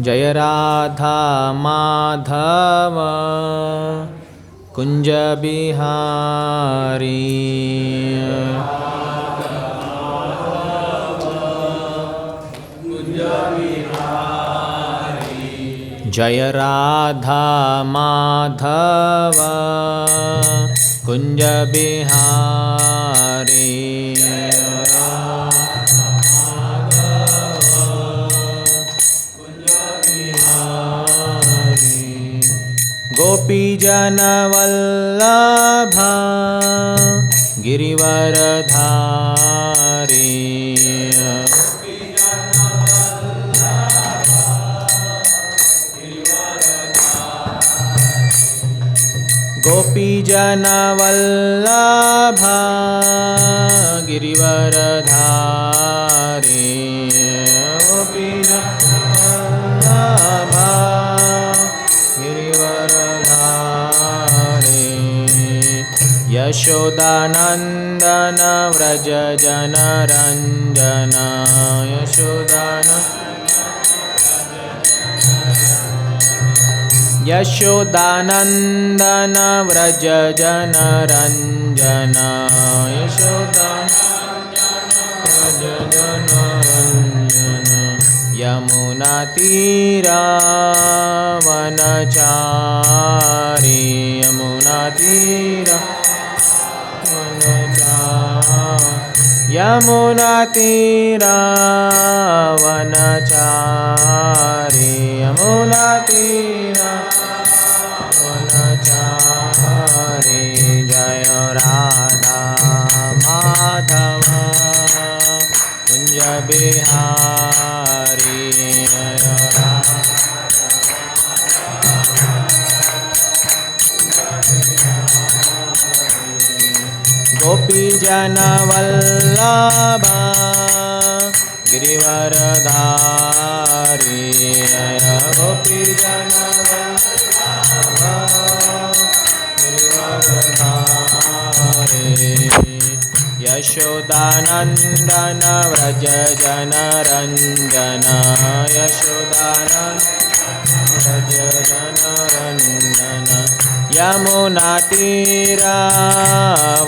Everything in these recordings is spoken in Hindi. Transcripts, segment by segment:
जय राधा माधव कुंज बिहारी। जय राधा माधव कुंज बिहारी। गोपी जन वल्लभ गिरिवरधारी। गोपी जन वल्लभ गिरिवरधारी। गोपी जन वल्लभ गिरिवरधारी। यशोदानंदन व्रज जनरंजन। यशोदानंदन व्रज जनरंजन। व्रज जनरंजन। यमुना तीरा वनचारी। यमुना तीरा यमुना तीरा वनचारी। यमुना तीरा वनचारी। जय राधा माधव कुंज बिहारी। गोपी जन वल्लभ गिरिवरधारी। गोपी जन वल्लभ गिरिवरधारी। यशोदानंदन व्रज जनरंजन। यशोदानंदन व्रज जनरंजन। यमुना तीरा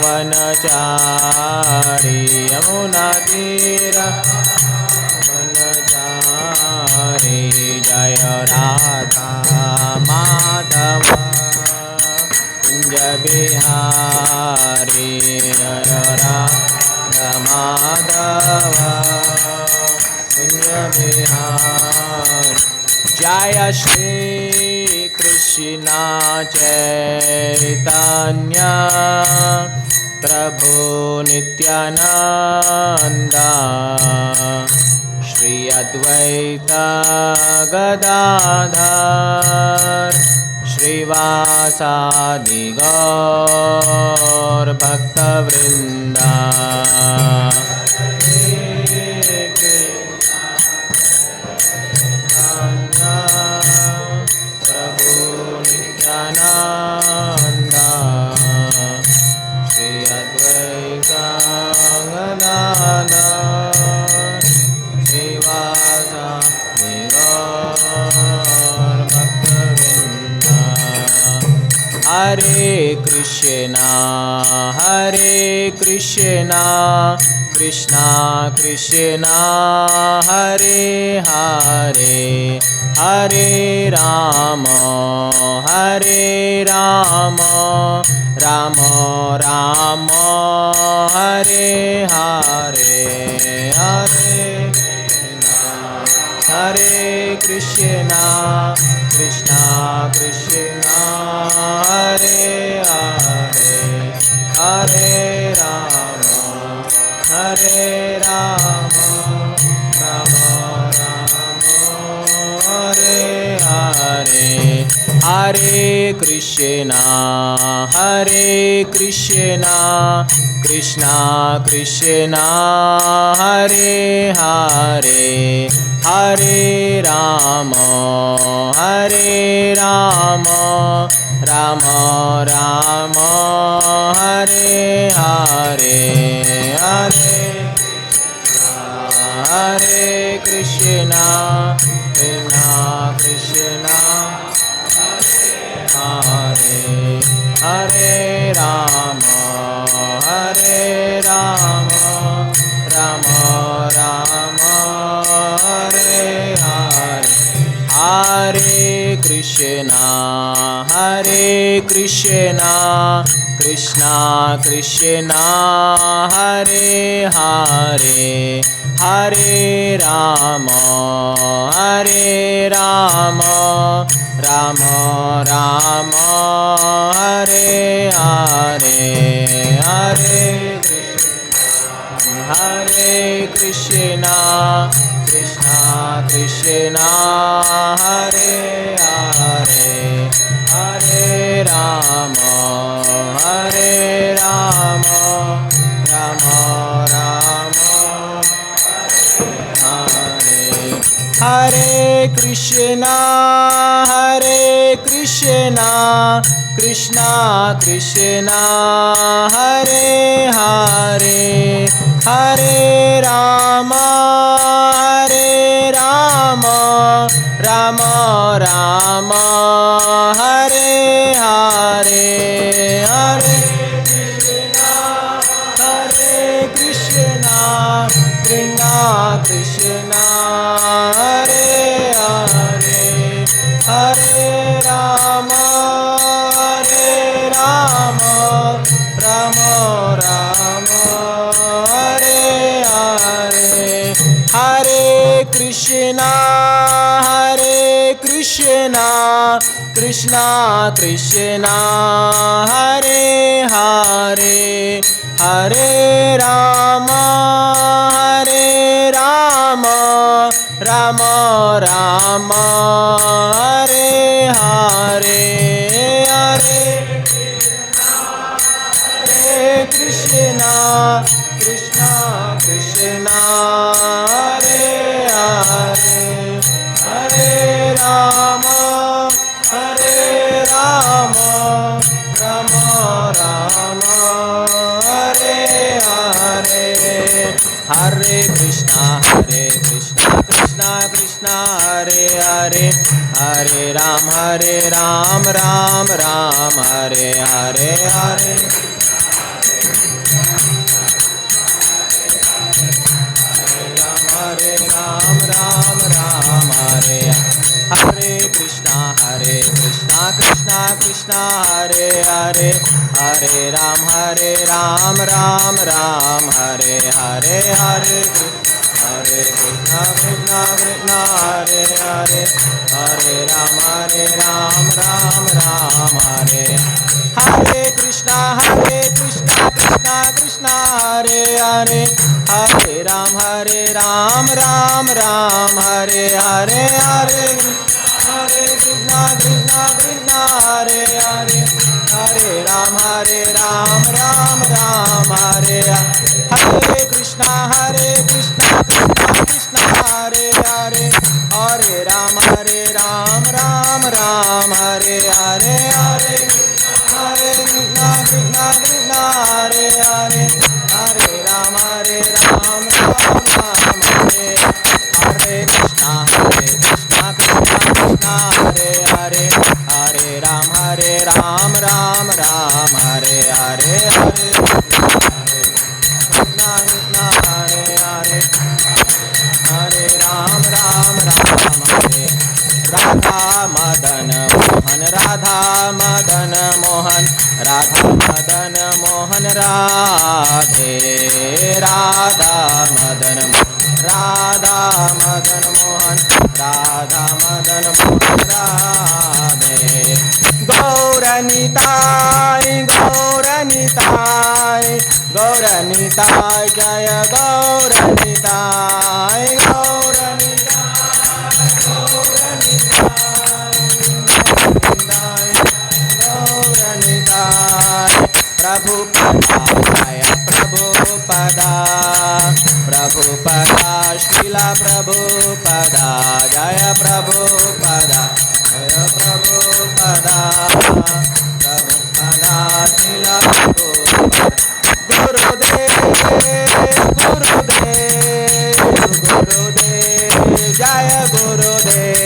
वनचारी। यमुना तीरा वनचारी। जय राधा माधव कुंज बिहारी। जय राधा माधव कुंज बिहारी। जय श्री कृष्ण चैतन्य प्रभु नित्यानंद। श्री अद्वैत गदाधर श्रीवासादि गौर भक्तवृंद। श्री अद्वैत गदाधर श्रीवासादि गौर भक्तवृंद। हरे कृष्णा कृष्णा कृष्णा हरे हरे। हरे राम राम राम हरे हरे। हरे कृष्णा कृष्णा कृष्णा हरे हरे। हरे राम राम राम हरे हरे। हरे कृष्णा कृष्णा कृष्णा हरे हरे। हरे राम राम राम हरे हरे। हरे Krishna Krishna Hare Hare Rama Hare Rama Rama Rama Hare Hare Hare Krishna Krishna Krishna Hare Hare Hare Rama Rama Rama Hare Hare Hare Krishna Krishna Krishna Hare Hare Hare Rama Rama Rama Hare Hare Krishna Krishna Krishna Hare Hare Hare Rama Rama Rama Hare Hare Hare Krishna Krishna Hare Hare Hare Rama Rama Rama Hare Hare Hare Krishna Krishna Krishna Hare Hare Hare Rama Rama Rama Hare Hare Hare Krishna Krishna Hare Hare Hare Rama Rama Rama Hare Hare Hare Krishna Krishna Krishna Hare Hare Hare Ram Ram Hare Hare Hare Ram Hare Hare Krishna Krishna Hare Hare Hare Ram Ram Hare Hare Hare Krishna Krishna Hare Hare Hare Ram Ram Hare Hare Krishna Krishna Hare Hare Hare Ram Ram Hare Hare Hare Krishna Krishna Hare Hare Hare Ram Hare Hare Krishna Krishna Hare Hare Hare Ram Hare Hare Hare Krishna Krishna Hare Hare Hare Ram Hare Hare Krishna Krishna Hare Hare Hare Ram Hare Hare Hare Krishna Krishna Hare Hare Hare Ram Hare Radha Madan Mohan Radha Madan Mohan Radhe Radha Madan Mohan Radha Madan Mohan Radhe Gauranitai Jaya Gauranitai Prabhupada Jaya Prabhupada Prabhupada Srila Prabhupada Jaya Prabhupada Jaya Prabhupada Prabhupada Srila Prabhupada Gurudev Gurudev Gurudev Jaya Gurudev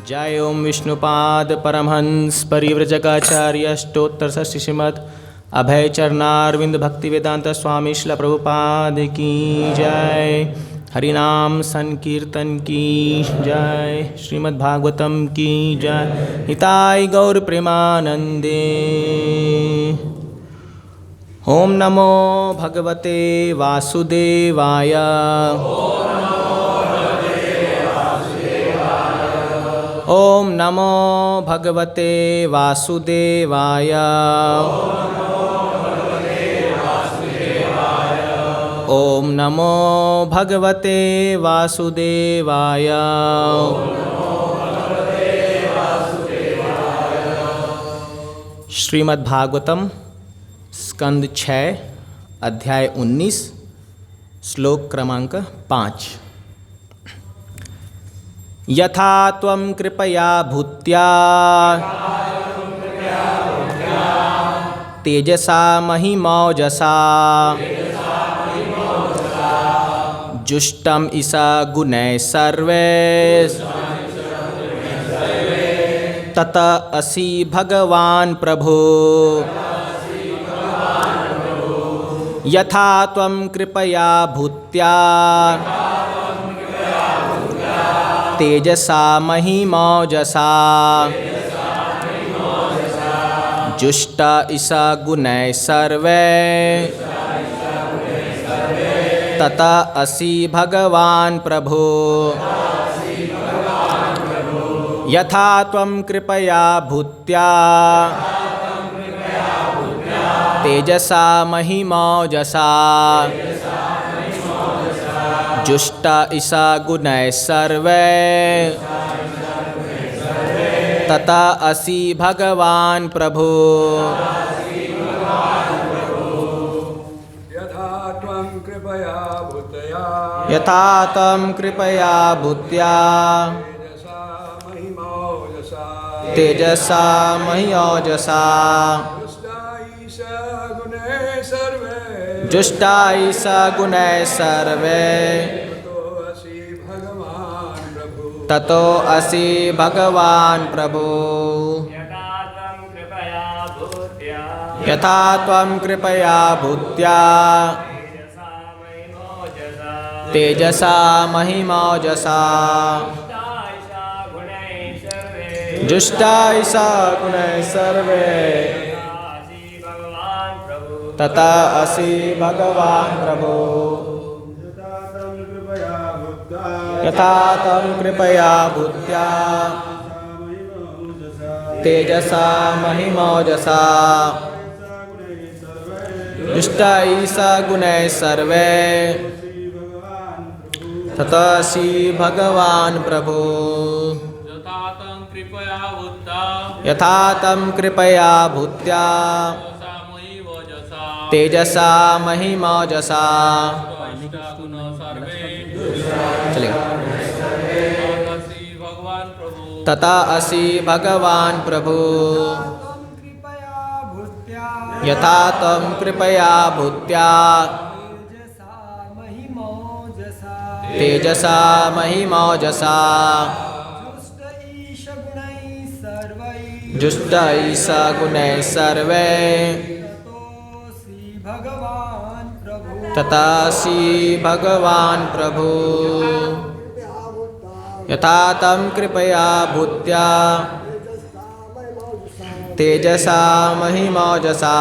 जय ओम विष्णुपाद परमहंस परिव्रजकाचार्य अष्टोत्तर षष्ठी श्रीमद् अभय चरणारविंद भक्ति वेदांत स्वामी श्रील प्रभुपाद की जय। हरिनाम संकीर्तन की जय। श्रीमद् भागवतम की जय। हिताय गौर प्रेमानंदे। ओम नमो भगवते वासुदेवाय। ओम नमो भगवते वासुदेवाय। ओम नमो भगवते वासुदेवाय। श्रीमद् भागवतम स्कंद 6 अध्याय 19 श्लोक क्रमांक 5। यथा त्वं कृपया भूत्या तेजसा महिमौजसा जुष्टम ईसा गुणैः सर्वे तत असि भगवान् प्रभो। यथा त्वं कृपया भूत्या तेजसा महिमौजसा जुष्ट ईसा गुणैः सर्वे तत असि भगवान् प्रभो। यथा त्वं कृपया भूत्या तेजसा महिमौजसा जुष्ट ईसा गुणैः सर्वे तथा असि भगवान् प्रभो। यथा त्वं कृपया भूत्या यथा त्वं कृपया भूत्या तेजसा महिमौजसा जुष्टा ईसा गुणैः सर्वे ततो असि भगवान् प्रभु। यथा त्वं कृपया भूत्या तेजसा महिमौजसा जुष्टा ईसा गुणैः सर्वे तथा असि भगवान् प्रभो। यथा तं कृपया भूत्या तेजसा महिमौजसा जुष्टा ईसा गुणैः सर्वे तथा असि भगवान् प्रभो। यथा तं कृपया भूत्या तेजसा महिमौजसा चलेगा तथा असि भगवान् प्रभु। यथा तं कृपया भूत्या तेजसा महिमौजसा जुष्ट ईसा गुणैः सर्वे तथा असि भगवान् प्रभु। यथा तं कृपया भूत्या तेजसा महिमौजसा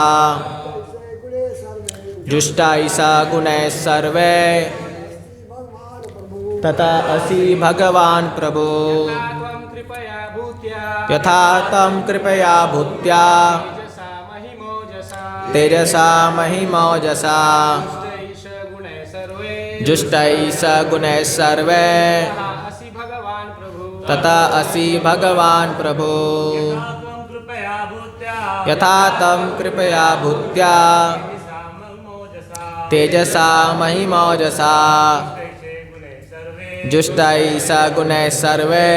जुष्टा ईसा गुणैः सर्वे तथा असि भगवान् प्रभु। यथा तं कृपया भूत्या तेजसा महिमौजसा जुष्ट ईसा गुणैः सर्वे तथा असि भगवान् प्रभु। यथा तं कृपया भूत्या तेजसा महिमौजसा जुष्ट ईसा गुणैः सर्वे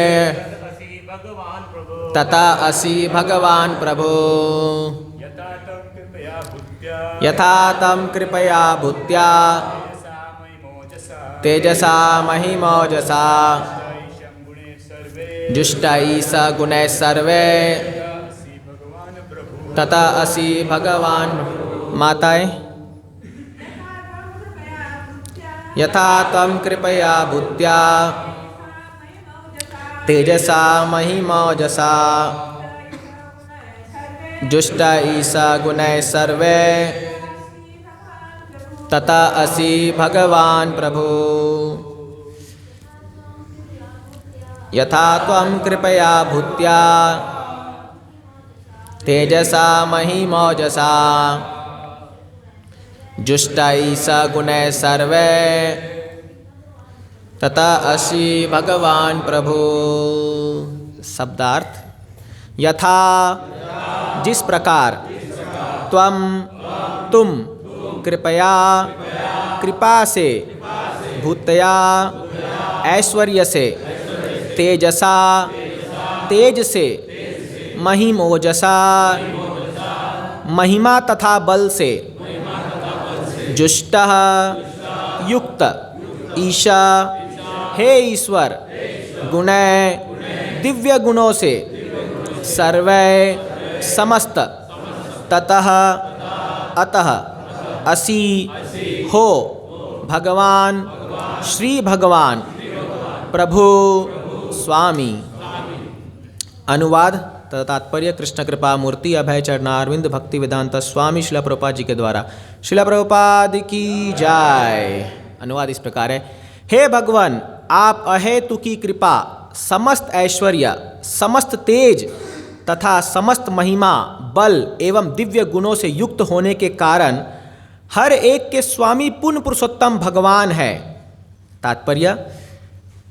तथा असि भगवान् प्रभु। यथा तं कृपया भूत्या तेजसा महिमौजसा जुष्टैः सगुणैः सर्वे तथा असि भगवान। माताएं, यथा त्वं कृपया भूत्या तेजसा महिमौजसा जुष्टैः सगुणैः सर्वे तथा असि भगवान प्रभु। यथा त्वं कृपया भूत्या तेजसा महिमौजसा जुष्टैः सगुणैः सर्वे तथा असि भगवान प्रभु। शब्दार्थ: यथा जिस प्रकार, त्वं तुम, कृपया कृपा से, भूतया ऐश्वर्य से, तेजसा तेज से, महिमोजसा महिमा तथा बल से, जुष्टः युक्त, ईशा हे ईश्वर, गुणै दिव्य गुणों से, सर्वै समस्त, ततः अतः, असि हो, भगवान श्री भगवान, प्रभु स्वामी। अनुवाद तथा तात्पर्य: कृष्ण कृपा मूर्ति अभय चरणारविंद भक्ति वेदांत स्वामी शिला प्रभुपाद जी के द्वारा। शिला प्रभुपाद की जय। अनुवाद इस प्रकार है: हे भगवान, आप अहेतु की कृपा, समस्त ऐश्वर्य, समस्त तेज तथा समस्त महिमा, बल एवं दिव्य गुणों से युक्त होने के कारण हर एक के स्वामी पूर्ण पुरुषोत्तम भगवान है। तात्पर्य: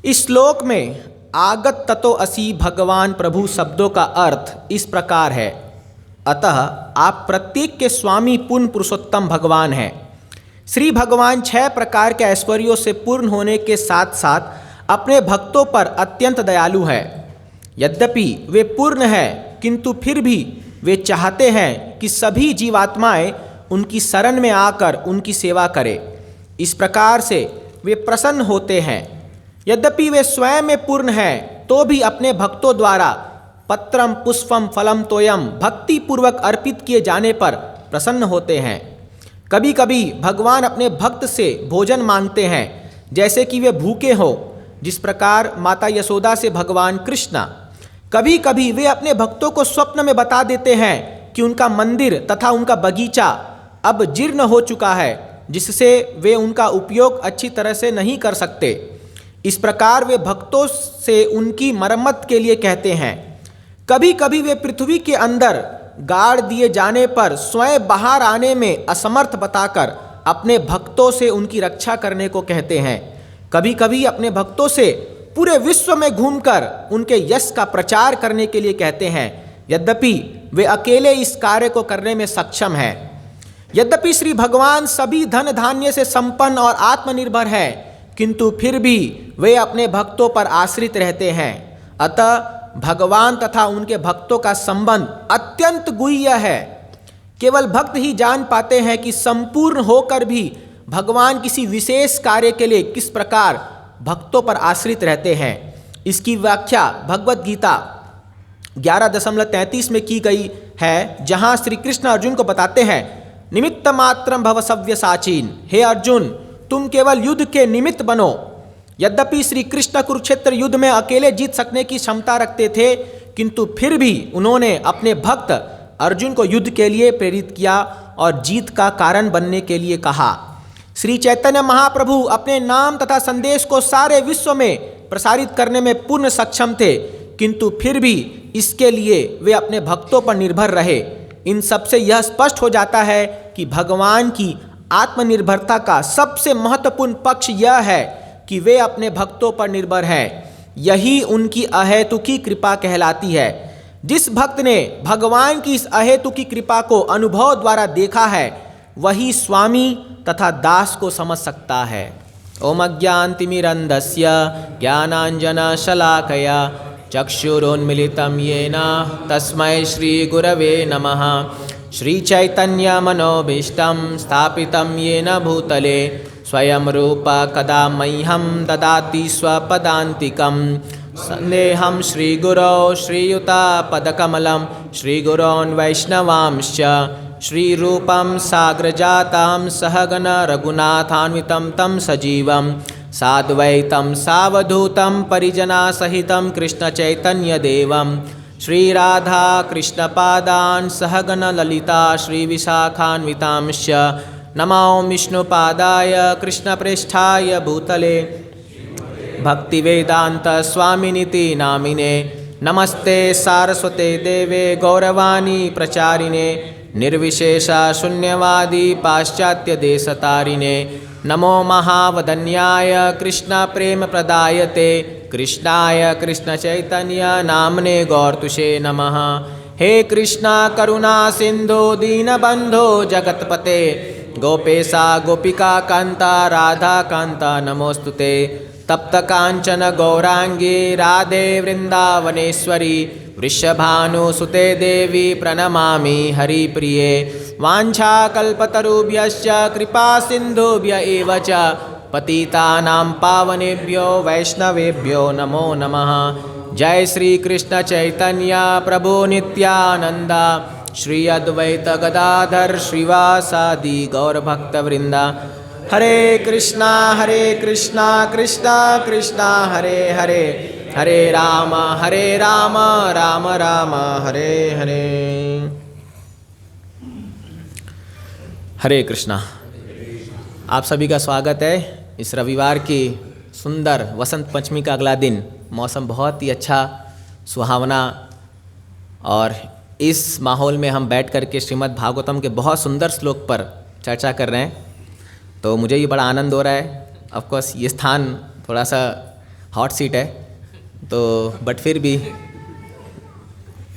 इस श्लोक में आगत ततो असि भगवान प्रभु शब्दों का अर्थ इस प्रकार है: अतः आप प्रत्येक के स्वामी पूर्ण पुरुषोत्तम भगवान हैं। श्री भगवान 6 प्रकार के ऐश्वर्यों से पूर्ण होने के साथ साथ अपने भक्तों पर अत्यंत दयालु है। यद्यपि वे पूर्ण हैं, किंतु फिर भी वे चाहते हैं कि सभी जीवात्माएं उनकी शरण में आकर उनकी सेवा करें। इस प्रकार से वे प्रसन्न होते हैं। यद्यपि वे स्वयं में पूर्ण हैं, तो भी अपने भक्तों द्वारा पत्रम पुष्पम फलम तोयम भक्ति पूर्वक अर्पित किए जाने पर प्रसन्न होते हैं। कभी कभी भगवान अपने भक्त से भोजन मांगते हैं, जैसे कि वे भूखे हो, जिस प्रकार माता यशोदा से भगवान कृष्ण। कभी कभी वे अपने भक्तों को स्वप्न में बता देते हैं कि उनका मंदिर तथा उनका बगीचा अब जीर्ण हो चुका है, जिससे वे उनका उपयोग अच्छी तरह से नहीं कर सकते। इस प्रकार वे भक्तों से उनकी मरम्मत के लिए कहते हैं। कभी कभी वे पृथ्वी के अंदर गाड़ दिए जाने पर स्वयं बाहर आने में असमर्थ बताकर अपने भक्तों से उनकी रक्षा करने को कहते हैं। कभी कभी अपने भक्तों से पूरे विश्व में घूमकर उनके यश का प्रचार करने के लिए कहते हैं, यद्यपि वे अकेले इस कार्य को करने में सक्षम हैं। यद्यपि श्री भगवान सभी धन धान्य से संपन्न और आत्मनिर्भर हैं, किंतु फिर भी वे अपने भक्तों पर आश्रित रहते हैं। अतः भगवान तथा उनके भक्तों का संबंध अत्यंत गुह्य है। केवल भक्त ही जान पाते हैं कि संपूर्ण होकर भी भगवान किसी विशेष कार्य के लिए किस प्रकार भक्तों पर आश्रित रहते हैं। इसकी व्याख्या भगवत गीता 11.33 में की गई है, जहां श्री कृष्ण अर्जुन को बताते हैं, निमित्त मात्रम भव सव्यसाचीन। हे अर्जुन, तुम केवल युद्ध के निमित्त बनो। यद्यपि श्री कृष्ण कुरुक्षेत्र युद्ध में अकेले जीत सकने की क्षमता रखते थे, किंतु फिर भी उन्होंने अपने भक्त अर्जुन को युद्ध के लिए प्रेरित किया और जीत का कारण बनने के लिए कहा। श्री चैतन्य महाप्रभु अपने नाम तथा संदेश को सारे विश्व में प्रसारित करने में पूर्ण सक्षम थे, किंतु फिर भी इसके लिए वे अपने भक्तों पर निर्भर रहे। इन सबसे यह स्पष्ट हो जाता है कि भगवान की आत्मनिर्भरता का सबसे महत्वपूर्ण पक्ष यह है कि वे अपने भक्तों पर निर्भर हैं। यही उनकी अहेतुकी कृपा कहलाती है। जिस भक्त ने भगवान की इस अहेतुकी कृपा को अनुभव द्वारा देखा है, वही स्वामी तथा दास को समझ सकता है। ओम अज्ञानतिमिरन्धस्य ज्ञानाञ्जनशलाकया चक्षुरोन्मिलितं येन तस्मै श्रीगुरवे नमः। श्रीचैतन्यमनोभीष्टं स्थापितं येन भूतले स्वयं रूप कदा मह्यं ददाति स्वपदान्तिकं। संदेहं श्रीगुरौ श्रीयुतापदकमलं श्रीगुरोन् वैष्णवांश्च श्रीरूपं साग्रजातं सहगण रघुनाथान्वितं तं सजीवं साद्वैतं सावधूतं परिजनासहितं कृष्णचैतन्यदेवं श्रीराधा कृष्णपादान् सहगण ललिता श्रीविशाखान्वितांश्च नमो विष्णुपादाय कृष्णप्रेष्ठाय भूतले भक्तिवेदांत स्वामिनिति नामिने नमस्ते सारस्वते देवे गौरवाणी प्रचारिणे निर्विशेषा शून्यवादी पाश्चात्य देशतारिणे नमो महावदन्याय कृष्ण प्रेम प्रदायते कृष्णाय कृष्ण चैतन्य नामने गौरतुषे नमः। हे कृष्णा करुणा सिंधु दीनबंधो जगतपते गोपेशा गोपिका कांता राधा कांता नमोस्तुते तप्त कांचन गौरांगी राधे वृंदावनेश्वरी वृषभानुसुते देवी प्रणमामि हरिप्रिये वाञ्छाकल्पतरुभ्यश्च कृपा सिन्धुभ्य एव च पतितानां पावनेभ्यो वैष्णवेभ्यो नमो नमः। जय श्री कृष्ण चैतन्य प्रभु नित्यानंद श्री अद्वैत गदाधर श्रीवासादि गौरभक्तवृंदा। हरे कृष्णा कृष्णा कृष्णा हरे हरे हरे राम राम राम हरे हरे। हरे कृष्णा। आप सभी का स्वागत है इस रविवार की सुंदर वसंत पंचमी का अगला दिन। मौसम बहुत ही अच्छा सुहावना और इस माहौल में हम बैठ कर के श्रीमद् भागवतम के बहुत सुंदर श्लोक पर चर्चा कर रहे हैं, तो मुझे ये बड़ा आनंद हो रहा है। ऑफ कोर्स ये स्थान थोड़ा सा हॉट सीट है, तो बट फिर भी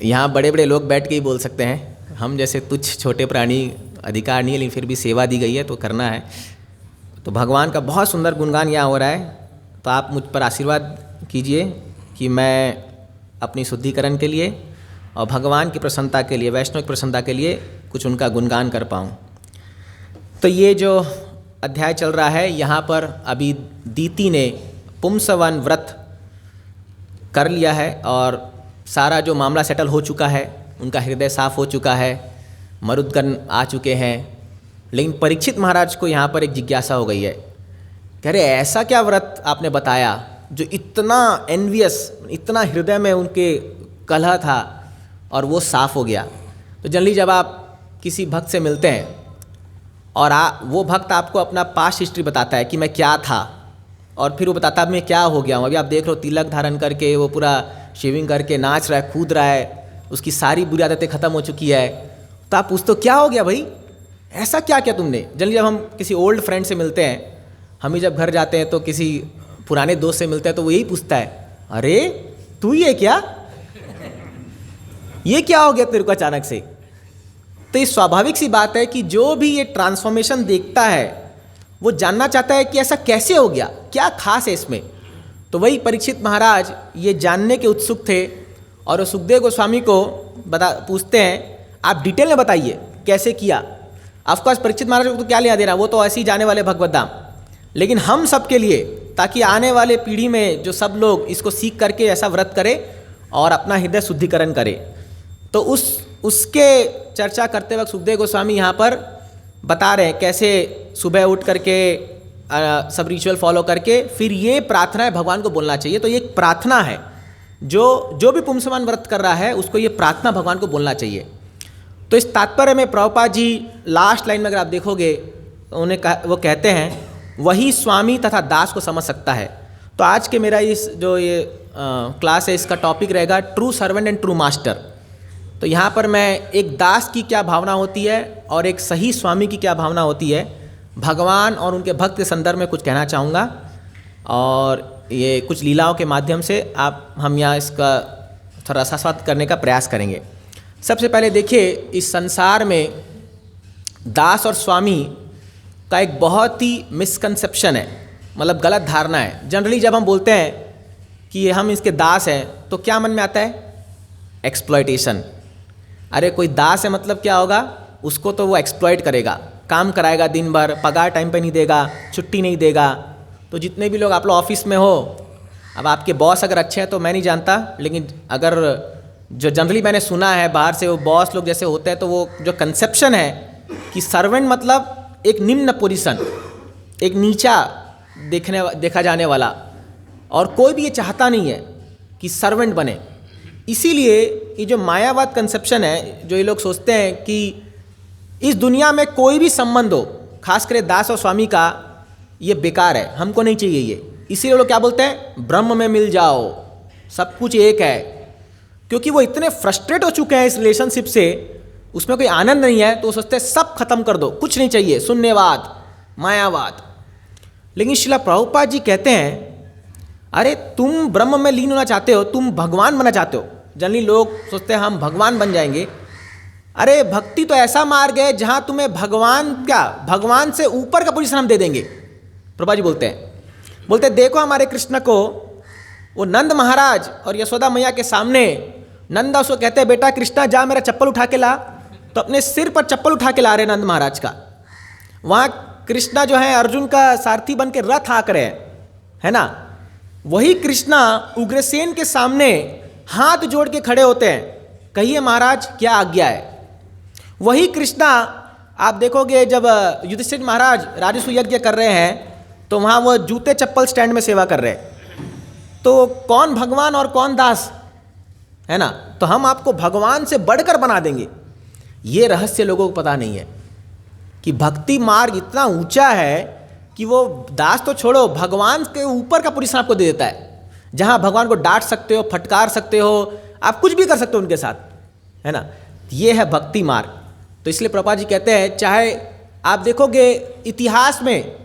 यहाँ बड़े बड़े लोग बैठ के ही बोल सकते हैं। हम जैसे तुच्छ छोटे प्राणी अधिकार नहीं है, लेकिन फिर भी सेवा दी गई है तो करना है। तो भगवान का बहुत सुंदर गुणगान यहाँ हो रहा है, तो आप मुझ पर आशीर्वाद कीजिए कि मैं अपनी शुद्धिकरण के लिए और भगवान की प्रसन्नता के लिए, वैष्णव की प्रसन्नता के लिए कुछ उनका गुणगान कर पाऊँ। तो ये जो अध्याय चल रहा है, यहाँ पर अभी दीति ने पुंसवन व्रत कर लिया है और सारा जो मामला सेटल हो चुका है, उनका हृदय साफ हो चुका है, मरुदगण आ चुके हैं। लेकिन परीक्षित महाराज को यहाँ पर एक जिज्ञासा हो गई है, कह रहे ऐसा क्या व्रत आपने बताया जो इतना एनवियस, इतना हृदय में उनके कलह था और वो साफ हो गया। तो जनरली जब आप किसी भक्त से मिलते हैं और वो भक्त आपको अपना पास्ट हिस्ट्री बताता है कि मैं क्या था, और फिर वो बताता है मैं क्या हो गया हूँ। अभी आप देख रहे हो तिलक धारण करके वो पूरा शेविंग करके नाच रहा है, कूद रहा है, उसकी सारी बुरी आदतें ख़त्म हो चुकी है। तो आप पूछते हो क्या हो गया भाई, ऐसा क्या किया तुमने। जनरली जब हम किसी ओल्ड फ्रेंड से मिलते हैं, हम ही जब घर जाते हैं तो किसी पुराने दोस्त से मिलते हैं तो वो यही पूछता है, अरे तू ये क्या, ये क्या हो गया तेरे को अचानक से। तो ये स्वाभाविक सी बात है कि जो भी ये ट्रांसफॉर्मेशन देखता है वो जानना चाहता है कि ऐसा कैसे हो गया, क्या खास है इसमें। तो वही परीक्षित महाराज ये जानने के उत्सुक थे और वो सुखदेव गोस्वामी को पूछते हैं आप डिटेल में बताइए कैसे किया। ऑफकोर्स परीक्षित महाराज को तो क्या लेना देना, वो तो ऐसे ही जाने वाले भगवत धाम, लेकिन हम सब के लिए, ताकि आने वाले पीढ़ी में जो सब लोग इसको सीख करके ऐसा व्रत करें और अपना हृदय शुद्धिकरण करें। तो उसके चर्चा करते वक्त सुखदेव गोस्वामी यहाँ पर बता रहे हैं कैसे सुबह उठ करके सब रिचुअल फॉलो करके फिर ये प्रार्थना भगवान को बोलना चाहिए। तो ये एक प्रार्थना है, जो भी पुंसवन व्रत कर रहा है उसको ये प्रार्थना भगवान को बोलना चाहिए। तो इस तात्पर्य में प्रभुपाद जी लास्ट लाइन में अगर आप देखोगे तो वो कहते हैं वही स्वामी तथा दास को समझ सकता है। तो आज के मेरा इस जो ये क्लास है इसका टॉपिक रहेगा true servant and true master. तो यहाँ पर मैं एक दास की क्या भावना होती है और एक सही स्वामी की क्या भावना होती है, भगवान और उनके भक्त के संदर्भ में कुछ कहना चाहूँगा, और ये कुछ लीलाओं के माध्यम से हम यहाँ इसका थोड़ा रसास्वाद करने का प्रयास करेंगे। सबसे पहले देखिए, इस संसार में दास और स्वामी का एक बहुत ही मिसकंसेप्शन है, मतलब गलत धारणा है। जनरली जब हम बोलते हैं कि हम इसके दास हैं तो क्या मन में आता है, एक्सप्लॉयटेशन। अरे कोई दास है मतलब क्या होगा, उसको तो वो एक्सप्लॉइट करेगा, काम कराएगा दिन भर, पगार टाइम पे नहीं देगा, छुट्टी नहीं देगा। तो जितने भी लोग आप लोग ऑफिस में हो, अब आपके बॉस अगर अच्छे हैं तो मैं नहीं जानता, लेकिन अगर जो जनरली मैंने सुना है बाहर से वो बॉस लोग जैसे होते हैं, तो वो जो कंसेप्शन है कि सर्वेंट मतलब एक निम्न पोजीशन, एक नीचा देखा जाने वाला, और कोई भी ये चाहता नहीं है कि सर्वेंट बने। इसीलिए ये जो मायावाद कंसेप्शन है, जो ये लोग सोचते हैं कि इस दुनिया में कोई भी संबंध हो, खास कर दास और स्वामी का, ये बेकार है, हमको नहीं चाहिए ये। इसीलिए लोग क्या बोलते हैं, ब्रह्म में मिल जाओ, सब कुछ एक है। क्योंकि वो इतने फ्रस्ट्रेट हो चुके हैं इस रिलेशनशिप से, उसमें कोई आनंद नहीं है, तो वो सोचते हैं सब खत्म कर दो, कुछ नहीं चाहिए, शून्यवाद, मायावाद। लेकिन श्रील प्रभुपाद जी कहते हैं, अरे तुम ब्रह्म में लीन होना चाहते हो, तुम भगवान बनना चाहते हो। जनरली लोग सोचते हैं हम भगवान बन जाएंगे। अरे भक्ति तो ऐसा मार्ग है जहां तुम्हें भगवान से ऊपर का पोजीशन हम दे देंगे। प्रभुपाद जी बोलते देखो हमारे कृष्ण को, वो नंद महाराज और यशोदा मैया के सामने नंदा उसको कहते हैं, बेटा कृष्णा जा मेरा चप्पल उठा के ला, तो अपने सिर पर चप्पल उठा के ला रहे नंद महाराज का। वहाँ कृष्णा जो है अर्जुन का सारथी बन के रथ हाँक रहे हैं, है ना। वही कृष्णा उग्रसेन के सामने हाथ जोड़ के खड़े होते हैं, कहिए महाराज क्या आज्ञा है। वही कृष्णा आप देखोगे जब युधिष्ठिर महाराज राजस्व यज्ञ कर रहे हैं, तो वहाँ वो जूते चप्पल स्टैंड में सेवा कर रहे हैं। तो कौन भगवान और कौन दास, है ना। तो हम आपको भगवान से बढ़कर बना देंगे। ये रहस्य लोगों को पता नहीं है कि भक्ति मार्ग इतना ऊंचा है कि वो दास तो छोड़ो, भगवान के ऊपर का पोजीशन आपको दे देता है, जहाँ भगवान को डांट सकते हो, फटकार सकते हो, आप कुछ भी कर सकते हो उनके साथ, है ना। ये है भक्ति मार्ग। तो इसलिए प्रभुपाद जी कहते हैं, चाहे आप देखोगे इतिहास में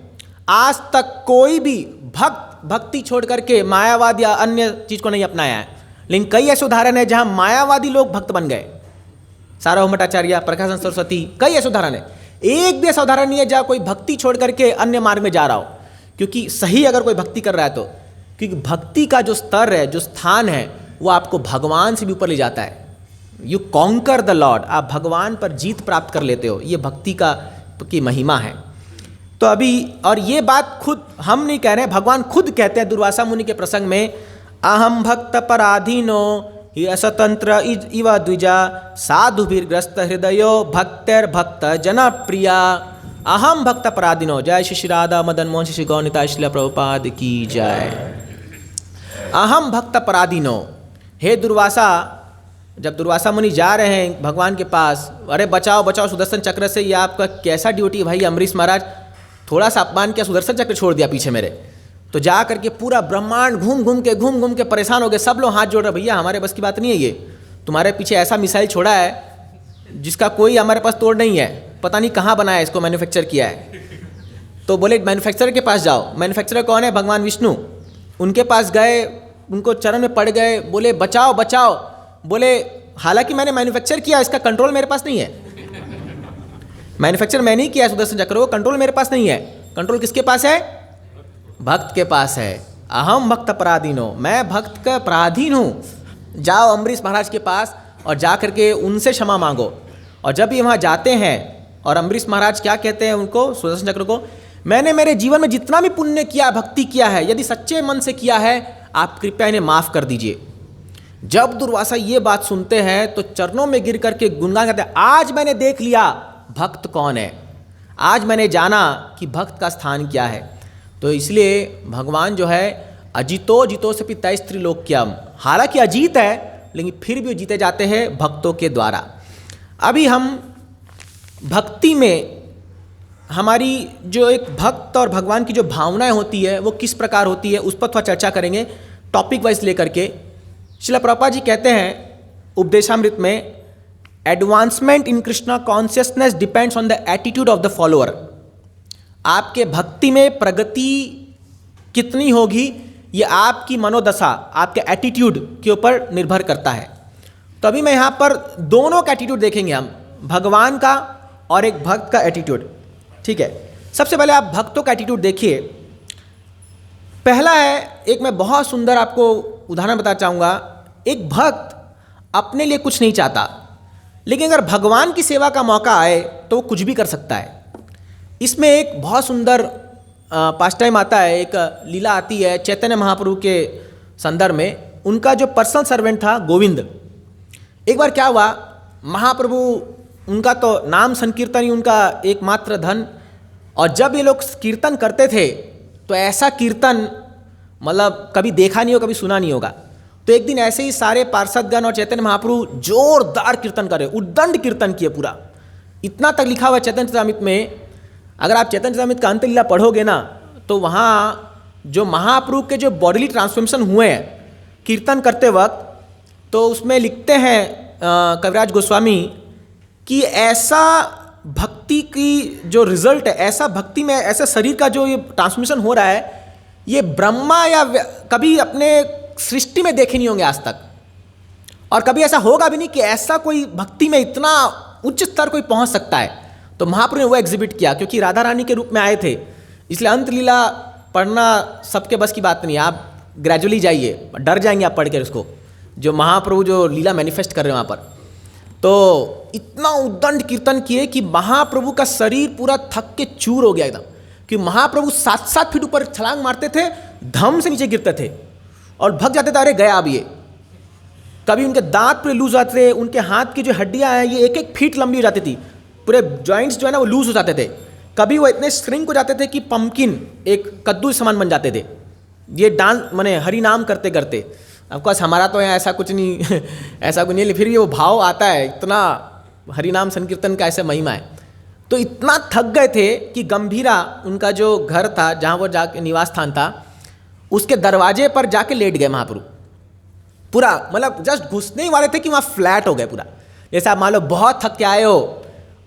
आज तक कोई भी भक्ति छोड़ करके मायावाद या अन्य चीज को नहीं अपनाया है, लेकिन कई ऐसे उदाहरण है जहां मायावादी लोग भक्त बन गए। सार्वभौम भट्टाचार्य, प्रकाशन सरस्वती, कई ऐसे उदाहरण है। एक भी ऐसा उदाहरण नहीं है जहां कोई भक्ति छोड़ करके अन्य मार्ग में जा रहा हो। क्योंकि सही अगर कोई भक्ति कर रहा है तो, क्योंकि भक्ति का जो स्तर है, जो स्थान है, वो आपको भगवान से भी ऊपर ले जाता है। यू कॉन्कर द लॉर्ड, आप भगवान पर जीत प्राप्त कर लेते हो। ये भक्ति की महिमा है। तो अभी, और ये बात खुद हम नहीं कह रहे हैं, भगवान खुद कहते हैं दुर्वासा मुनि के प्रसंग में, अहम भक्त पराधीनो स्वतंत्र इव द्विजा साधुभिर्ग्रस्त हृदयो भक्तर भक्त जनप्रिया। अहम भक्त पराधीनो। जय श्री राधा मदन मोहन श्री गौनिता श्रील प्रभुपाद की जय। अहम भक्त पराधीनो। हे दुर्वासा, जब दुर्वासा मुनि जा रहे हैं भगवान के पास, अरे बचाओ बचाओ सुदर्शन चक्र से, ये आपका कैसा ड्यूटी है भाई अम्बरीश महाराज, थोड़ा सा अपमान किया, सुदर्शन चक्र छोड़ दिया पीछे मेरे। तो जा करके पूरा ब्रह्मांड घूम घूम के परेशान हो गए। सब लोग हाथ जोड़ रहे, भैया हमारे बस की बात नहीं है, ये तुम्हारे पीछे ऐसा मिसाइल छोड़ा है जिसका कोई हमारे पास तोड़ नहीं है, पता नहीं कहाँ बनाया है, इसको मैन्युफैक्चर किया है। तो बोले मैन्युफैक्चरर के पास जाओ। मैन्युफैक्चरर कौन है? भगवान विष्णु। उनके पास गए, उनको चरण में पड़ गए, बोले बचाओ बचाओ। बोले हालांकि मैंने मैन्युफैक्चर किया, इसका कंट्रोल मेरे पास नहीं है। मैन्युफैक्चर मैंने ही किया सुदर्शन चक्र, वो कंट्रोल मेरे पास नहीं है। कंट्रोल किसके पास है? भक्त के पास है। अहम भक्त पराधीनो, मैं भक्त का पराधीन हूँ। जाओ अम्बरीश महाराज के पास और जा करके उनसे क्षमा मांगो। और जब ये वहाँ जाते हैं और अम्बरीश महाराज क्या कहते हैं उनको, सुदर्शन चक्र को, मैंने मेरे जीवन में जितना भी पुण्य किया, भक्ति किया है, यदि सच्चे मन से किया है, आप कृपया इन्हें माफ़ कर दीजिए। जब दुर्वासा ये बात सुनते हैं तो चरणों में गिर करके गुणगान करते हैं, आज मैंने देख लिया भक्त कौन है, आज मैंने जाना कि भक्त का स्थान क्या है। तो इसलिए भगवान जो है अजितो जितो से पिता स्त्रीलोक्यम, हालांकि अजीत है लेकिन फिर भी जीते जाते हैं भक्तों के द्वारा। अभी हम भक्ति में हमारी जो एक भक्त और भगवान की जो भावनाएं होती है वो किस प्रकार होती है, उस पर थोड़ा चर्चा करेंगे टॉपिक वाइज लेकर के। श्रील प्रभुपाद जी कहते हैं उपदेशामृत में, advancement in Krishna consciousness depends on the attitude of the follower. आपके भक्ति में प्रगति कितनी होगी ये आपकी मनोदशा, आपके एटीट्यूड के ऊपर निर्भर करता है। तो अभी मैं यहाँ पर दोनों का एटीट्यूड देखेंगे हम, भगवान का और एक भक्त का एटीट्यूड। ठीक है, सबसे पहले आप भक्तों का एटीट्यूड देखिए। पहला है, एक मैं बहुत सुंदर आपको उदाहरण बताना चाहूँगा। एक भक्त अपने लिए कुछ नहीं चाहता, लेकिन अगर भगवान की सेवा का मौका आए तो वो कुछ भी कर सकता है। इसमें एक बहुत सुंदर पास्ट टाइम आता है, एक लीला आती है चैतन्य महाप्रभु के संदर्भ में उनका जो पर्सनल सर्वेंट था गोविंद, एक बार क्या हुआ, महाप्रभु उनका तो नाम संकीर्तन ही उनका एकमात्र धन, और जब ये लोग कीर्तन करते थे तो ऐसा कीर्तन मतलब कभी देखा नहीं हो, कभी सुना नहीं होगा। तो एक दिन ऐसे ही सारे पार्षदगण और चैतन्य महाप्रभु जोरदार कीर्तन करे, उद्दंड कीर्तन किए पूरा। इतना तक लिखा हुआ है चैतन्य चरितामृत में, अगर आप चैतन्य चरितामृत का अंतलीला पढ़ोगे ना तो वहाँ जो महाप्रभु के जो बॉडीली ट्रांसफॉर्मेशन हुए हैं कीर्तन करते वक्त, तो उसमें लिखते हैं कविराज गोस्वामी कि ऐसा भक्ति की जो रिजल्ट है, ऐसा भक्ति में ऐसा शरीर का जो ये ट्रांसफॉर्मेशन हो रहा है, ये ब्रह्मा या कभी अपने सृष्टि में देखे नहीं होंगे आज तक, और कभी ऐसा होगा भी नहीं कि ऐसा कोई भक्ति में इतना उच्च स्तर कोई पहुंच सकता है। तो महाप्रभु ने वो एग्जिबिट किया, क्योंकि राधा रानी के रूप में आए थे, इसलिए अंतलीला पढ़ना सबके बस की बात नहीं। आप ग्रेजुअली जाइए, डर जाएंगे आप पढ़ कर उसको, जो महाप्रभु जो लीला मैनिफेस्ट कर रहे हैं वहाँ पर। तो इतना उद्दंड कीर्तन किए कि महाप्रभु का शरीर पूरा थक के चूर हो गया एकदम, कि महाप्रभु 7-7 फीट ऊपर छलांग मारते थे, धम से नीचे गिरते थे और भग जाते थे, अरे गया अब ये। कभी उनके दांत पूरे लूज होते थे, उनके हाथ की जो हड्डियां हैं ये 1-1 फीट लंबी हो जाती थी, पूरे जॉइंट्स जो है ना वो लूज हो जाते थे। कभी वो इतने श्रिंक हो जाते थे कि पंपकिन एक कद्दू समान बन जाते थे, ये डांस माने हरि नाम करते करते। ऑफकोर्स हमारा तो यहाँ ऐसा कुछ नहीं ऐसा कुछ नहीं, फिर भी वो भाव आता है, इतना हरि नाम संकीर्तन का ऐसे महिमा है। तो इतना थक गए थे कि गंभीरा उनका जो घर था, जहाँ वो जाके निवास स्थान था, उसके दरवाजे पर जाके लेट गए महाप्रभु। पूरा मतलब जस्ट घुसने ही वाले थे कि वहाँ फ्लैट हो गए पूरा। जैसे आप मान लो बहुत थक के आए हो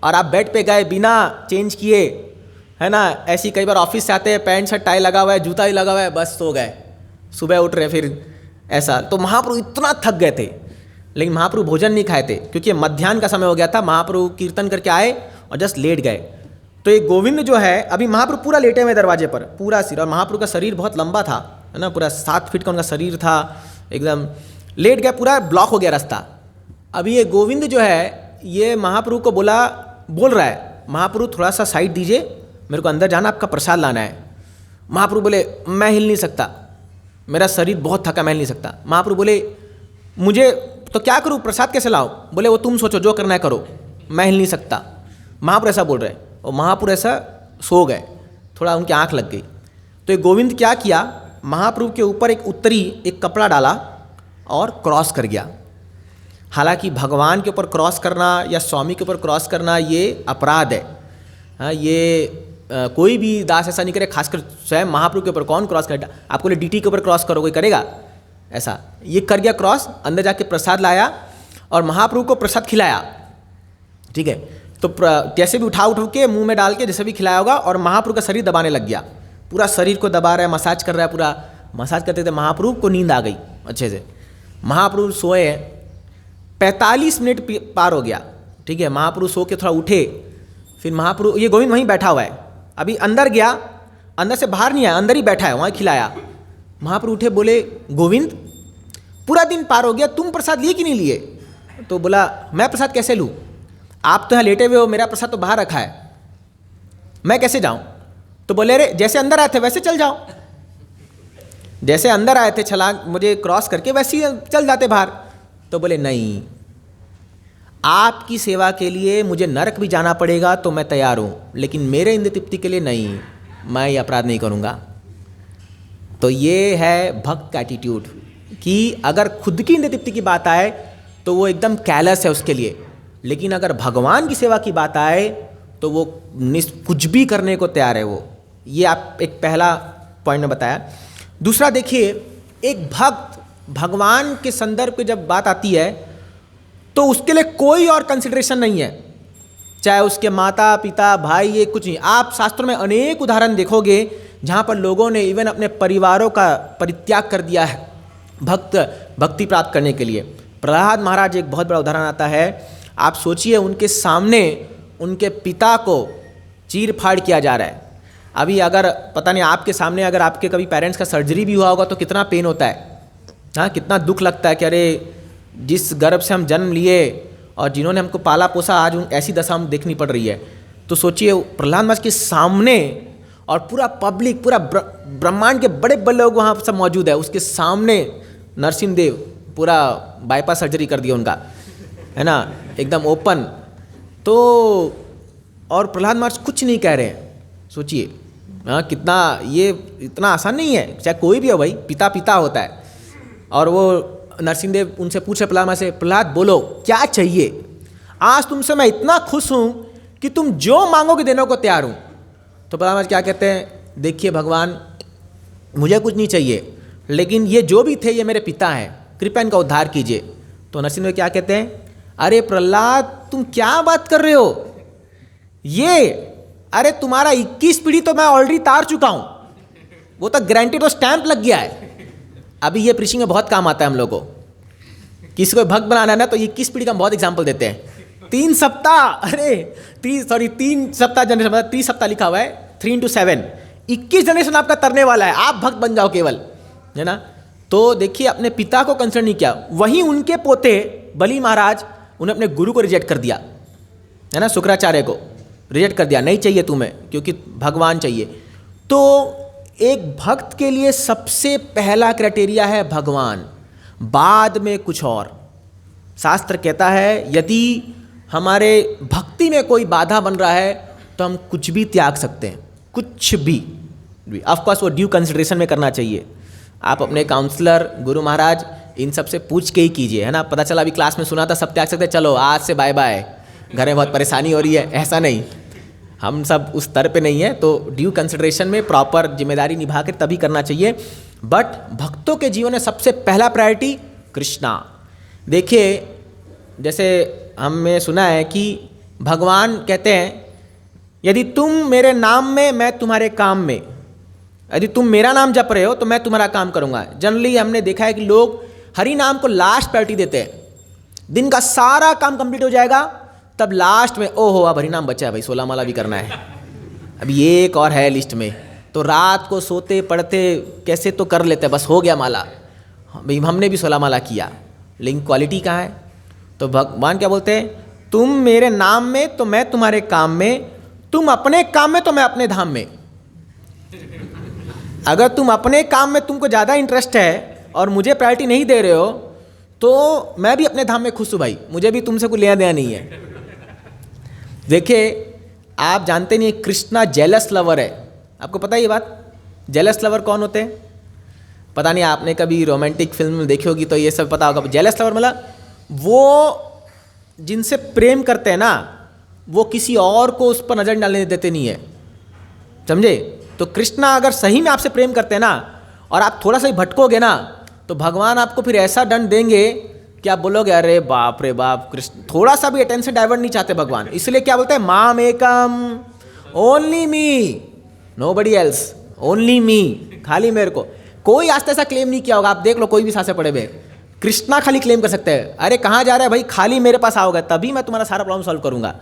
और आप बेड पे गए बिना चेंज किए, है ना, ऐसी कई बार ऑफिस से आते हैं, पैंट शर्ट टाई लगा हुआ है, जूता ही लगा हुआ है, बस सो गए, सुबह उठ रहे फिर ऐसा। तो महाप्रभु इतना थक गए थे, लेकिन महाप्रभु भोजन नहीं खाए थे, क्योंकि मध्याह्न का समय हो गया था। महाप्रभु कीर्तन करके आए और जस्ट लेट गए। तो ये गोविंद जो है, अभी महाप्रभु पूरा लेटे हुए दरवाजे पर, पूरा सिर, और महाप्रभु का शरीर बहुत लंबा था, है ना, पूरा 7 फीट का उनका शरीर था, एकदम लेट गया, पूरा ब्लॉक हो गया रास्ता। अभी ये गोविंद जो है ये महाप्रभु को बोल रहा है, महाप्रभु थोड़ा सा साइड दीजिए, मेरे को अंदर जाना, आपका प्रसाद लाना है। महाप्रभु बोले मैं हिल नहीं सकता, मेरा शरीर बहुत थका, मैं हिल नहीं सकता। महाप्रभु बोले मुझे तो क्या करूँ, प्रसाद कैसे लाऊं? बोले वो तुम सोचो, जो करना है करो, मैं हिल नहीं सकता। महाप्रभु ऐसा बोल रहे हैं, और महाप्रभु ऐसा सो गए, थोड़ा उनकी आंख लग गई। तो ये गोविंद क्या किया, महाप्रभु के ऊपर एक उत्तरी एक कपड़ा डाला और क्रॉस कर गया। हालांकि भगवान के ऊपर क्रॉस करना या स्वामी के ऊपर क्रॉस करना ये अपराध है, हाँ, ये कोई भी दास ऐसा नहीं करे, खासकर स्वयं महाप्रभु के ऊपर कौन क्रॉस करेगा? आपको डीटी के ऊपर क्रॉस करो, कोई करेगा ऐसा? ये कर गया क्रॉस, अंदर जाके प्रसाद लाया और महाप्रभु को प्रसाद खिलाया, ठीक है। तो जैसे भी उठा के मुंह में डाल के जैसे भी खिलाया होगा, और महाप्रभु का शरीर दबाने लग गया, पूरा शरीर को दबा रहा है, मसाज कर रहा है, पूरा मसाज करते थे। महाप्रभु को नींद आ गई अच्छे से, महाप्रभु सोए, 45 मिनट पार हो गया, ठीक है। महाप्रभु सो के थोड़ा उठे, फिर महाप्रभु, ये गोविंद वहीं बैठा हुआ है, अभी अंदर गया, अंदर से बाहर नहीं आया, अंदर ही बैठा है, वहाँ खिलाया। महाप्रभु उठे, बोले गोविंद पूरा दिन पार हो गया, तुम प्रसाद लिए कि नहीं लिए? तो बोला मैं प्रसाद कैसे लूँ, आप तो यहाँ लेटे हुए हो, मेरा प्रसाद तो बाहर रखा है, मैं कैसे जाऊँ? तो बोले अरे जैसे अंदर आए थे वैसे चल जाओ, जैसे अंदर आए थे छलांग मुझे क्रॉस करके, वैसे ही चल जाते बाहर। तो बोले नहीं, आपकी सेवा के लिए मुझे नरक भी जाना पड़ेगा तो मैं तैयार हूँ, लेकिन मेरे इंद्र तृप्ति के लिए नहीं, मैं ये अपराध नहीं करूँगा। तो ये है भक्त का एटीट्यूड, कि अगर खुद की इंद्र तृप्ति की बात आए तो वो एकदम कैलस है उसके लिए, लेकिन अगर भगवान की सेवा की बात आए तो वो कुछ भी करने को तैयार है वो। ये आप एक पहला पॉइंट में बताया। दूसरा देखिए, एक भक्त भगवान के संदर्भ पे जब बात आती है तो उसके लिए कोई और कंसिडरेशन नहीं है, चाहे उसके माता पिता भाई, ये कुछ नहीं। आप शास्त्रों में अनेक उदाहरण देखोगे जहाँ पर लोगों ने इवन अपने परिवारों का परित्याग कर दिया है भक्ति प्राप्त करने के लिए। प्रहलाद महाराज एक बहुत बड़ा उदाहरण आता है। आप सोचिए, उनके सामने उनके पिता को चीर फाड़ किया जा रहा है। अभी अगर पता नहीं आपके सामने अगर आपके कभी पेरेंट्स का सर्जरी भी हुआ होगा तो कितना पेन होता है, हाँ, कितना दुख लगता है कि अरे जिस गर्भ से हम जन्म लिए और जिन्होंने हमको पाला पोसा, आज ऐसी दशा हम देखनी पड़ रही है। तो सोचिए प्रहलाद महाराज के सामने, और पूरा पब्लिक, पूरा ब्रह्मांड के बड़े बड़े लोग वहाँ सब मौजूद है, उसके सामने नरसिंहदेव पूरा बाईपास सर्जरी कर दिया उनका, है ना, एकदम ओपन। तो और प्रहलाद महाराज कुछ नहीं कह रहे हैं। सोचिए हाँ, कितना ये इतना आसान नहीं है, चाहे कोई भी हो भाई, पिता पिता होता है। और वो नरसिंहदेव उनसे पूछे प्रहलाद महाराज से, प्रहलाद बोलो क्या चाहिए, आज तुमसे मैं इतना खुश हूँ कि तुम जो मांगोगे देने को तैयार हूँ। तो प्रहलाद महाराज क्या कहते हैं, देखिए भगवान मुझे कुछ नहीं चाहिए, लेकिन ये जो भी थे ये मेरे पिता हैं, कृपया इनका उद्धार कीजिए। तो नरसिंहदेव क्या कहते हैं, अरे प्रहलाद तुम क्या बात कर रहे हो, ये अरे तुम्हारा 21 पीढ़ी तो मैं ऑलरेडी तार चुका हूँ, वो तो गारंटी तो स्टैंप लग गया है। अभी ये प्रीचिंग में बहुत काम आता है हम लोग को, किसी को भक्त बनाना है ना तो 21 पीढ़ी का हम बहुत एग्जाम्पल देते हैं। 3 सप्ताह, अरे 3 सप्ताह जनरेशन, 3 सप्ताह लिखा हुआ है, 3 into 7, 21 जनरेशन आपका तरने वाला है, आप भक्त बन जाओ केवल, है ना। तो देखिए अपने पिता को कंसर्न नहीं किया, वहीं उनके पोते बलि महाराज उन्हें अपने गुरु को रिजेक्ट कर दिया, है ना, शुक्राचार्य को रिजेक्ट कर दिया, नहीं चाहिए तुम्हें क्योंकि भगवान चाहिए। तो एक भक्त के लिए सबसे पहला क्राइटेरिया है भगवान, बाद में कुछ और। शास्त्र कहता है यदि हमारे भक्ति में कोई बाधा बन रहा है तो हम कुछ भी त्याग सकते हैं, कुछ भी। ऑफकोर्स वो ड्यू कंसिडरेशन में करना चाहिए। आप अपने काउंसलर, गुरु महाराज, इन सब से पूछ के ही कीजिए, है ना। पता चला अभी क्लास में सुना था सब त्याग सकते हैं, चलो आज से बाय बाय, घर में बहुत परेशानी हो रही है, ऐसा नहीं, हम सब उस स्तर पे नहीं है। तो ड्यू कंसिडरेशन में प्रॉपर जिम्मेदारी निभा कर तभी करना चाहिए। बट भक्तों के जीवन में सबसे पहला प्रायोरिटी कृष्णा। देखिए जैसे हमने सुना है कि भगवान कहते हैं यदि तुम मेरे नाम में, मैं तुम्हारे काम में, यदि तुम मेरा नाम जप रहे हो तो मैं तुम्हारा काम करूंगा। जनरली हमने देखा है कि लोग हरि नाम को लास्ट प्रायोरिटी देते हैं, दिन का सारा काम कंप्लीट हो जाएगा तब लास्ट में ओहो अब हरि नाम बचा है भाई, 16 माला भी करना है, अभी एक और है लिस्ट में, तो रात को सोते पढ़ते कैसे तो कर लेते, बस हो गया माला, भाई हमने भी 16 माला किया, लेकिन क्वालिटी कहाँ है। तो भगवान क्या बोलते हैं, तुम मेरे नाम में तो मैं तुम्हारे काम में, तुम अपने काम में तो मैं अपने धाम में। अगर तुम अपने काम में तुमको ज़्यादा इंटरेस्ट है और मुझे प्रायोरिटी नहीं दे रहे हो तो मैं भी अपने धाम में खुश हूँ भाई, मुझे भी तुमसे कोई लेना देना नहीं है। देखिए आप जानते नहीं कृष्णा जेलस लवर है, आपको पता है ये बात। जेलस लवर कौन होते हैं पता नहीं, आपने कभी रोमांटिक फिल्म में देखी होगी तो ये सब पता होगा। जेलस लवर मतलब वो जिनसे प्रेम करते हैं ना वो किसी और को उस पर नज़र डालने देते नहीं है, समझे। तो कृष्णा अगर सही में आपसे प्रेम करते हैं ना और आप थोड़ा सा ही भटकोगे ना तो भगवान आपको फिर ऐसा दंड देंगे कि आप बोलोगे अरे बाप रे बाप, कृष्ण थोड़ा सा भी अटेंशन डाइवर्ट नहीं चाहते भगवान। इसलिए क्या बोलते हैं, माम एकम, only me, nobody else, only me, खाली मेरे को। कोई आज तक ऐसा क्लेम नहीं किया होगा, आप देख लो कोई भी सासे पड़े हुए, कृष्णा खाली क्लेम कर सकते हैं, अरे कहाँ जा रहा है भाई, खाली मेरे पास आओगे तभी मैं तुम्हारा सारा प्रॉब्लम सॉल्व करूंगा।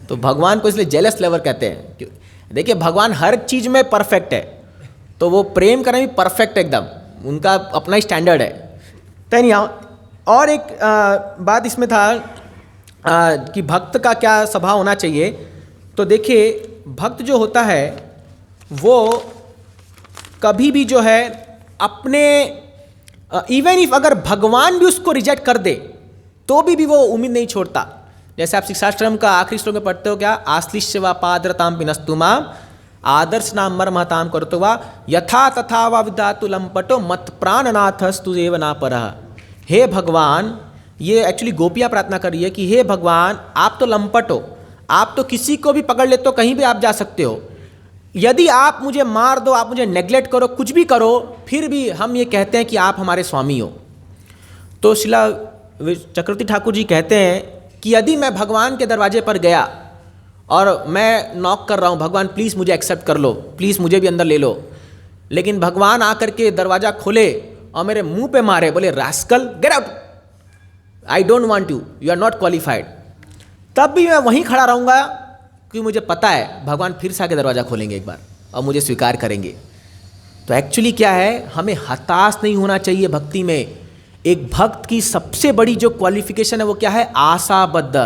तो भगवान को इसलिए जेलस लवर कहते हैं। देखिए भगवान हर चीज़ में परफेक्ट है, तो वो प्रेम करने में परफेक्ट एकदम, उनका अपना ही स्टैंडर्ड है। तो नहीं और एक बात इसमें था कि भक्त का क्या स्वभाव होना चाहिए। तो देखिए भक्त जो होता है वो कभी भी जो है अपने इवन इफ अगर भगवान भी उसको रिजेक्ट कर दे तो भी वो उम्मीद नहीं छोड़ता। जैसे आप शिक्षाश्रम का आखिरी श्लोक में पढ़ते हो क्या, आश्लिष्य व पाद्रताम पिनस्तु माम आदर्श नाम मर्महताम करतो वा यथा तथा वा विधातु लंपटो मत प्राणनाथस्तु देव ना परः। हे भगवान, ये एक्चुअली गोपियाँ प्रार्थना कर रही है कि हे भगवान आप तो लंपट हो, आप तो किसी को भी पकड़ लेते हो, कहीं भी आप जा सकते हो, यदि आप मुझे मार दो, आप मुझे नेग्लेक्ट करो, कुछ भी करो, फिर भी हम ये कहते हैं कि आप हमारे स्वामी हो। तो शिला चक्रवर्ती ठाकुर जी कहते हैं कि यदि मैं भगवान के दरवाजे पर गया और मैं नॉक कर रहा हूँ, भगवान प्लीज़ मुझे एक्सेप्ट कर लो, प्लीज़ मुझे भी अंदर ले लो, लेकिन भगवान आकर के दरवाज़ा खोले और मेरे मुंह पे मारे, बोले rascal get out, I don't want you, you are not qualified, तब भी मैं वहीं खड़ा रहूँगा क्योंकि मुझे पता है भगवान फिर से आके दरवाज़ा खोलेंगे एक बार और मुझे स्वीकार करेंगे। तो एक्चुअली क्या है, हमें हताश नहीं होना चाहिए भक्ति में। एक भक्त की सबसे बड़ी जो क्वालिफिकेशन है वो क्या है, आशाबद्ध,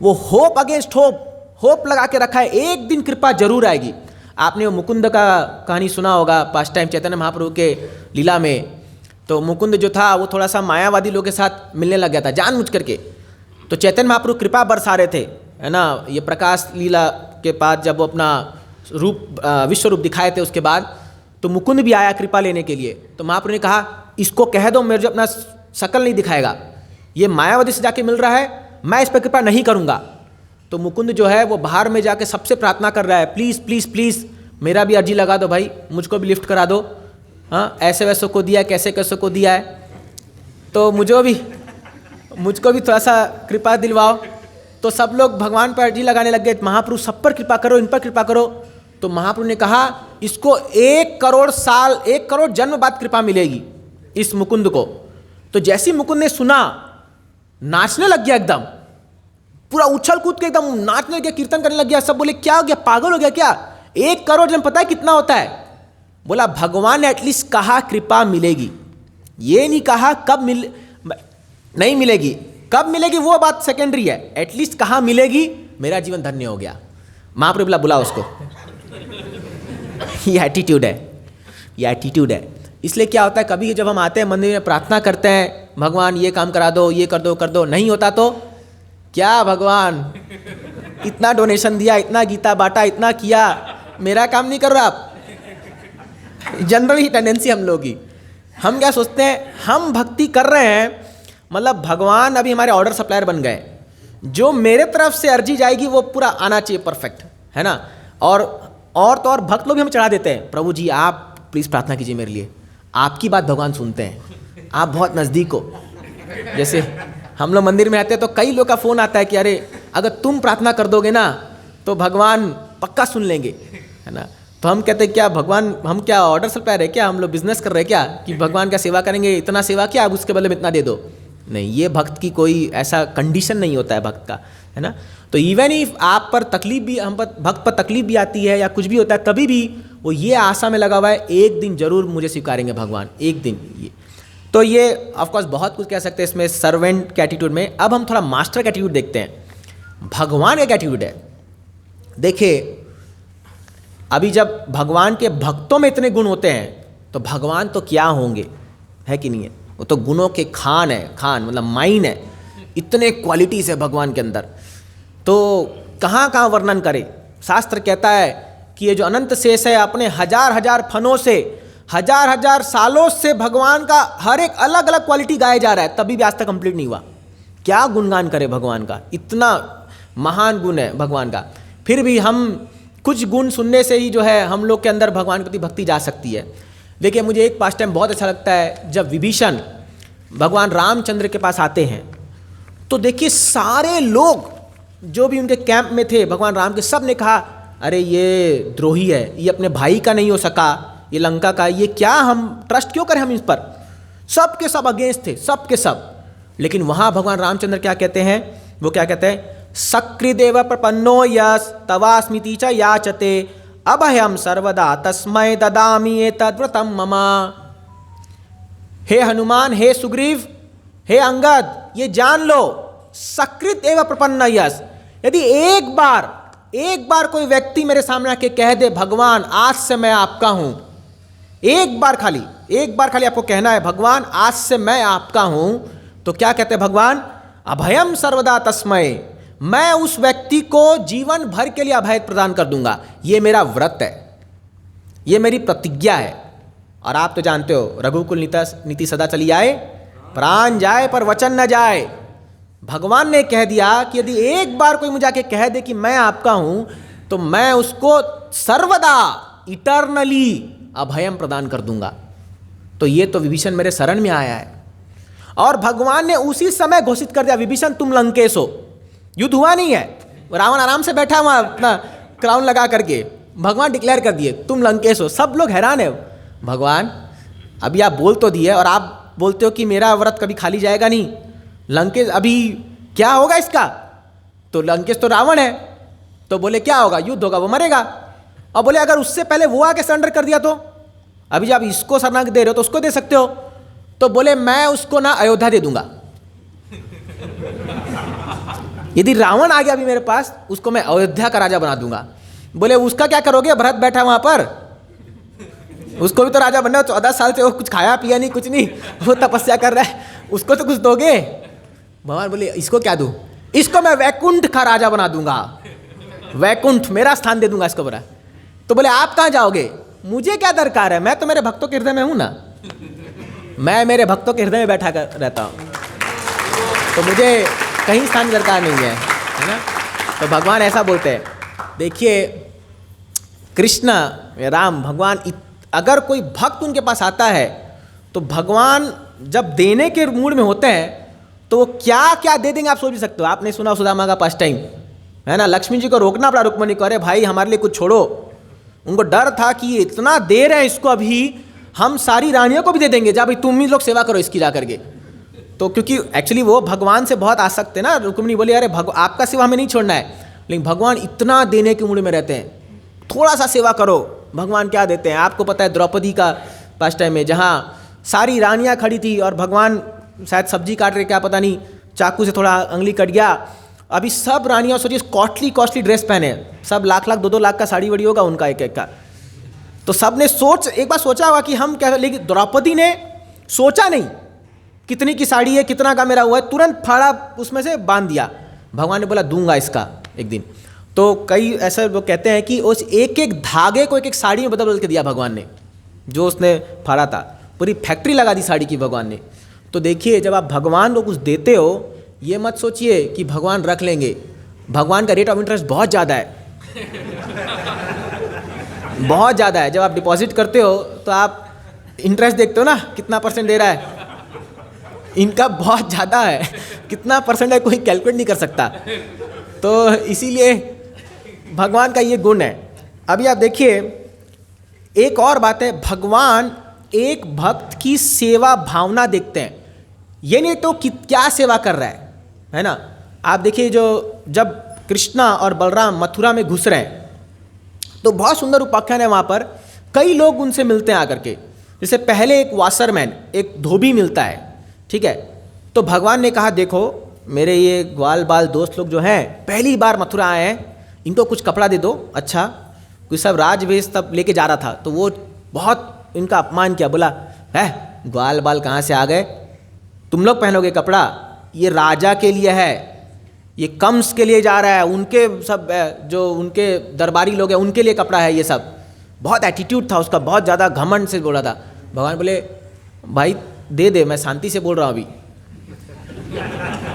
वो होप अगेंस्ट होप, होप लगा के रखा है एक दिन कृपा जरूर आएगी। आपने वो मुकुंद का कहानी सुना होगा, पास्ट टाइम चैतन्य महाप्रभु के लीला में, तो मुकुंद जो था वो थोड़ा सा मायावादी लोगों के साथ मिलने लग गया था जानबूझ करके। तो चैतन्य महाप्रभु कृपा बरसा रहे थे, है ना, ये प्रकाश लीला के बाद जब वो अपना रूप विश्व रूप दिखाए थे उसके बाद, तो मुकुंद भी आया कृपा लेने के लिए। तो महाप्रभु ने कहा इसको कह दो मेरे जो अपना शकल नहीं दिखाएगा, ये मायावती से जाके मिल रहा है, मैं इस पर कृपा नहीं करूँगा। तो मुकुंद जो है वो बाहर में जाके सबसे प्रार्थना कर रहा है, प्लीज़ प्लीज़ प्लीज़ मेरा भी अर्जी लगा दो भाई, मुझको भी लिफ्ट करा दो। हाँ, ऐसे वैसे को दिया है, कैसे कैसे को दिया है, तो मुझको भी थोड़ा सा कृपा दिलवाओ। तो सब लोग भगवान पर अर्जी लगाने लग गए, महाप्रभु सब पर कृपा करो, इन पर कृपा करो। तो महाप्रभु ने कहा इसको 1 करोड़ साल 1 करोड़ जन्म बाद कृपा मिलेगी इस मुकुंद को। तो जैसे ही मुकुंद ने सुना नाचने लग गया, एकदम पूरा उछल कूद के एकदम नाचने लग गया, कीर्तन करने लग गया। सब बोले क्या हो गया, पागल हो गया क्या, 1 करोड़ जन्म पता है कितना होता है? बोला भगवान ने एटलीस्ट कहा कृपा मिलेगी, ये नहीं कहा कब नहीं मिलेगी, कब मिलेगी वो बात सेकेंडरी है, एटलीस्ट कहा मिलेगी, मेरा जीवन धन्य हो गया। महाप्रभु बोला बुला उसको। ये एटीट्यूड है, ये एटीट्यूड है। इसलिए क्या होता है, कभी जब हम आते हैं मंदिर में प्रार्थना करते हैं भगवान ये काम करा दो, ये कर दो, नहीं होता तो क्या भगवान इतना डोनेशन दिया, इतना गीता बांटा, इतना किया, मेरा काम नहीं कर रहा आप। जनरली टेंडेंसी हम लोग की, हम क्या सोचते हैं, हम भक्ति कर रहे हैं मतलब भगवान अभी हमारे ऑर्डर सप्लायर बन गए, जो मेरे तरफ से अर्जी जाएगी वो पूरा आना चाहिए परफेक्ट, है ना। और तो और भक्त लोग भी हम चढ़ा देते हैं, प्रभु जी आप प्लीज़ प्रार्थना कीजिए मेरे लिए, आपकी बात भगवान सुनते हैं, आप बहुत नज़दीक हो। जैसे हम लोग मंदिर में आते हैं तो कई लोग का फ़ोन आता है कि अरे अगर तुम प्रार्थना कर दोगे ना तो भगवान पक्का सुन लेंगे, है ना। तो हम कहते हैं क्या भगवान, हम क्या ऑर्डर सप्लायर है क्या, हम लोग बिजनेस कर रहे हैं क्या कि भगवान का सेवा करेंगे, इतना सेवा क्या आप उसके बदले में इतना दे दो। नहीं, ये भक्त की कोई ऐसा कंडीशन नहीं होता है भक्त का, है ना। तो इवन इफ आप पर तकलीफ भी, हम पर भक्त पर तकलीफ भी आती है या कुछ भी होता है, तभी भी वो ये आशा में लगा हुआ है एक दिन जरूर मुझे स्वीकारेंगे भगवान, एक दिन। ये तो ये ऑफकोर्स बहुत कुछ कह सकते हैं इसमें सर्वेंट के एटीट्यूड में। अब हम थोड़ा मास्टर का एटीट्यूड देखते हैं। भगवान का एटीट्यूड है, देखिए अभी जब भगवान के भक्तों में इतने गुण होते हैं तो भगवान तो क्या होंगे, है कि नहीं है। वो तो गुणों के खान है, खान मतलब माइन है, इतने क्वालिटीज़ है भगवान के अंदर, तो कहाँ कहाँ वर्णन करे। शास्त्र कहता है कि ये जो अनंत शेष है अपने हजार हजार फनों से, हजार हजार सालों से भगवान का हर एक अलग अलग क्वालिटी गाया जा रहा है, तभी भी आज तक कंप्लीट नहीं हुआ। क्या गुणगान करे भगवान का, इतना महान गुण है भगवान का। फिर भी हम कुछ गुण सुनने से ही जो है हम लोग के अंदर भगवान के प्रति भक्ति जा सकती है। देखिए मुझे एक पास टाइम बहुत अच्छा लगता है, जब विभीषण भगवान रामचंद्र के पास आते हैं तो देखिए सारे लोग जो भी उनके कैंप में थे भगवान राम के, सब ने कहा अरे ये द्रोही है, ये अपने भाई का नहीं हो सका, ये लंका का, ये क्या हम ट्रस्ट क्यों करें हम इस पर। सब के सब अगेंस्ट थे, सब के सब। लेकिन वहाँ भगवान रामचंद्र क्या कहते हैं, वो क्या कहते हैं, सकृदेव प्रपन्नो यस तवास्मिति च याचते अभयम सर्वदा तस्मै ददामि एतद्व्रतम मम। हे हनुमान, हे सुग्रीव, हे अंगद, ये जान लो सकृत एवं प्रपन्न यस, यदि एक बार कोई व्यक्ति मेरे सामने आके कह दे भगवान आज से मैं आपका हूं, एक बार खाली आपको कहना है भगवान आज से मैं आपका हूं, तो क्या कहते हैं भगवान, अभयम सर्वदा तस्मै, मैं उस व्यक्ति को जीवन भर के लिए अभय प्रदान कर दूंगा। ये मेरा व्रत है, ये मेरी प्रतिज्ञा है। और आप तो जानते हो रघुकुल नीति सदा चली आए, प्राण जाए पर वचन न जाए। भगवान ने कह दिया कि यदि एक बार कोई मुझे आके कह दे कि मैं आपका हूं, तो मैं उसको सर्वदा इटर्नली अभयम प्रदान कर दूंगा। तो ये तो विभीषण मेरे शरण में आया है, और भगवान ने उसी समय घोषित कर दिया विभीषण तुम लंकेश हो। युद्ध हुआ नहीं है, रावण आराम से बैठा वहाँ अपना क्राउन लगा करके, भगवान डिक्लेयर कर दिए तुम लंकेश हो। सब लोग हैरान है, भगवान अभी आप बोल तो दिए और आप बोलते हो कि मेरा व्रत कभी खाली जाएगा नहीं, लंकेश अभी क्या होगा इसका। तो लंकेश तो रावण है, तो बोले क्या होगा, युद्ध होगा, वो मरेगा। और बोले अगर उससे पहले वो आके सरेंडर कर दिया तो, अभी जब इसको शरणागति दे रहे हो तो उसको दे सकते हो। तो बोले मैं उसको ना अयोध्या दे दूंगा, यदि रावण आ गया अभी मेरे पास, उसको मैं अयोध्या का राजा बना दूंगा। बोले उसका क्या करोगे, भरत बैठा वहां पर, उसको भी तो राजा बनना है, 14 साल से वो कुछ खाया पिया नहीं, कुछ नहीं, वो तपस्या कर रहा है, उसको तो कुछ दोगे। भगवान बोले इसको क्या दूं, इसको मैं वैकुंठ का राजा बना दूंगा, वैकुंठ मेरा स्थान दे दूंगा इसको बड़ा। तो बोले आप कहाँ जाओगे, मुझे क्या दरकार है, मैं तो मेरे भक्तों के हृदय में हूं ना, मैं मेरे भक्तों के हृदय में बैठा कर रहता हूं, तो मुझे कहीं स्थान की दरकार नहीं है ना। तो भगवान ऐसा बोलते हैं। देखिए कृष्ण या राम भगवान, अगर कोई भक्त उनके पास आता है तो भगवान जब देने के मूड में होते हैं तो वो क्या क्या दे देंगे आप सोच भी सकते हो। आपने सुना सुदामा का पास टाइम है ना, लक्ष्मी जी को रोकना पड़ा रुक्मणी को, अरे भाई हमारे लिए कुछ छोड़ो। उनको डर था कि ये इतना दे रहे हैं इसको, अभी हम सारी रानियों को भी दे देंगे, जा भाई तुम ही लोग सेवा करो इसकी जा करके। तो क्योंकि एक्चुअली वो भगवान से बहुत आसक्त है ना, रुक्मिणी बोली अरे आपका सेवा हमें नहीं छोड़ना है, लेकिन भगवान इतना देने के मूड में रहते हैं, थोड़ा सा सेवा करो। भगवान क्या देते हैं आपको पता है, द्रौपदी का पास टाइम में जहाँ सारी रानियाँ खड़ी थी और भगवान शायद सब्जी काट रहे, क्या पता नहीं, चाकू से थोड़ा अंगली कट गया। अभी सब रानियाँ सोचिए कॉस्टली ड्रेस पहने, सब लाख 2-2 लाख का साड़ी वड़ी होगा उनका एक का। तो सब ने एक बार सोचा होगा कि हम क्या, लेकिन द्रौपदी ने सोचा नहीं कितनी की साड़ी है, कितना का मेरा हुआ है, तुरंत फाड़ा उसमें से बांध दिया। भगवान ने बोला दूंगा इसका एक दिन। तो कई ऐसे वो कहते हैं कि उस एक एक धागे को एक एक साड़ी में बदल के दिया भगवान ने, जो उसने फाड़ा था, पूरी फैक्ट्री लगा दी साड़ी की भगवान ने। तो देखिए जब आप भगवान को कुछ देते हो, ये मत सोचिए कि भगवान रख लेंगे, भगवान का रेट ऑफ इंटरेस्ट बहुत ज़्यादा है, बहुत ज़्यादा है। जब आप डिपॉजिट करते हो तो आप इंटरेस्ट देखते हो ना कितना % दे रहा है, इनका बहुत ज़्यादा है, कितना % है कोई कैलकुलेट नहीं कर सकता। तो इसीलिए भगवान का ये गुण है। अभी आप देखिए एक और बात है, भगवान एक भक्त की सेवा भावना देखते हैं, ये नहीं तो कि क्या सेवा कर रहा है ना। आप देखिए जब कृष्णा और बलराम मथुरा में घुस रहे हैं तो बहुत सुंदर उपाख्यान है वहाँ पर, कई लोग उनसे मिलते हैं आकर के। जैसे पहले एक वासरमैन, एक धोबी मिलता है, ठीक है। तो भगवान ने कहा देखो मेरे ये ग्वाल बाल दोस्त लोग जो हैं पहली बार मथुरा आए हैं, इनको कुछ कपड़ा दे दो अच्छा। कोई सब राजवेश तब लेके जा रहा था, तो वो बहुत इनका अपमान किया, बोला है ग्वाल बाल कहाँ से आ गए, तुम लोग पहनोगे कपड़ा, ये राजा के लिए है, ये कंस के लिए जा रहा है, उनके सब जो उनके दरबारी लोग हैं उनके लिए कपड़ा है ये सब। बहुत एटीट्यूड था उसका, बहुत ज़्यादा घमंड से बोला था। भगवान बोले भाई दे दे, मैं शांति से बोल रहा हूँ अभी।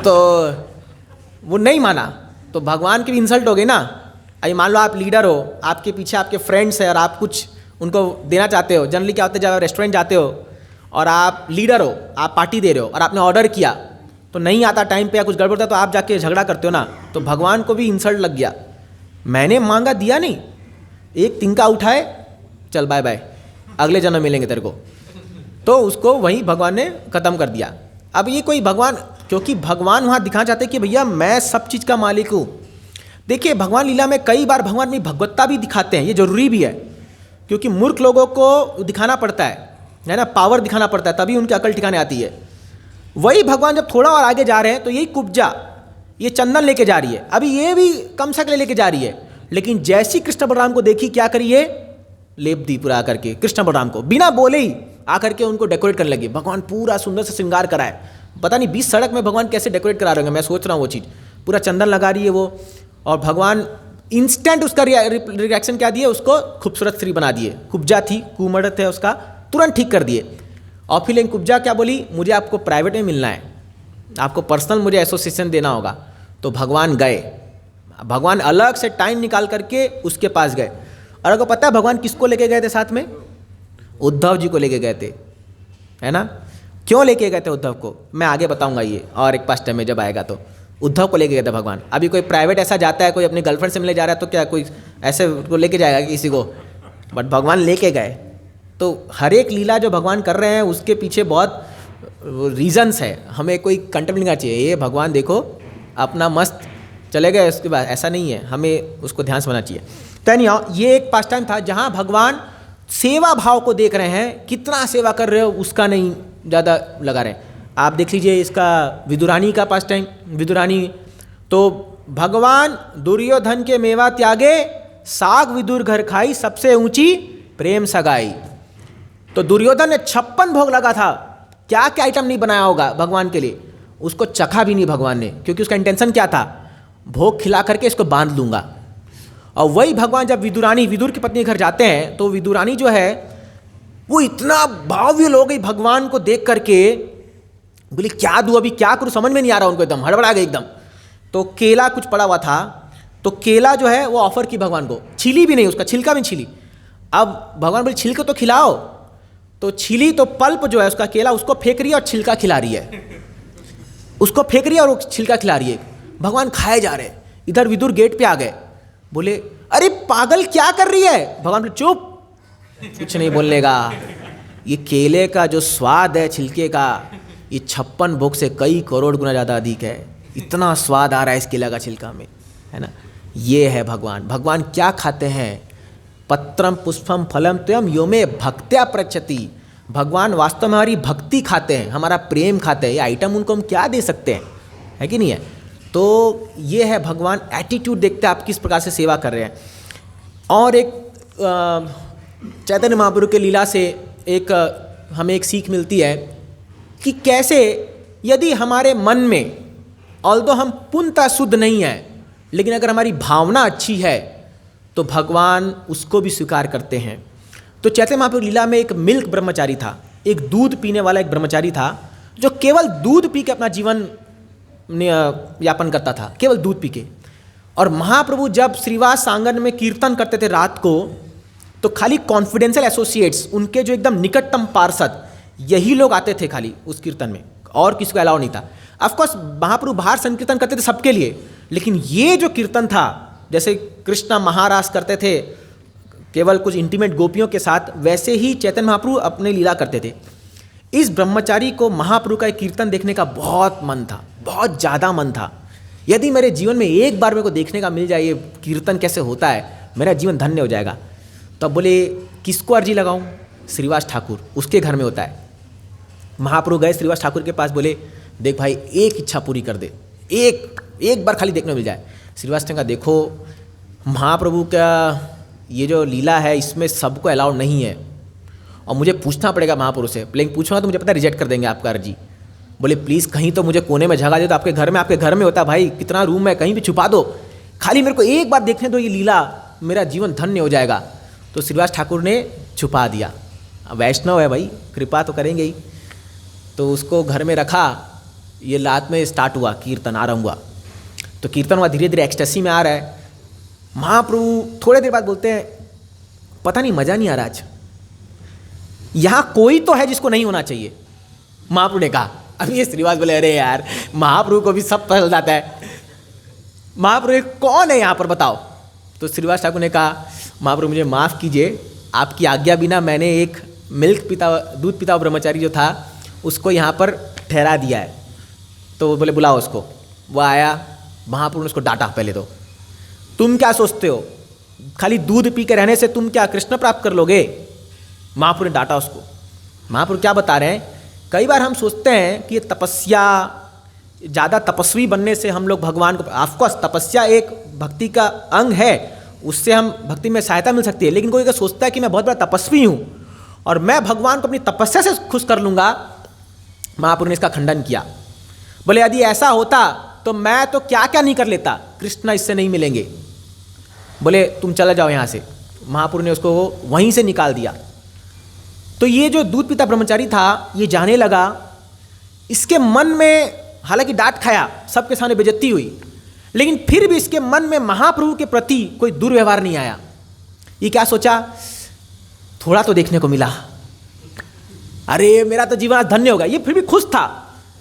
तो वो नहीं माना, तो भगवान की भी इंसल्ट हो गई ना। अभी मान लो आप लीडर हो, आपके पीछे आपके फ्रेंड्स हैं और आप कुछ उनको देना चाहते हो। जनरली क्या होता है जब आप रेस्टोरेंट जाते हो और आप लीडर हो, आप पार्टी दे रहे हो और आपने ऑर्डर किया तो नहीं आता टाइम पे या कुछ गड़बड़ होता तो आप जाके झगड़ा करते हो ना। तो भगवान को भी इंसल्ट लग गया, मैंने मांगा दिया नहीं, एक तिनका उठाए चल बाय बाय, अगले जन्म मिलेंगे तेरे को। तो उसको वहीं भगवान ने ख़त्म कर दिया। अब ये कोई भगवान, क्योंकि भगवान वहाँ दिखाना चाहते कि भैया मैं सब चीज़ का मालिक हूँ। देखिए भगवान लीला में कई बार भगवान अपनी भगवत्ता भी दिखाते हैं, ये जरूरी भी है, क्योंकि मूर्ख लोगों को दिखाना पड़ता है ना, पावर दिखाना पड़ता है, तभी उनकी अकल ठिकाने आती है। वही भगवान जब थोड़ा और आगे जा रहे हैं तो यही कुब्जा, ये चंदन लेके जा रही है, अभी ये भी कमसा के लिए लेके जा रही है, लेकिन जैसी कृष्ण बलराम को देखी क्या करिए, लेप दी पूरा आकर के कृष्ण बलराम को, बिना बोले ही आकर के उनको डेकोरेट करने लगे। भगवान पूरा सुंदर से श्रृंगार कराए, पता नहीं 20 सड़क में भगवान कैसे डेकोरेट करा रहे होंगे, मैं सोच रहा हूँ वो चीज़। पूरा चंदन लगा रही है वो, और भगवान इंस्टेंट उसका रिएक्शन क्या दिए, उसको खूबसूरत स्त्री बना दिए। कुब्जा थी, कुमड़ थे उसका, तुरंत ठीक कर दिए। और फिर लेकिन कुब्जा क्या बोली, मुझे आपको प्राइवेट में मिलना है, आपको पर्सनल मुझे एसोसिएशन देना होगा। तो भगवान गए, भगवान अलग से टाइम निकाल करके उसके पास गए। और आपको पता है भगवान किसको लेके गए थे साथ में, उद्धव जी को लेके गए थे, है ना। क्यों लेके गए थे उद्धव को, मैं आगे बताऊंगा ये, और एक पास्ट टाइम में जब आएगा तो उद्धव को लेके गए थे भगवान। अभी कोई प्राइवेट ऐसा जाता है, कोई अपनी गर्लफ्रेंड से मिलने जा रहा है तो क्या कोई ऐसे को लेके जाएगा किसी को, बट भगवान लेके गए। तो हर एक लीला जो भगवान कर रहे हैं उसके पीछे बहुत रीजन्स है, हमें कोई कंटेम्प्ट नहीं करना चाहिए। ये भगवान देखो अपना मस्त चले गए, उसके बाद ऐसा नहीं है, हमें उसको ध्यान से होना चाहिए। तो ये एक पास टाइम था जहाँ भगवान सेवा भाव को देख रहे हैं, कितना सेवा कर रहे हो उसका नहीं ज़्यादा लगा रहे हैं। आप देख लीजिए इसका विदुरानी का पास टाइम, विदुरानी तो भगवान दुर्योधन के मेवा त्यागे, साग विदुर घर खाई, सबसे ऊंची प्रेम सगाई। तो दुर्योधन ने 56 भोग लगा था, क्या क्या आइटम नहीं बनाया होगा भगवान के लिए, उसको चखा भी नहीं भगवान ने, क्योंकि उसका इंटेंशन क्या था, भोग खिला करके इसको बांध लूंगा। और वही भगवान जब विदुर की पत्नी के घर जाते हैं तो विदुरानी जो है वो इतना भाव्य हो गई भगवान को देख करके, बोले क्या दूँ अभी, क्या करूँ, समझ में नहीं आ रहा उनको, एकदम हड़बड़ा गए एकदम। तो केला कुछ पड़ा हुआ था, तो केला जो है वो ऑफर की भगवान को, छिली भी नहीं, उसका छिलका भी छिली। अब भगवान बोले छिलके तो खिलाओ, तो छिली तो पल्प जो है उसका केला उसको फेंक रही है और छिलका खिला रही है, उसको फेंक रही है और वो छिलका खिला रही है। भगवान खाए जा रहे, इधर विदुर गेट पे आ गए, बोले अरे पागल क्या कर रही है। भगवान बोले चुप, कुछ नहीं बोलने का, ये केले का जो स्वाद है छिलके का, ये 56 भोग से कई करोड़ गुना ज़्यादा अधिक है, इतना स्वाद आ रहा है इस केला का छिलका में, है ना। ये है भगवान। भगवान क्या खाते हैं, पत्रम पुष्पम फलम त्वयं यो मे भक्त्या प्रचति। भगवान वास्तव में हमारी भक्ति खाते हैं, हमारा प्रेम खाते हैं। ये आइटम उनको हम क्या दे सकते हैं, है कि नहीं है। तो ये है भगवान, एटीट्यूड देखते हैं आप किस प्रकार से सेवा कर रहे हैं। और एक चैतन्य महाप्रभु के लीला से एक हमें एक सीख मिलती है कि कैसे यदि हमारे मन में, ऑल्दो हम पूर्णतः शुद्ध नहीं हैं, लेकिन अगर हमारी भावना अच्छी है तो भगवान उसको भी स्वीकार करते हैं। तो चैतन्य महाप्रभु लीला में एक मिल्क ब्रह्मचारी था, एक दूध पीने वाला एक ब्रह्मचारी था, जो केवल दूध पी के अपना जीवन यापन करता था, केवल दूध पी के। और महाप्रभु जब श्रीवास आंगन में कीर्तन करते थे रात को, तो खाली कॉन्फिडेंशियल एसोसिएट्स, उनके जो एकदम निकटतम पार्षद, यही लोग आते थे खाली उस कीर्तन में, और किसी को अलाउ नहीं था। ऑफकोर्स महाप्रभु बाहर संकीर्तन करते थे सबके लिए, लेकिन ये जो कीर्तन था, जैसे कृष्णा महारास करते थे केवल कुछ इंटीमेट गोपियों के साथ, वैसे ही चैतन्य महाप्रभु अपने लीला करते थे। इस ब्रह्मचारी को महाप्रभु का एक कीर्तन देखने का बहुत मन था, बहुत ज़्यादा मन था। यदि मेरे जीवन में एक बार मेरे को देखने का मिल जाए ये कीर्तन कैसे होता है, मेरा जीवन धन्य हो जाएगा। तो अब बोले किसको अर्जी लगाऊं, श्रीवास ठाकुर, उसके घर में होता है। महाप्रभु गए श्रीवास ठाकुर के पास, बोले देख भाई एक इच्छा पूरी कर दे, एक बार खाली देखने मिल जाए। श्रीवास ने कहा देखो महाप्रभु का ये जो लीला है इसमें सबको अलाउड नहीं है, और मुझे पूछना पड़ेगा महाप्रभु से, लेकिन पूछूंगा तो मुझे पता रिजेक्ट कर देंगे आपका अर्जी। बोले प्लीज़ कहीं तो मुझे कोने में जगह दे, तो आपके घर में होता है भाई, कितना रूम है, कहीं भी छुपा दो, खाली मेरे को एक बार देखने दो ये लीला, मेरा जीवन धन्य हो जाएगा। तो श्रीवास ठाकुर ने छुपा दिया, वैष्णव है भाई, कृपा तो करेंगे ही। तो उसको घर में रखा, ये रात में स्टार्ट हुआ कीर्तन, आरंभ हुआ। तो कीर्तन हुआ, धीरे धीरे एक्सटेसी में आ रहा है। महाप्रभु थोड़े देर बाद बोलते हैं पता नहीं मज़ा नहीं आ रहा आज, यहाँ कोई तो है जिसको नहीं होना चाहिए। महाप्रभु ने कहा, अभी ये श्रीवास बोले अरे यार महाप्रभु को भी सब पसंद जाता है, महाप्रभु कौन है यहाँ पर बताओ। तो श्रीवास ठाकुर ने कहा महाप्रभु मुझे माफ़ कीजिए, आपकी आज्ञा बिना मैंने एक दूध पीता ब्रह्मचारी जो था उसको यहाँ पर ठहरा दिया है। तो बोले बुलाओ उसको। वो आया, महाप्रभु ने उसको डांटा। पहले तो तुम क्या सोचते हो, खाली दूध पी के रहने से तुम क्या कृष्ण प्राप्त कर लोगे। महाप्रभु ने डांटा उसको। महाप्रभु क्या बता रहे हैं, कई बार हम सोचते हैं कि तपस्या, ज़्यादा तपस्वी बनने से हम लोग भगवान को, ऑफकोर्स तपस्या एक भक्ति का अंग है, उससे हम भक्ति में सहायता मिल सकती है, लेकिन कोई अगर सोचता है कि मैं बहुत बड़ा तपस्वी हूँ और मैं भगवान को अपनी तपस्या से खुश कर लूँगा, महाप्रभु ने इसका खंडन किया। बोले यदि ऐसा होता तो मैं तो क्या क्या नहीं कर लेता, कृष्ण इससे नहीं मिलेंगे। बोले तुम चले जाओ यहाँ से। महाप्रभु ने उसको वहीं से निकाल दिया। तो ये जो दूध पीता ब्रह्मचारी था, ये जाने लगा, इसके मन में हालांकि डांट खाया, सबके सामने बेइज्जती हुई, लेकिन फिर भी इसके मन में महाप्रभु के प्रति कोई दुर्व्यवहार नहीं आया। ये क्या सोचा, थोड़ा तो देखने को मिला, अरे मेरा तो जीवन धन्य होगा। ये फिर भी खुश था,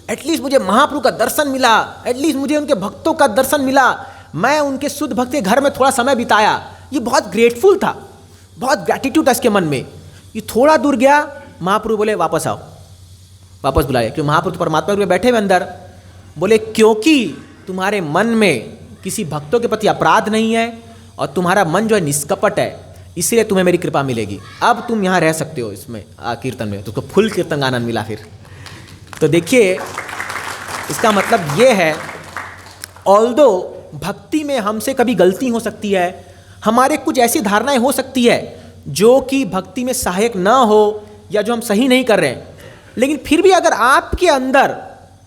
एटलीस्ट मुझे महाप्रभु का दर्शन मिला, एटलीस्ट मुझे उनके भक्तों का दर्शन मिला, मैं उनके शुद्ध भक्त के घर में थोड़ा समय बिताया। ये बहुत ग्रेटफुल था, बहुत ग्रैटिट्यूड था इसके मन में। ये थोड़ा दूर गया, महाप्रभु बोले वापस आओ, वापस बुलाया, क्यों महाप्रभु परमात्मा के बैठे हुए अंदर। बोले क्योंकि तुम्हारे मन में किसी भक्तों के प्रति अपराध नहीं है और तुम्हारा मन जो है निष्कपट है, इसलिए तुम्हें मेरी कृपा मिलेगी। अब तुम यहाँ रह सकते हो इसमें कीर्तन में। तो उसको फुल कीर्तन का आनंद मिला फिर। तो देखिए इसका मतलब ये है, ऑल्दो भक्ति में हमसे कभी गलती हो सकती है, हमारे कुछ ऐसी धारणाएं हो सकती है जो कि भक्ति में सहायक ना हो, या जो हम सही नहीं कर रहे हैं, लेकिन फिर भी अगर आपके अंदर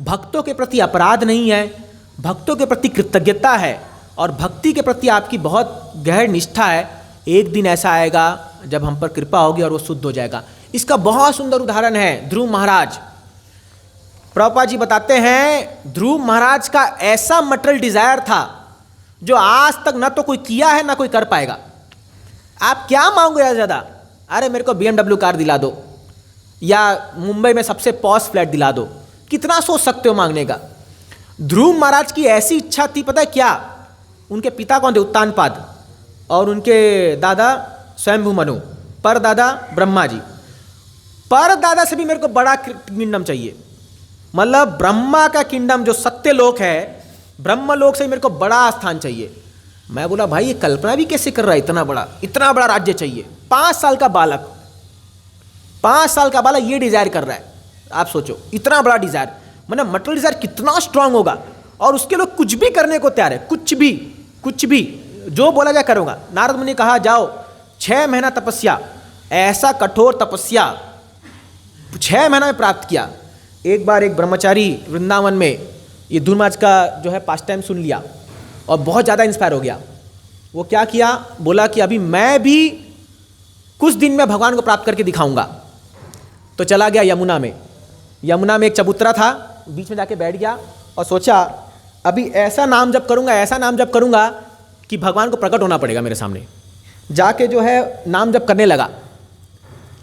भक्तों के प्रति अपराध नहीं है, भक्तों के प्रति कृतज्ञता है और भक्ति के प्रति आपकी बहुत गहरी निष्ठा है, एक दिन ऐसा आएगा जब हम पर कृपा होगी और वो शुद्ध हो जाएगा। इसका बहुत सुंदर उदाहरण है ध्रुव महाराज। प्रभुपाद जी बताते हैं ध्रुव महाराज का ऐसा मटेरियल डिजायर था जो आज तक ना तो कोई किया है ना कोई कर पाएगा। आप क्या मांगोगे ज़्यादा? अरे मेरे को BMW कार दिला दो या मुंबई में सबसे पॉश फ्लैट दिला दो, कितना सोच सकते हो मांगने का। ध्रुव महाराज की ऐसी इच्छा थी, पता है क्या? उनके पिता कौन थे? उत्तानपाद, और उनके दादा स्वयंभू मनु, पर दादा ब्रह्मा जी। पर दादा से भी मेरे को बड़ा किंगडम चाहिए, मतलब ब्रह्मा का किंगडम जो सत्य लोक है, ब्रह्मलोक से मेरे को बड़ा स्थान चाहिए। मैं बोला भाई ये कल्पना भी कैसे कर रहा है, इतना बड़ा राज्य चाहिए। 5 साल का बालक, 5 साल का बालक ये डिजायर कर रहा है। आप सोचो इतना बड़ा डिजायर, मतलब मटेरियल डिजायर कितना स्ट्रांग होगा, और उसके लोग कुछ भी करने को तैयार है, कुछ भी जो बोला जाए करूँगा। नारद मुनि ने कहा जाओ 6 महीना तपस्या, ऐसा कठोर तपस्या 6 महीना में प्राप्त किया। एक बार एक ब्रह्मचारी वृंदावन में ये ध्रुव महाराज का जो है पास टाइम सुन लिया और बहुत ज़्यादा इंस्पायर हो गया। वो क्या किया, बोला कि अभी मैं भी कुछ दिन में भगवान को प्राप्त करके दिखाऊंगा। तो चला गया यमुना में एक चबूतरा था, बीच में जाके बैठ गया और सोचा अभी ऐसा नाम जप करूंगा कि भगवान को प्रकट होना पड़ेगा मेरे सामने। जाके जो है नाम जप करने लगा,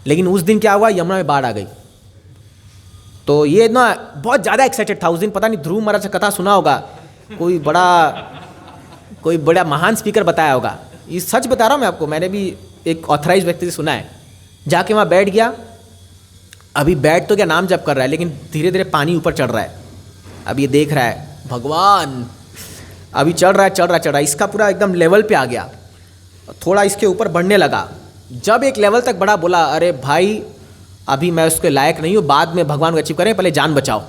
लेकिन उस दिन क्या हुआ, यमुना में बाढ़ आ गई। तो ये ना बहुत ज़्यादा एक्साइटेड था उस दिन, पता नहीं ध्रुव महाराज का कथा सुना होगा, कोई बड़ा महान स्पीकर बताया होगा। ये सच बता रहा हूँ मैं आपको, मैंने भी एक ऑथराइज व्यक्ति से सुना है। जाके वहाँ बैठ गया, अभी बैठ तो क्या नाम जप कर रहा है, लेकिन धीरे धीरे पानी ऊपर चढ़ रहा है। अब ये देख रहा है भगवान अभी चढ़ रहा है, इसका पूरा एकदम लेवल पे आ गया, थोड़ा इसके ऊपर बढ़ने लगा। जब एक लेवल तक बढ़ा, बोला अरे भाई अभी मैं उसके लायक नहीं हूँ, बाद में भगवान को अचीव करें, पहले जान बचाओ।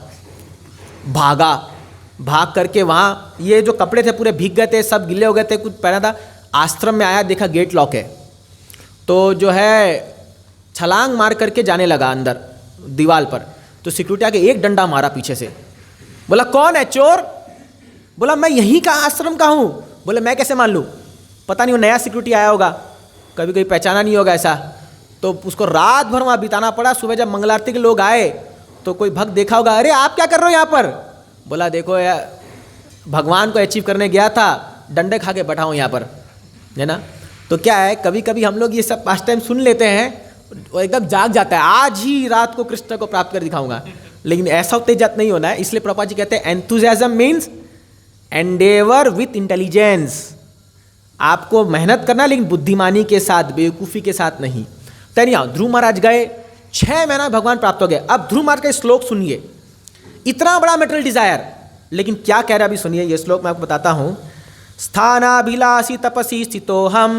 भाग करके वहाँ, ये जो कपड़े थे पूरे भीग गए थे, सब गिले हो गए थे, कुछ पहना था। आश्रम में आया, देखा गेट लॉक है, तो जो है छलांग मार करके जाने लगा अंदर दीवार पर। तो सिक्योरिटी आके एक डंडा मारा पीछे से, बोला कौन है चोर? बोला मैं यहीं का आश्रम का हूँ। बोले मैं कैसे मान लूँ, पता नहीं वो नया सिक्योरिटी आया होगा, कभी कभी पहचाना नहीं होगा ऐसा। तो उसको रात भर वहाँ बिताना पड़ा। सुबह जब मंगल आरती के लोग आए तो कोई भक्त देखा होगा, अरे आप क्या कर रहे हो यहाँ पर? बोला देखो यार भगवान को अचीव करने गया था, डंडे खा के बैठा हूँ यहाँ पर, है ना। तो क्या है, कभी कभी हम लोग ये सब पास टाइम सुन लेते हैं, वो एकदम जाग जाता है, आज ही रात को कृष्ण को प्राप्त कर दिखाऊंगा, लेकिन ऐसा उत्तेजित नहीं होना है। इसलिए प्रभुपाद जी कहते हैं enthusiasm means Endeavour with intelligence. आपको मेहनत करना, लेकिन बुद्धिमानी के साथ, बेवकूफ़ी के साथ नहीं। तनिया ध्रुव महाराज गए, 6 महीना भगवान प्राप्त हो गए। अब ध्रुव महाराज का श्लोक सुनिए, इतना बड़ा मेटेरियल डिजायर, लेकिन क्या कह रहा है अभी सुनिए। ये श्लोक मैं आपको बताता हूँ। स्थानाभिलाषी तपसी स्थितो हम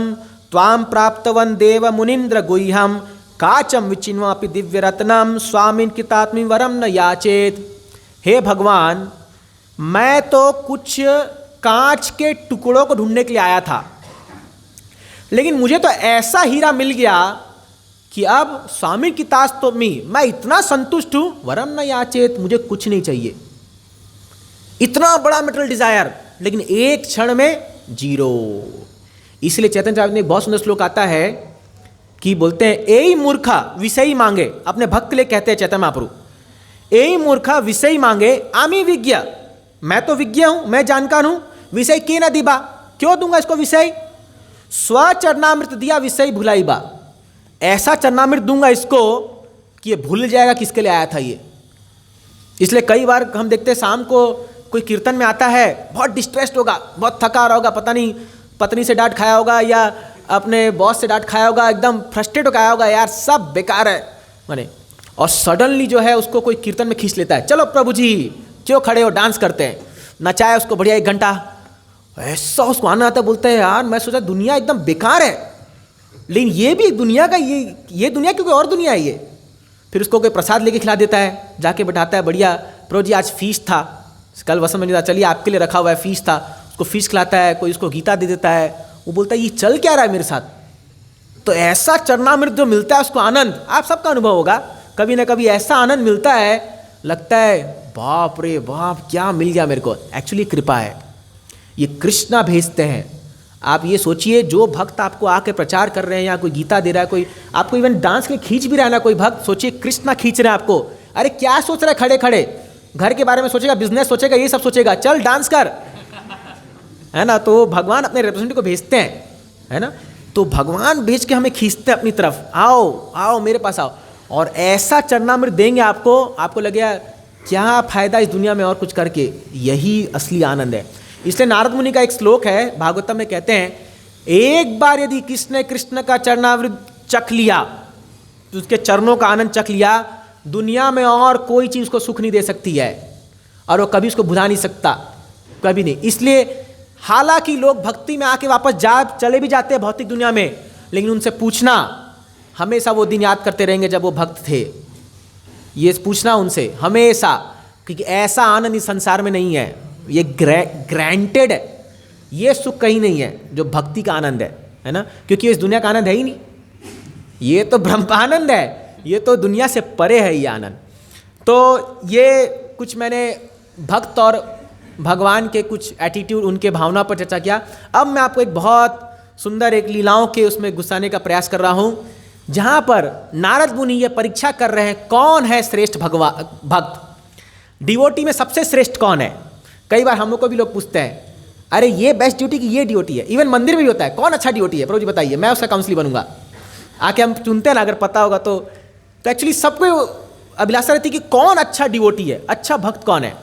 त्वाम प्राप्तवन देव मुनीन्द्र गुह्यम काचम विचिन्वापि दिव्य रत्नम स्वामिन कृतात्मी वरम न याचेत। हे भगवान, मैं तो कुछ कांच के टुकड़ों को ढूंढने के लिए आया था, लेकिन मुझे तो ऐसा हीरा मिल गया कि अब स्वामी की तास तो मैं इतना संतुष्ट हूं, वरम न याचेत, मुझे कुछ नहीं चाहिए। इतना बड़ा मेटेरियल डिजायर, लेकिन एक क्षण में जीरो। इसलिए चैतन्य चरितामृत में एक बहुत सुंदर श्लोक आता है कि बोलते हैं एई मूर्खा विषय मांगे, अपने भक्त के लिए कहते हैं चैतन्य महाप्रभु, एई मूर्खा विषय मांगे आमी विज्ञ, मैं तो विज्ञ हूं, मैं जानकार हूं, विषय के न दिबा, क्यों दूंगा इसको विषय? स्वचरणामृत दिया विषय भुलाईबा, ऐसा चरणामृत दूंगा इसको कि ये भूल जाएगा किसके लिए आया था ये। इसलिए कई बार हम देखते हैं शाम को कोई कीर्तन में आता है, बहुत डिस्ट्रेस्ड होगा, बहुत थका रहा होगा, पता नहीं पत्नी से डांट खाया होगा या अपने बॉस से डांट खाया होगा, एकदम फ्रस्ट्रेट होकर आया होगा, यार सब बेकार है माने, और सडनली जो है उसको कोई कीर्तन में खींच लेता है, चलो प्रभु जी क्यों खड़े हो, डांस करते हैं, नचाए उसको बढ़िया 1 घंटा, ऐसा उसको आना आता, बोलते हैं यार मैं सोचा दुनिया एकदम बेकार है, लेकिन ये भी दुनिया का, ये दुनिया क्योंकि और दुनिया है ये। फिर उसको कोई प्रसाद लेके खिला देता है, जाके बैठाता है, बढ़िया प्रभु जी आज फीस था, कल वसंत पंचमी था, चलिए आपके लिए रखा हुआ है, फीस था, उसको फीस खिलाता है, कोई उसको गीता दे देता है, वो बोलता है ये चल क्या रहा है मेरे साथ, तो ऐसा चरणामृत जो मिलता है उसको आनंद आप सबका अनुभव होगा, कभी ना कभी ऐसा आनंद मिलता है, लगता है बाप रे बाप क्या मिल गया मेरे को। एक्चुअली कृपा है, ये कृष्णा भेजते हैं। आप ये सोचिए, जो भक्त आपको आके प्रचार कर रहे हैं या कोई गीता दे रहा है, कोई आपको इवन डांस के खींच भी रहा है ना कोई भक्त, सोचिए कृष्णा खींच रहे हैं आपको। अरे क्या सोच रहा है खड़े खड़े, घर के बारे में सोचेगा, बिजनेस सोचेगा, ये सब सोचेगा, चल डांस कर, है ना। तो भगवान अपने रिप्रेजेंटेटिव को भेजते हैं, है ना। तो भगवान भेज के हमें खींचते हैं अपनी तरफ, आओ आओ मेरे पास आओ, और ऐसा चरणामृत देंगे आपको, आपको लगेगा क्या फायदा इस दुनिया में और कुछ करके, यही असली आनंद है। इसलिए नारद मुनि का एक श्लोक है भागवतम में, कहते हैं एक बार यदि किसने कृष्ण का चरणामृत चख लिया, तो उसके चरणों का आनंद चख लिया, दुनिया में और कोई चीज़ उसको सुख नहीं दे सकती है, और वो कभी उसको भुला नहीं सकता, कभी नहीं। इसलिए हालांकि लोग भक्ति में आके वापस चले भी जाते हैं भौतिक दुनिया में, लेकिन उनसे पूछना, हमेशा वो दिन याद करते रहेंगे जब वो भक्त थे। ये पूछना उनसे हमेशा, क्योंकि ऐसा आनंद इस संसार में नहीं है, ये ग्रांटेड है, ये सुख कहीं नहीं है जो भक्ति का आनंद है ना। क्योंकि इस दुनिया का आनंद है ही नहीं, ये तो ब्रह्मानंद है, ये तो दुनिया से परे है ये आनंद। तो ये कुछ मैंने भक्त और भगवान के कुछ एटीट्यूड, उनके भावना पर चर्चा किया। अब मैं आपको एक बहुत सुंदर एक लीलाओं के उसमें घुसाने का प्रयास कर रहा हूँ, जहाँ पर नारद मुनि ये परीक्षा कर रहे हैं कौन है श्रेष्ठ भक्त, डिवोटी में सबसे श्रेष्ठ कौन है। कई बार हम लोग को भी लोग पूछते हैं, अरे ये बेस्ट ड्यूटी की ये ड्यूटी है, इवन मंदिर में भी होता है, कौन अच्छा ड्यूटी है प्रभु जी बताइए, मैं उसका काउंसलर बनूंगा। आके हम चुनते हैं ना, अगर पता होगा तो एक्चुअली सबको अभिलाषा रहती है कि कौन अच्छा डिवोटी है, अच्छा भक्त कौन है।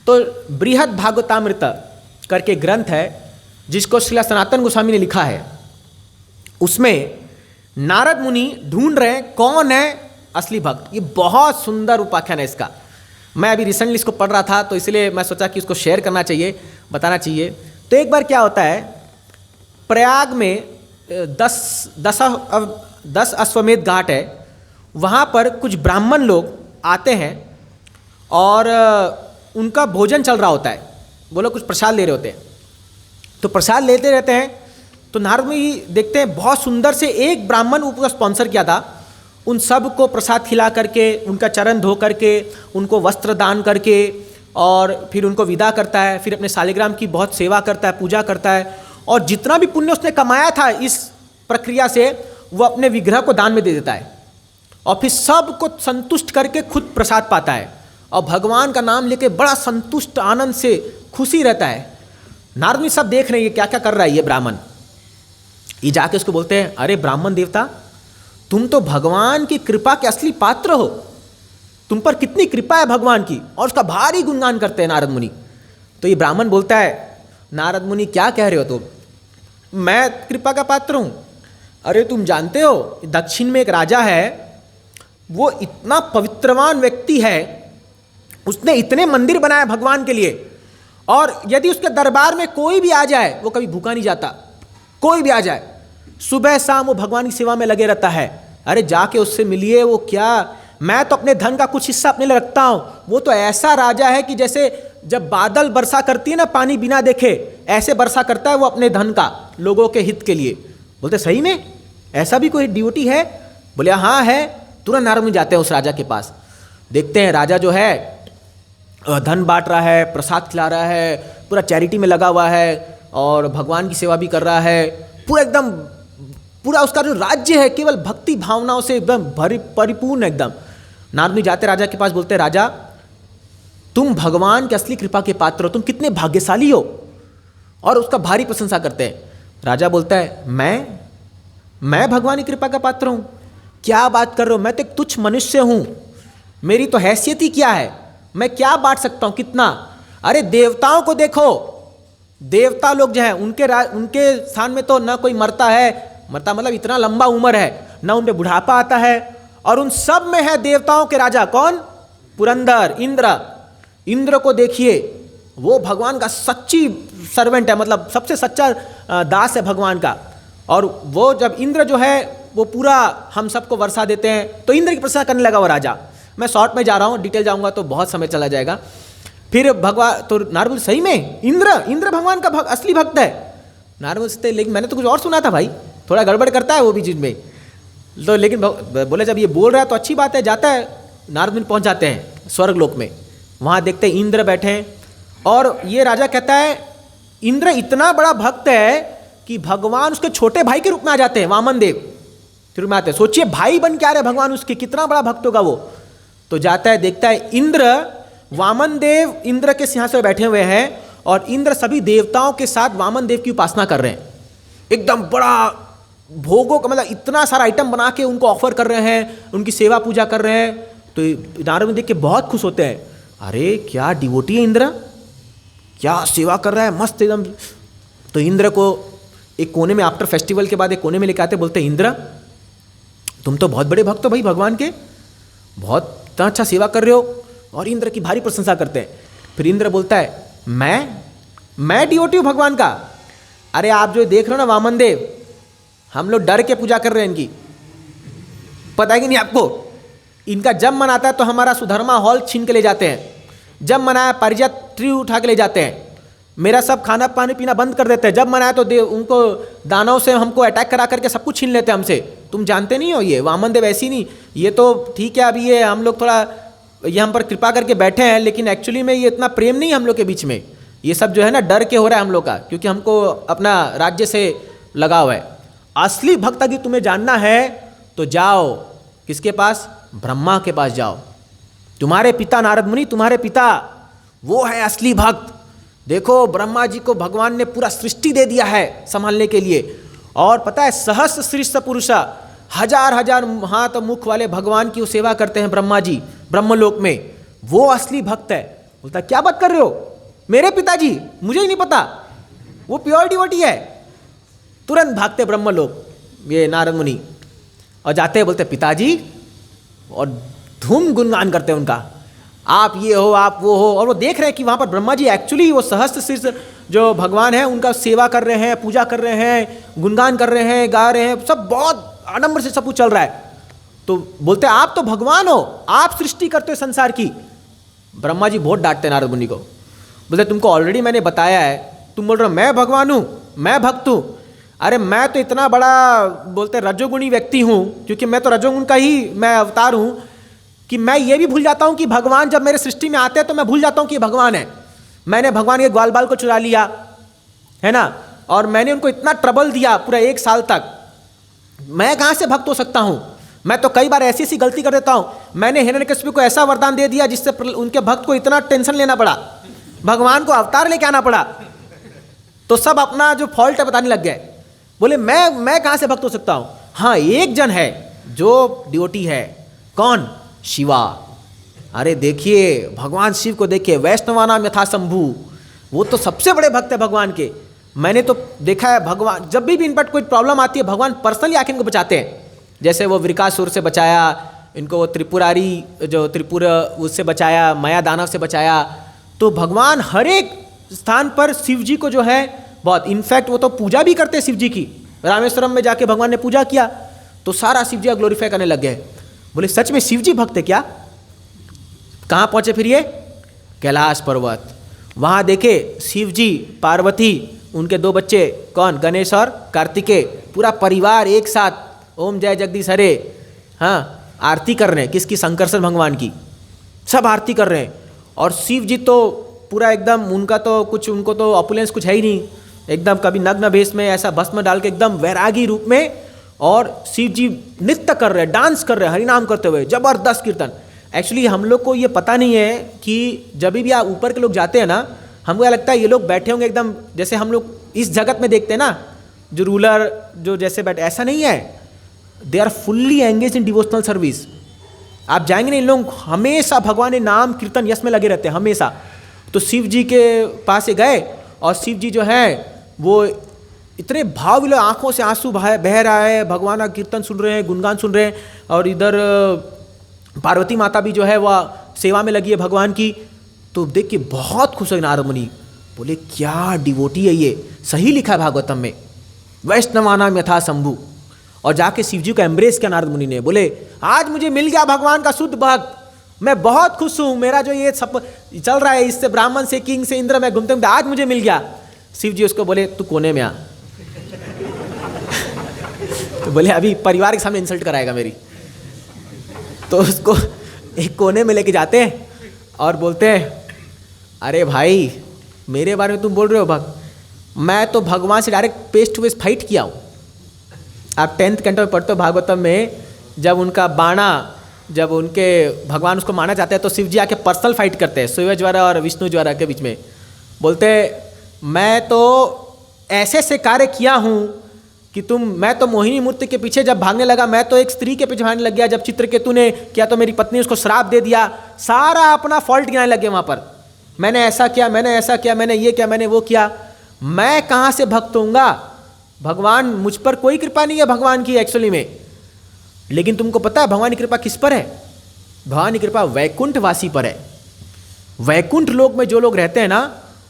तो बृहद भागवतामृत करके ग्रंथ है जिसको श्रीला सनातन गोस्वामी ने लिखा है, उसमें नारद मुनि ढूंढ रहे हैं कौन है असली भक्त। ये बहुत सुंदर उपाख्यान है इसका, मैं अभी रिसेंटली इसको पढ़ रहा था, तो इसलिए मैं सोचा कि इसको शेयर करना चाहिए, बताना चाहिए। तो एक बार क्या होता है, प्रयाग में 10 अश्वमेध घाट है, वहाँ पर कुछ ब्राह्मण लोग आते हैं और उनका भोजन चल रहा होता है, वो लोग कुछ प्रसाद ले रहे होते हैं। तो प्रसाद लेते रहते हैं, तो नारद मुनि देखते हैं बहुत सुंदर से एक ब्राह्मण ऊपर स्पॉन्सर किया था, उन सब को प्रसाद खिला करके, उनका चरण धो करके, उनको वस्त्र दान करके, और फिर उनको विदा करता है, फिर अपने शालिग्राम की बहुत सेवा करता है, पूजा करता है, और जितना भी पुण्य उसने कमाया था इस प्रक्रिया से, वो अपने विग्रह को दान में दे देता है, और फिर सबको संतुष्ट करके खुद प्रसाद पाता है, और भगवान का नाम लेके बड़ा संतुष्ट आनंद से खुशी रहता है। नारद मुनि सब देख रहे हैं क्या क्या कर रहा है ये ब्राह्मण। ये जाके उसको बोलते हैं, अरे ब्राह्मण देवता, तुम तो भगवान की कृपा के असली पात्र हो, तुम पर कितनी कृपा है भगवान की, और उसका भारी गुणगान करते हैं नारद मुनि। तो ये ब्राह्मण बोलता है, नारद मुनि क्या कह रहे हो तुम, मैं कृपा का पात्र हूँ। अरे तुम जानते हो दक्षिण में एक राजा है, वो इतना पवित्रवान व्यक्ति है, उसने इतने मंदिर बनाए भगवान के लिए, और यदि उसके दरबार में कोई भी आ जाए वो कभी भूखा नहीं जाता, कोई भी आ जाए सुबह शाम वो भगवान की सेवा में लगे रहता है। अरे जाके उससे मिलिए, वो क्या, मैं तो अपने धन का कुछ हिस्सा अपने लिए रखता हूँ, वो तो ऐसा राजा है कि जैसे जब बादल वर्षा करती है ना पानी बिना देखे, ऐसे वर्षा करता है वो अपने धन का लोगों के हित के लिए। बोलते सही में ऐसा भी कोई ड्यूटी है? बोले हाँ है। तुरंत नारद मुनि जाते हैं उस राजा के पास, देखते हैं राजा जो है धन बांट रहा है, प्रसाद खिला रहा है, पूरा चैरिटी में लगा हुआ है, और भगवान की सेवा भी कर रहा है, पूरा एकदम पूरा उसका जो राज्य है केवल भक्ति भावनाओं से एकदम परिपूर्ण एकदम। नारद मुनि जाते राजा के पास, बोलते राजा तुम भगवान की असली कृपा के पात्र हो, तुम कितने भाग्यशाली हो, और उसका भारी प्रशंसा करते हैं। राजा बोलता है मैं भगवान की कृपा का पात्र हूँ? क्या बात कर रहे हो, मैं तो एक तुच्छ मनुष्य हूँ, मेरी तो हैसियत ही क्या है, मैं क्या बांट सकता हूँ कितना। अरे देवताओं को देखो, देवता लोग जो हैं उनके स्थान में तो ना कोई मरता है, मरता मतलब इतना लंबा उम्र है, ना उन पे बुढ़ापा आता है, और उन सब में है देवताओं के राजा कौन? पुरंदर इंद्र को देखिए, वो भगवान का सच्ची सर्वेंट है, मतलब सबसे सच्चा दास है भगवान का। और वो जब इंद्र जो है वो पूरा हम सबको वर्षा देते हैं, तो इंद्र की प्रशंसा करने लगा वो राजा। मैं शॉर्ट में जा रहा हूँ, डिटेल जाऊँगा तो बहुत समय चला जाएगा। फिर भगवान तो नारद सही में इंद्र भगवान का असली भक्त है। नारद बोलते लेकिन मैंने तो कुछ और सुना था भाई, थोड़ा गड़बड़ करता है वो भी चीज़ में। तो लेकिन बोले जब ये बोल रहा है तो अच्छी बात है, जाता है, नारद मुनि पहुँच जाते हैं स्वर्ग लोक में। वहाँ देखते हैं इंद्र बैठे हैं, और ये राजा कहता है इंद्र इतना बड़ा भक्त है कि भगवान उसके छोटे भाई के रूप में आ जाते हैं, वामन देव के रूप में आते हैं। सोचिए भाई बन के आ रहे भगवान उसके, कितना बड़ा भक्त होगा वो। तो जाता है, देखता है इंद्र, वामन देव इंद्र के सिंहासन पर बैठे हुए हैं, और इंद्र सभी देवताओं के साथ वामन देव की उपासना कर रहे हैं। एकदम बड़ा भोगों का मतलब इतना सारा आइटम बना के उनको ऑफर कर रहे हैं, उनकी सेवा पूजा कर रहे हैं। तो नारद मुनि देख के बहुत खुश होते हैं, अरे क्या डिवोटी है इंद्र, क्या सेवा कर रहा है, मस्त एकदम। तो इंद्र को एक कोने में, आफ्टर फेस्टिवल के बाद एक कोने में लेके आते, बोलते इंद्र तुम तो बहुत बड़े भक्त हो भाई भगवान के, बहुत अच्छा सेवा कर रहे हो। और इंद्र की भारी प्रशंसा करते हैं। फिर इंद्र बोलता है मैं डिवोटी हूँ भगवान का। अरे आप जो देख रहे हो ना वामन देव, हम लोग डर के पूजा कर रहे हैं इनकी, पता है कि नहीं आपको। इनका जब मन आता है तो हमारा सुधर्मा हॉल छीन के ले जाते हैं, जब मन आया पारिजात ट्री उठा के ले जाते हैं, मेरा सब खाना पानी पीना बंद कर देते हैं। जब मन आया तो उनको दानव से हमको अटैक करा करके सब कुछ छीन लेते हैं हमसे। तुम जानते नहीं हो ये वामन देव ऐसी नहीं, ये तो ठीक है अभी ये हम लोग थोड़ा ये हम पर कृपा करके बैठे हैं, लेकिन एक्चुअली में ये इतना प्रेम नहीं है हम लोग के बीच में। ये सब जो है ना डर के हो रहा है हम लोग का, क्योंकि हमको अपना राज्य से लगाव है। असली भक्त अगर तुम्हें जानना है तो जाओ किसके पास, ब्रह्मा के पास जाओ। तुम्हारे पिता नारद मुनि, तुम्हारे पिता वो है असली भक्त। देखो ब्रह्मा जी को भगवान ने पूरा सृष्टि दे दिया है संभालने के लिए, और पता है सहस्र शीर्ष पुरुषा, हजार हजार हाथ मुख वाले भगवान की वो सेवा करते हैं ब्रह्मा जी ब्रह्मलोक में, वो असली भक्त है। बोलता क्या बात कर रहे हो, मेरे पिताजी, मुझे ही नहीं पता, वो प्योर डिवोटी है। तुरंत भागते ब्रह्मलोक ये नारद मुनि, और जाते हैं बोलते पिताजी, और धूम गुणगान करते हैं उनका, आप ये हो आप वो हो। और वो देख रहे हैं कि वहाँ पर ब्रह्मा जी एक्चुअली वो सहस्त्र शीर्ष जो भगवान है उनका सेवा कर रहे हैं, पूजा कर रहे हैं, गुणगान कर रहे हैं, गा रहे हैं, सब बहुत आडंबर से सब कुछ चल रहा है। तो बोलते हैं आप तो भगवान हो, आप सृष्टि करते हो संसार की। ब्रह्मा जी बहुत डांटते नारद मुनि को, बोलते तुमको ऑलरेडी मैंने बताया है, तुम बोल रहे हो मैं भगवान हूँ, मैं भक्त हूँ। अरे मैं तो इतना बड़ा बोलते रजोगुणी व्यक्ति हूँ, क्योंकि मैं तो रजोगुण का ही मैं अवतार हूँ, कि मैं ये भी भूल जाता हूँ कि भगवान जब मेरे सृष्टि में आते हैं तो मैं भूल जाता हूँ कि भगवान है। मैंने भगवान के ग्वाल बाल को चुरा लिया है ना, और मैंने उनको इतना ट्रबल दिया पूरा 1 साल तक, मैं कहाँ से भक्त हो सकता हूँ। मैं तो कई बार ऐसी ऐसी गलती कर देता हूँ। मैंने हिरण्यकशिपु को ऐसा वरदान दे दिया जिससे उनके भक्त को इतना टेंशन लेना पड़ा, भगवान को अवतार लेके आना पड़ा, तो सब अपना जो फॉल्ट है बताने लग गए। बोले मैं कहाँ से भक्त हो सकता हूँ। हाँ एक जन है जो डिवोटी है, कौन, शिवा। अरे देखिए भगवान शिव को देखिए, वैष्णवानाम यथा शंभु, वो तो सबसे बड़े भक्त है भगवान के। मैंने तो देखा है भगवान जब भी इन पर कोई प्रॉब्लम आती है भगवान पर्सनली आके इनको बचाते हैं। जैसे वो वृकासुर से बचाया इनको, वो त्रिपुरारी जो त्रिपुर उससे बचाया, माया दानव से बचाया। तो भगवान हर एक स्थान पर शिव जी को जो है बहुत, इनफैक्ट वो तो पूजा भी करते हैं शिव जी की। रामेश्वरम में जाके भगवान ने पूजा किया तो सारा शिव जी ग्लोरीफाई करने लग गए। बोले सच में शिव जी भक्त है क्या। कहाँ पहुँचे फिर ये, कैलाश पर्वत। वहाँ देखे शिव जी, पार्वती, उनके 2 बच्चे, कौन, गणेश और कार्तिकेय, पूरा परिवार एक साथ ओम जय जगदीश हरे, हाँ आरती कर रहे हैं किसकी, शंकरसन भगवान की, सब आरती कर रहे हैं। और शिव जी तो पूरा एकदम, उनका तो कुछ, उनको तो ऑपुलेंस कुछ है ही नहीं, एकदम कभी नग्न भेष में ऐसा भस्म डाल के एकदम वैरागी रूप में, और शिव जी नृत्य कर रहे हैं, डांस कर रहे हैं, हरिनाम करते हुए, जबरदस्त कीर्तन। एक्चुअली हम लोग को ये पता नहीं है कि जब भी आप ऊपर के लोग जाते हैं ना, हमको यह लगता है ये लोग बैठे होंगे एकदम जैसे हम लोग इस जगत में देखते हैं ना, जो रूलर जो जैसे बैठे, ऐसा नहीं है। They are fully engage in devotional service. आप जाएंगे नहीं, इन लोग हमेशा भगवान के नाम कीर्तन यश में लगे रहते हैं हमेशा। तो शिव जी के पास से गए, और शिव जी जो है वो इतने भाव विलो, आंखों से आंसू बह रहा है, भगवान का कीर्तन सुन रहे हैं, गुणगान सुन रहे हैं, और इधर पार्वती माता भी जो है वह सेवा में लगी है भगवान की। तो देख के बहुत खुश हुए नारद मुनि, बोले क्या डिवोटी है ये, सही लिखा है भागवतम में, वैष्णवानाम यथा शंभु। और जाके शिव जी को एम्ब्रेस किया नारद मुनि ने, बोले आज मुझे मिल गया भगवान का शुद्ध भक्त, मैं बहुत खुश हूँ, मेरा जो ये सब चल रहा है इससे ब्राह्मण से किंग से इंद्र में घूमते घूमते आज मुझे मिल गया। शिव जी उसको बोले तू कोने में आ। बोले अभी परिवार के सामने इंसल्ट कराएगा मेरी। तो उसको एक कोने में लेके जाते हैं और बोलते हैं, अरे भाई मेरे बारे में तुम बोल रहे हो मैं तो भगवान से direct face to face fight किया हूँ। आप 10th कैंटो में पढ़ते हो भागवतम में, जब उनका बाणा, जब उनके भगवान उसको मारना चाहते हैं तो शिव जी आके पर्सनल फाइट करते हैं सूर्य ज्वारा और विष्णु ज्वारा के बीच में। बोलते मैं तो ऐसे से कार्य किया हूँ कि मैं तो मोहिनी मूर्ति के पीछे जब भागने लगा, मैं तो एक स्त्री के पीछे भागने लग गया। जब चित्रकेतु ने किया तो मेरी पत्नी उसको श्राप दे दिया, सारा अपना फॉल्ट गिनाने लग गए वहाँ पर। मैंने ऐसा किया, मैंने ऐसा किया, मैंने ये किया, मैंने वो किया। मैं कहाँ से भक्त होऊंगा? भगवान, मुझ पर कोई कृपा नहीं है भगवान की एक्चुअली में। लेकिन तुमको पता है भगवान की कृपा किस पर है? भगवान की कृपा वैकुंठवासी पर है। वैकुंठ लोक में जो लोग रहते हैं ना,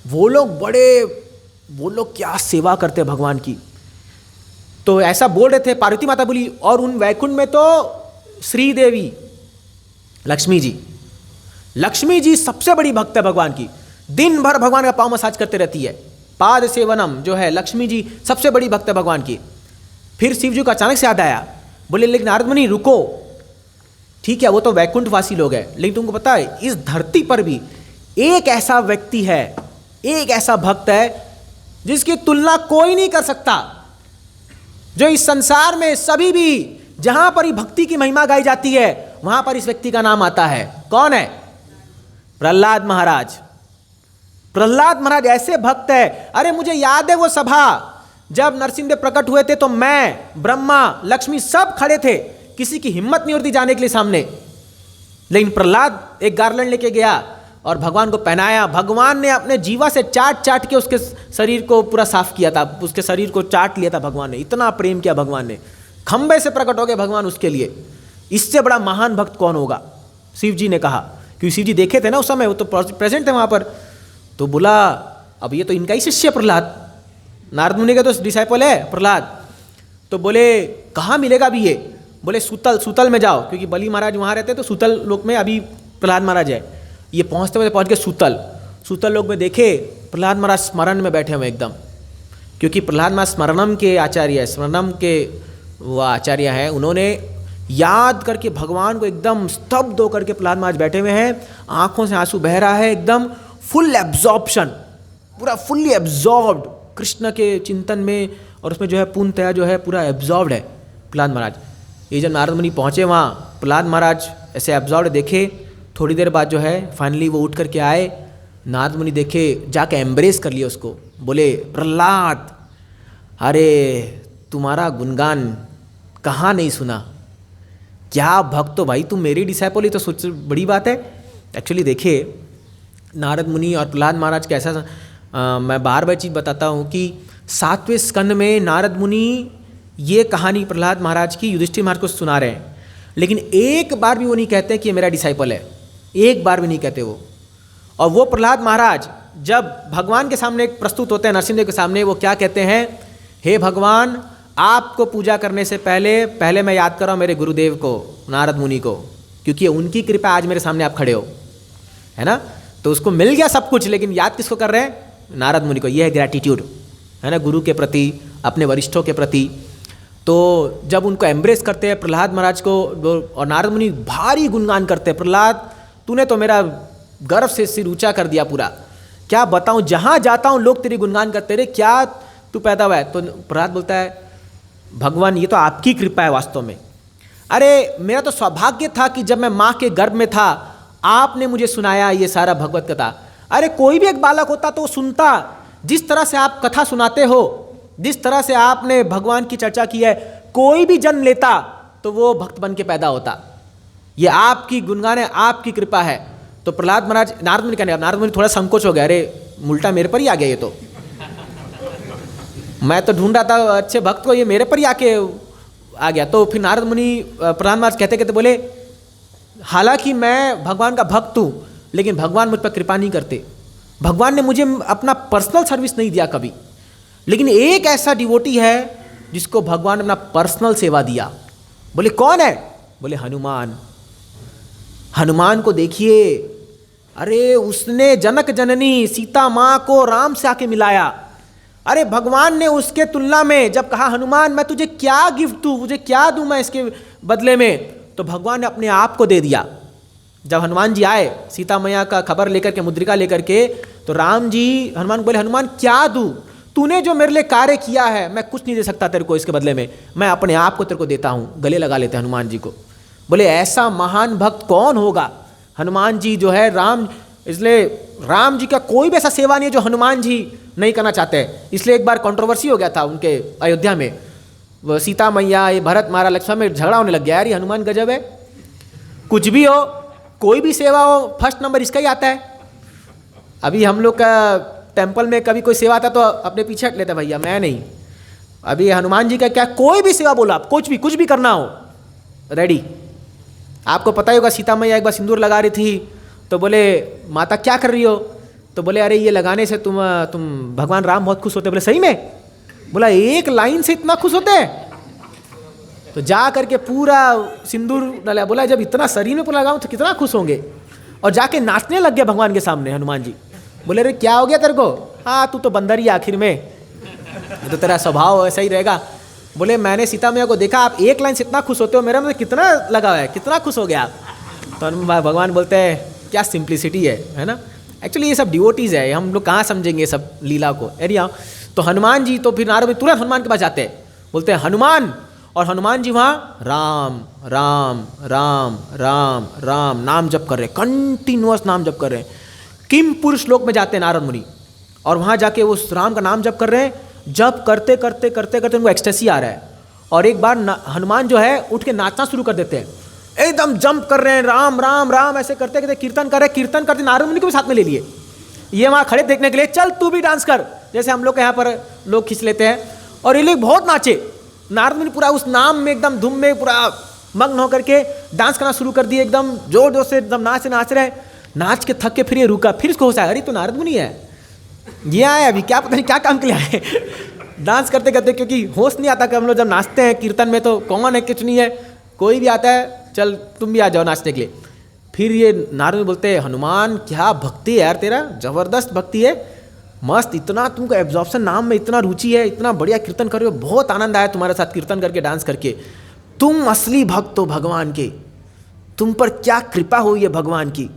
वो लोग क्या सेवा करते हैं भगवान की। तो ऐसा बोल रहे थे, पार्वती माता बोली, और उन वैकुंठ में तो श्री देवी लक्ष्मी जी सबसे बड़ी भक्त है भगवान की। दिन भर भगवान का पाँव मसाज करते रहती है। पाद सेवनम जो है, लक्ष्मी जी सबसे बड़ी भक्त है भगवान की। फिर शिव जी को अचानक से याद आया, बोले लेकिन नारद मुनि रुको, ठीक है वो तो वैकुंठवासी लोग हैं, लेकिन तुमको पता है इस धरती पर भी एक ऐसा व्यक्ति है, एक ऐसा भक्त है जिसकी तुलना कोई नहीं कर सकता। जो इस संसार में सभी भी जहां पर ही भक्ति की महिमा गाई जाती है वहां पर इस व्यक्ति का नाम आता है। कौन है? प्रहलाद महाराज। प्रहलाद महाराज ऐसे भक्त है। अरे मुझे याद है वो सभा जब नरसिंहदेव प्रकट हुए थे तो मैं, ब्रह्मा, लक्ष्मी सब खड़े थे, किसी की हिम्मत नहीं होती जाने के लिए सामने। लेकिन प्रहलाद एक गार्लैंड लेके गया और भगवान को पहनाया। भगवान ने अपने जीवा से चाट के उसके शरीर को पूरा साफ किया था, उसके शरीर को चाट लिया था भगवान ने। इतना प्रेम किया भगवान ने, खंबे से प्रकट हो गए भगवान उसके लिए। इससे बड़ा महान भक्त कौन होगा? शिव जी ने कहा, क्योंकि शिव जी देखे थे ना उस समय, वो तो प्रेजेंट थे वहां पर। तो बोला अब ये तो इनका ही शिष्य प्रहलाद, नारद मुनि का तो डिसाइपल है प्रहलाद। तो बोले कहाँ मिलेगा अभी ये? बोले सूतल में जाओ, क्योंकि बलि महाराज वहाँ रहते तो सूतल लोक में अभी प्रहलाद महाराज है। ये पहुँच गए सूतल लोक में, देखे प्रहलाद महाराज स्मरण में बैठे हुए एकदम, क्योंकि प्रहलाद महाराज स्मरणम के आचार्य है, स्मरणम के वो आचार्य हैं। उन्होंने याद करके भगवान को एकदम स्तब्ध होकर के प्रहलाद महाराज बैठे हुए हैं, आंखों से आंसू बह रहा है, एकदम फुल एब्जॉर्प्शन, पूरा फुल्ली एब्जॉर्ब्ड कृष्ण के चिंतन में, और उसमें जो है पूर्णतया जो है पूरा एब्जॉर्ब्ड है प्रहलाद महाराज। ये जब नारद मुनि पहुँचे वहाँ, प्रहलाद महाराज ऐसे एब्जॉर्ब्ड देखे। थोड़ी देर बाद जो है फाइनली वो उठ करके आए, नारद मुनि देखे, जाके एम्ब्रेस कर लिया उसको। बोले प्रहलाद, अरे तुम्हारा गुणगान कहाँ नहीं सुना, क्या भक्त हो भाई, तुम मेरी डिसाइपल ही तो सोच बड़ी बात है। एक्चुअली देखिए नारद मुनि और प्रहलाद महाराज का ऐसा मैं बार बार चीज़ बताता हूँ कि 7वें स्कंद में नारद मुनि ये कहानी प्रहलाद महाराज की युधिष्ठिर महाराज को सुना रहे हैं, लेकिन एक बार भी वो नहीं कहते कि ये मेरा डिसाइपल है, एक बार भी नहीं कहते वो। और वो प्रहलाद महाराज जब भगवान के सामने प्रस्तुत होते हैं, नरसिंहदेव के सामने, वो क्या कहते हैं? हे भगवान, आपको पूजा करने से पहले मैं याद कर रहा हूँ मेरे गुरुदेव को, नारद मुनि को, क्योंकि उनकी कृपा आज मेरे सामने आप खड़े हो, है ना। तो उसको मिल गया सब कुछ, लेकिन याद किसको कर रहे हैं? नारद मुनि को। यह है ग्रैटिट्यूड, है ना, गुरु के प्रति, अपने वरिष्ठों के प्रति। तो जब उनको एम्ब्रेस करते हैं प्रहलाद महाराज को, और नारद मुनि भारी गुणगान करते हैं, प्रहलाद तूने तो मेरा गर्व से सिर ऊंचा कर दिया पूरा, क्या बताऊं, जहां जाता हूं लोग तेरी गुणगान करते रहे, क्या तू पैदा हुआ है। तो प्रहलाद बोलता है भगवान ये तो आपकी कृपा है वास्तव में। अरे मेरा तो सौभाग्य था कि जब मैं माँ के गर्भ में था आपने मुझे सुनाया ये सारा भगवत कथा। अरे कोई भी एक बालक होता तो सुनता, जिस तरह से आप कथा सुनाते हो, जिस तरह से आपने भगवान की चर्चा की है, कोई भी जन्म लेता तो वो भक्त बन के पैदा होता। ये आपकी गुणगान है, आपकी कृपा है। तो प्रहलाद महाराज, नारद मुनि कहने, नारद मुनि थोड़ा संकोच हो गया, अरे उल्टा मेरे पर ही आ गया, ये तो मैं तो ढूंढ रहा था अच्छे भक्त को, ये मेरे पर ही आके आ गया। तो फिर नारद मुनि प्रहलाद महाराज कहते कहते बोले हालांकि मैं भगवान का भक्त हूँ, लेकिन भगवान मुझ पर कृपा नहीं करते, भगवान ने मुझे अपना पर्सनल सर्विस नहीं दिया कभी, लेकिन एक ऐसा डिवोटी है जिसको भगवान ने अपना पर्सनल सेवा दिया। बोले कौन है? बोले हनुमान। हनुमान को देखिए, अरे उसने जनक जननी सीता माँ को राम से आके मिलाया, अरे भगवान ने उसके तुलना में जब कहा हनुमान मैं तुझे क्या गिफ्ट दूं, मुझे क्या दूं मैं इसके बदले में, तो भगवान ने अपने आप को दे दिया। जब हनुमान जी आए सीता मैया का खबर लेकर के, मुद्रिका लेकर के, तो राम जी हनुमान बोले हनुमान क्या दूं, तूने जो मेरे लिए कार्य किया है मैं कुछ नहीं दे सकता तेरे को इसके बदले में, मैं अपने आप को तेरे को देता हूँ। गले लगा लेते हैं हनुमान जी को। बोले ऐसा महान भक्त कौन होगा। हनुमान जी जो है राम, इसलिए राम जी का कोई भी ऐसा सेवा नहीं है जो हनुमान जी नहीं करना चाहते। इसलिए एक बार कंट्रोवर्सी हो गया था उनके अयोध्या में, वो सीता मैया ये भरत मारा लक्ष्मण में झगड़ा होने लग गया, यार ये हनुमान गजब है, कुछ भी हो कोई भी सेवा हो फर्स्ट नंबर इसका ही आता है। अभी हम लोग का टेम्पल में कभी कोई सेवा आता तो अपने पीछे हट लेते भैया मैं नहीं। अभी हनुमान जी का क्या, कोई भी सेवा बोला आप, कुछ भी करना हो रेडी। आपको पता ही होगा सीता मैया एक बार सिंदूर लगा रही थी तो बोले माता क्या कर रही हो, तो बोले अरे ये लगाने से तुम भगवान राम बहुत खुश होते। बोले सही में? बोला एक लाइन से इतना खुश होते हैं? तो जा करके पूरा सिंदूर डाला। बोला जब इतना शरीर में पूरा लगाऊं तो कितना खुश होंगे। और जाके नाचने लग गया भगवान के सामने हनुमान जी। बोले अरे क्या हो गया तेरे को, हाँ तू तो बंदर ही आखिर में, तो तेरा स्वभाव ऐसा ही रहेगा। बोले मैंने सीता मैया को देखा, आप एक लाइन से इतना खुश होते हो, मेरा मतलब कितना लगा है, कितना खुश हो गया आप। तो भगवान बोलते हैं क्या सिंप्लिसिटी है ना। एक्चुअली ये सब डिवोटीज है, हम लोग कहाँ समझेंगे सब लीला को। अरे यहाँ तो हनुमान जी, तो फिर नारद तुरंत हनुमान के पास जाते हैं, बोलते हैं हनुमान, और हनुमान जी वहाँ राम राम राम राम राम नाम जप कर रहे हैं, कंटिन्यूअस नाम जप कर रहे हैं। किम पुरुष लोक में जाते हैं नारद मुनि, और वहाँ जाके वो राम का नाम जप कर रहे हैं। जब करते करते करते करते उनको एक्सटेसी आ रहा है, और एक बार हनुमान जो है उठ के नाचना शुरू कर देते हैं, एकदम जंप कर रहे हैं, राम राम राम ऐसे करते करते कीर्तन कर रहे हैं। कीर्तन करते नारद मुनि को भी साथ में ले लिए, ये वहाँ खड़े देखने के लिए, चल तू भी डांस कर, जैसे हम लोग के यहाँ पर लोग खींच लेते हैं। और ये लोग बहुत नाचे, नारद मुनि पूरा उस नाम में एकदम धूम में पूरा मग्न होकर के डांस करना शुरू कर दिए, एकदम जोर जोर से एकदम नाच रहे। नाच के थक के फिर ये रुका, फिर इसको होश आया अरे तो नारद मुनि है, ये आए अभी क्या पता नहीं क्या काम के लिए आए। डांस करते करते, क्योंकि होश नहीं आता कि हम लोग जब नाचते हैं कीर्तन में तो कौन है कुछ नहीं है, कोई भी आता है चल तुम भी आ जाओ नाचने के लिए। फिर ये नारद बोलते हैं हनुमान क्या भक्ति है यार तेरा, जबरदस्त भक्ति है, मस्त, इतना तुमको एब्जॉर्प्शन नाम में इतना रुचि है, इतना बढ़िया कीर्तन कर रहे हो, बहुत आनंद आया तुम्हारे साथ कीर्तन करके डांस करके, तुम असली भक्त हो भगवान के, तुम पर क्या कृपा हुई है भगवान की।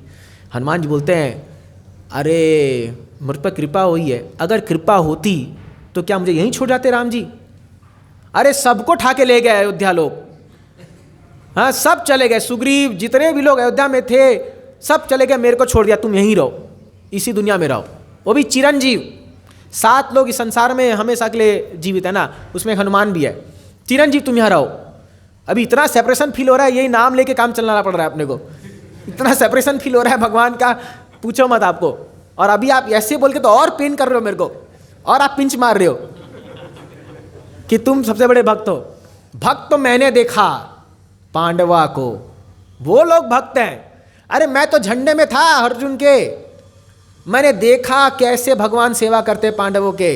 हनुमान जी बोलते हैं अरे मुझ पर कृपा हुई है, अगर कृपा होती तो क्या मुझे यहीं छोड़ जाते राम जी। अरे सबको ठा के ले गए अयोध्या लोग, हाँ सब चले गए, सुग्रीव जितने भी लोग अयोध्या में थे सब चले गए, मेरे को छोड़ दिया, तुम यहीं रहो, इसी दुनिया में रहो, वो भी चिरंजीव। 7 लोग इस संसार में हमेशा के लिए जीवित है ना, उसमें हनुमान भी है, चिरंजीव तुम यहाँ रहो। अभी इतना सेपरेशन फील हो रहा है, यही नाम लेके काम चलाना पड़ रहा है अपने को, इतना सेपरेशन फील हो रहा है भगवान का पूछो मत आपको। और अभी आप ऐसे बोल के तो और पेन कर रहे हो मेरे को, और आप पिंच मार रहे हो कि तुम सबसे बड़े भक्त हो। भक्त तो मैंने देखा पांडवा को, वो लोग भक्त हैं। अरे मैं तो झंडे में था अर्जुन के, मैंने देखा कैसे भगवान सेवा करते पांडवों के।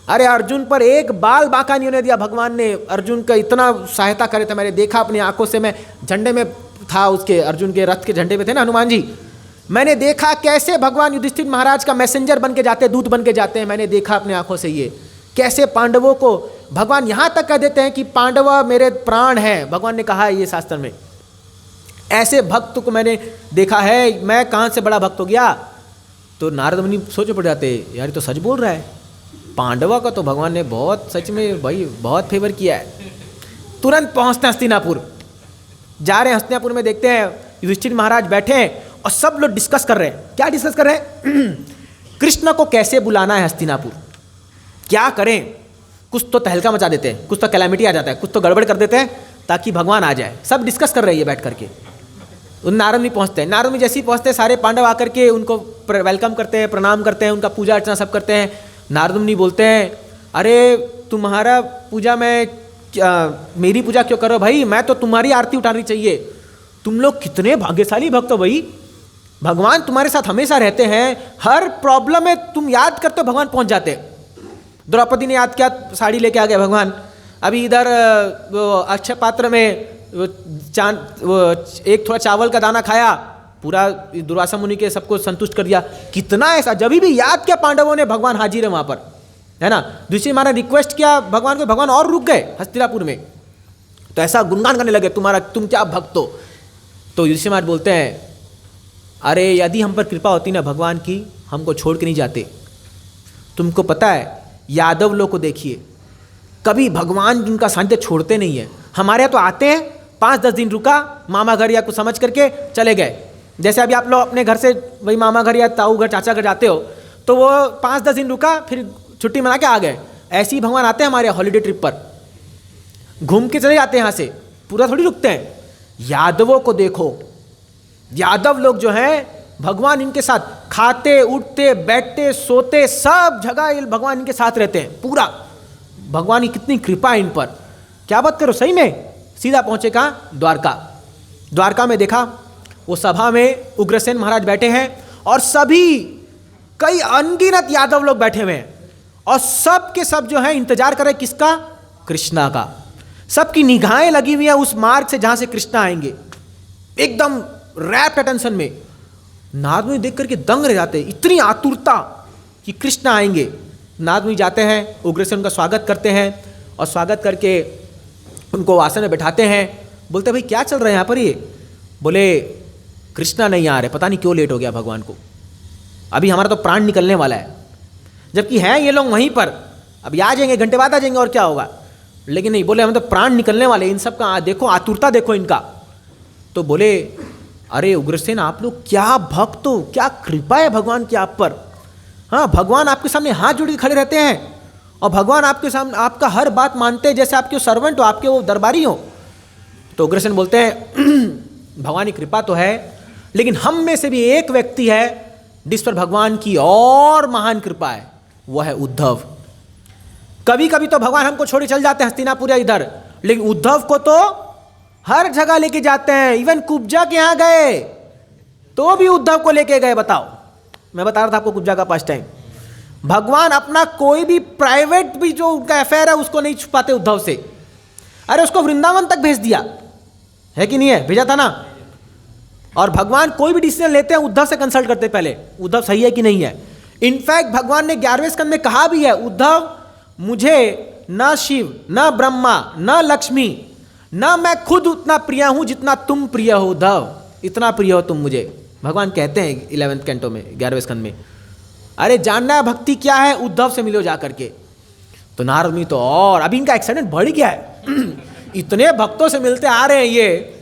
अरे अर्जुन पर एक बाल बांका नहीं होने दिया भगवान ने, अर्जुन का इतना सहायता करे थे, मैंने देखा अपनी आंखों से, मैं झंडे में था उसके, अर्जुन के रथ के झंडे पे थे ना हनुमान जी, मैंने देखा कैसे भगवान युधिष्ठिर महाराज का मैसेंजर बन के जाते, दूत बन के जाते हैं, मैंने देखा अपनी आंखों से ये कैसे पांडवों को भगवान यहाँ तक कह देते हैं कि पांडव मेरे प्राण हैं, भगवान ने कहा है ये शास्त्र में। ऐसे भक्त को मैंने देखा है, मैं कहाँ से बड़ा भक्त हो गया। तो नारद मुनि सोच पड़ जाते यार तो सच बोल रहा है, पांडवा का तो भगवान ने बहुत सच में भाई बहुत फेवर किया है। तुरंत पहुँचते हैं हस्तिनापुर, जा रहे हैं हस्तिनापुर में, देखते हैं युधिष्ठिर महाराज बैठे हैं और सब लोग डिस्कस कर रहे हैं। क्या डिस्कस कर रहे हैं? कृष्ण को कैसे बुलाना है हस्तिनापुर, क्या करें, कुछ तो तहलका मचा देते हैं, कुछ तो कैलामिटी आ जाता है, कुछ तो गड़बड़ कर देते हैं ताकि भगवान आ जाए। सब डिस्कस कर रहे हैं बैठ करके। उन नारद में पहुँचते हैं, नारद में जैसे ही पहुँचते हैं सारे पांडव आकर के उनको वेलकम करते हैं, प्रणाम करते हैं, उनका पूजा अर्चना सब करते हैं। नारद मुनि बोलते हैं अरे तुम्हारा पूजा में मेरी पूजा क्यों करो भाई, मैं तो तुम्हारी आरती उतारनी चाहिए। तुम लोग कितने भाग्यशाली भक्त हो भाई, भगवान तुम्हारे साथ हमेशा रहते हैं, हर प्रॉब्लम में तुम याद करते हो भगवान पहुंच जाते। द्रौपदी ने याद किया, साड़ी लेके आ गए भगवान। अभी इधर वो अक्षय पात्र में वो एक थोड़ा चावल का दाना खाया, पूरा दुर्वासा मुनि के सबको संतुष्ट कर दिया। कितना ऐसा जब भी याद किया पांडवों ने, भगवान हाजिर है वहाँ पर। है ना। दूसरी महाराज ने रिक्वेस्ट किया भगवान को, भगवान और रुक गए हस्तिनापुर में, तो ऐसा गुणगान करने लगे तुम क्या भक्त हो। तो युधिष्ठिर महाराज बोलते हैं, अरे यदि हम पर कृपा होती ना भगवान की, हमको छोड़ के नहीं जाते। तुमको पता है यादव लोग को देखिए, कभी भगवान उनका सानिध्य छोड़ते नहीं है। हमारे यहाँ तो आते हैं, 5-10 दिन रुका, मामा घर या कुछ समझ करके चले गए। जैसे अभी आप लोग अपने घर से वही मामा घर या ताऊ घर, चाचा घर जाते हो, तो वो 5-10 दिन रुका, फिर छुट्टी मना के आ गए। ऐसे ही भगवान आते हैं हमारे हॉलीडे ट्रिप पर, घूम के चले जाते हैं यहाँ से, पूरा थोड़ी रुकते हैं। यादवों को देखो, यादव लोग जो हैं भगवान इनके साथ खाते उठते बैठते सोते सब जगह भगवान इनके साथ रहते हैं पूरा। भगवान की कितनी कृपा है इन पर, क्या बात करो। सही में सीधा पहुंचे कहाँ, द्वारका। द्वारका में देखा वो सभा में उग्रसेन महाराज बैठे हैं और सभी कई अनगिनत यादव लोग बैठे हुए हैं और सब के सब जो है इंतजार कर रहे किसका, कृष्णा का। सबकी निगाहें लगी हुई है उस मार्ग से जहां से कृष्णा आएंगे, एकदम रैप्ट अटेंशन में। नारद मुनि देख करके दंग रह जाते हैं, इतनी आतुरता कि कृष्ण आएंगे। नारद मुनि जाते हैं, उग्रसेन उनका स्वागत करते हैं और स्वागत करके उनको आसन में बैठाते हैं। बोलते भाई क्या चल रहा है यहाँ पर ये। बोले कृष्णा नहीं आ रहे, पता नहीं क्यों लेट हो गया भगवान को, अभी हमारा तो प्राण निकलने वाला है। जबकि हैं ये लोग वहीं पर, अभी आ जाएंगे, घंटे बाद आ जाएंगे और क्या होगा। लेकिन नहीं, बोले हम तो प्राण निकलने वाले, इन सब का देखो आतुरता देखो इनका। तो बोले अरे उग्रसेन आप लोग क्या भक्त हो, क्या कृपा है भगवान की आप पर। हाँ, भगवान आपके सामने हाथ जोड़ के खड़े रहते हैं और भगवान आपके सामने आपका हर बात मानते हैं, जैसे आपके सर्वेंट हो, आपके वो दरबारी हो। तो उग्रसेन बोलते हैं भगवान की कृपा तो है, लेकिन हम में से भी एक व्यक्ति है जिस पर भगवान की और महान कृपा है, वो है उद्धव। कभी कभी तो भगवान हमको छोड़ चल जाते हैं हस्तिनापुर या इधर, लेकिन उद्धव को तो हर जगह लेके जाते हैं। इवन कुब्जा के यहाँ गए तो भी उद्धव को लेके गए। बताओ, मैं बता रहा था आपको कुब्जा का पास टाइम। भगवान अपना कोई भी प्राइवेट भी जो उनका अफेयर है उसको नहीं छुपाते उद्धव से। अरे उसको वृंदावन तक भेज दिया है कि नहीं है, भेजा था ना। और भगवान कोई भी डिसीजन लेते हैं उद्धव से कंसल्ट करते पहले, उद्धव सही है कि नहीं है। इनफैक्ट भगवान ने 11वें स्कंद में कहा भी है, उद्धव मुझे न शिव न ब्रह्मा न लक्ष्मी न मैं खुद उतना प्रिय हूं जितना तुम प्रिय हो उद्धव, इतना प्रिय हो तुम मुझे। भगवान कहते हैं 11वें कैंटो में 11वें स्कंद में। अरे जानना है भक्ति क्या है, उद्धव से मिलो जा करके। तो नारद मुनि तो और अभी इनका एक्साइटमेंट बढ़ गया है इतने भक्तों से मिलते आ रहे हैं ये,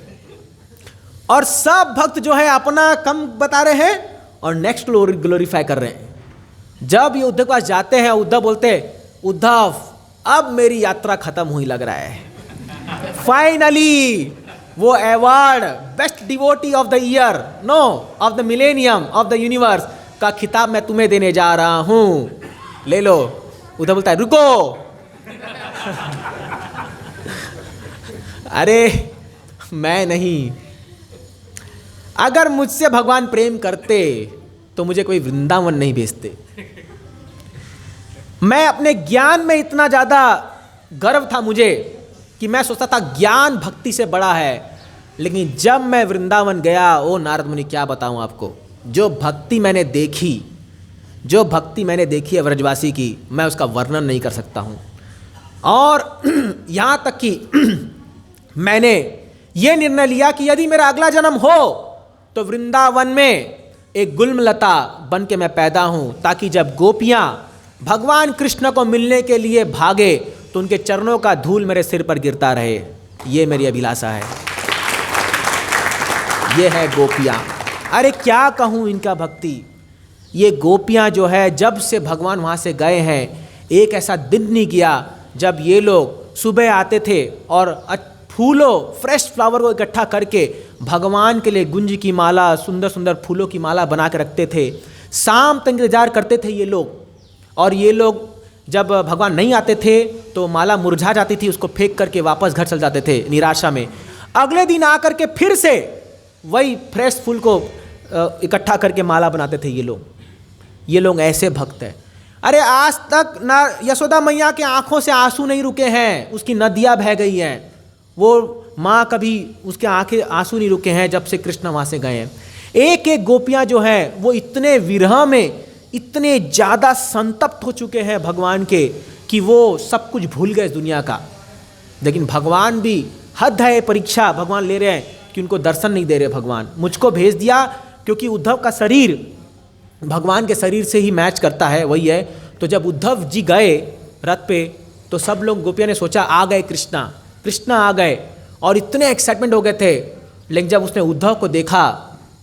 और सब भक्त जो है अपना कम बता रहे हैं और नेक्स्ट ग्लोरीफाई कर रहे हैं। जब ये उद्धव के पास जाते हैं, उद्धव बोलते उद्धव अब मेरी यात्रा खत्म हुई लग रहा है। फाइनली वो award best devotee of the year, no of the millennium of the universe का खिताब मैं तुम्हें देने जा रहा हूं, ले लो। उद्धव बोलता है रुको अरे मैं नहीं, अगर मुझसे भगवान प्रेम करते तो मुझे कोई वृंदावन नहीं भेजते। मैं अपने ज्ञान में इतना ज्यादा गर्व था मुझे कि मैं सोचता था ज्ञान भक्ति से बड़ा है, लेकिन जब मैं वृंदावन गया, ओ नारद मुनि क्या बताऊं आपको, जो भक्ति मैंने देखी है व्रजवासी की, मैं उसका वर्णन नहीं कर सकता हूं। और यहां तक कि मैंने ये निर्णय लिया कि यदि मेरा अगला जन्म हो तो वृंदावन में एक गुलमलता बन के मैं पैदा हूं, ताकि जब गोपियां भगवान कृष्ण को मिलने के लिए भागे तो उनके चरणों का धूल मेरे सिर पर गिरता रहे। ये मेरी अभिलाषा है, ये है गोपियां। अरे क्या कहूं इनका भक्ति। ये गोपियां जो है, जब से भगवान वहां से गए हैं, एक ऐसा दिन नहीं गया जब ये लोग सुबह आते थे और फूलों फ्रेश फ्लावर को इकट्ठा करके भगवान के लिए गुंज की माला, सुंदर सुंदर फूलों की माला बना के रखते थे। शाम तक इंतजार करते थे ये लोग, और ये लोग जब भगवान नहीं आते थे तो माला मुरझा जाती थी, उसको फेंक करके वापस घर चल जाते थे निराशा में। अगले दिन आकर के फिर से वही फ्रेश फूल को इकट्ठा करके माला बनाते थे ये लोग ऐसे भक्त हैं। अरे आज तक ना यशोदा मैया के आंखों से आंसू नहीं रुके हैं, उसकी नदियाँ बह गई हैं। वो माँ कभी उसके आंखें आंसू नहीं रुके हैं जब से कृष्ण वहाँ से गए हैं। एक एक गोपियाँ जो हैं वो इतने विरह में इतने ज़्यादा संतप्त हो चुके हैं भगवान के कि वो सब कुछ भूल गए इस दुनिया का। लेकिन भगवान भी हद है परीक्षा भगवान ले रहे हैं कि उनको दर्शन नहीं दे रहे भगवान। मुझको भेज दिया क्योंकि उद्धव का शरीर भगवान के शरीर से ही मैच करता है, वही है। तो जब उद्धव जी गए रथ पे तो सब लोग गोपियाँ ने सोचा आ गए कृष्णा, कृष्णा आ गए, और इतने एक्साइटमेंट हो गए थे। लेकिन जब उसने उद्धव को देखा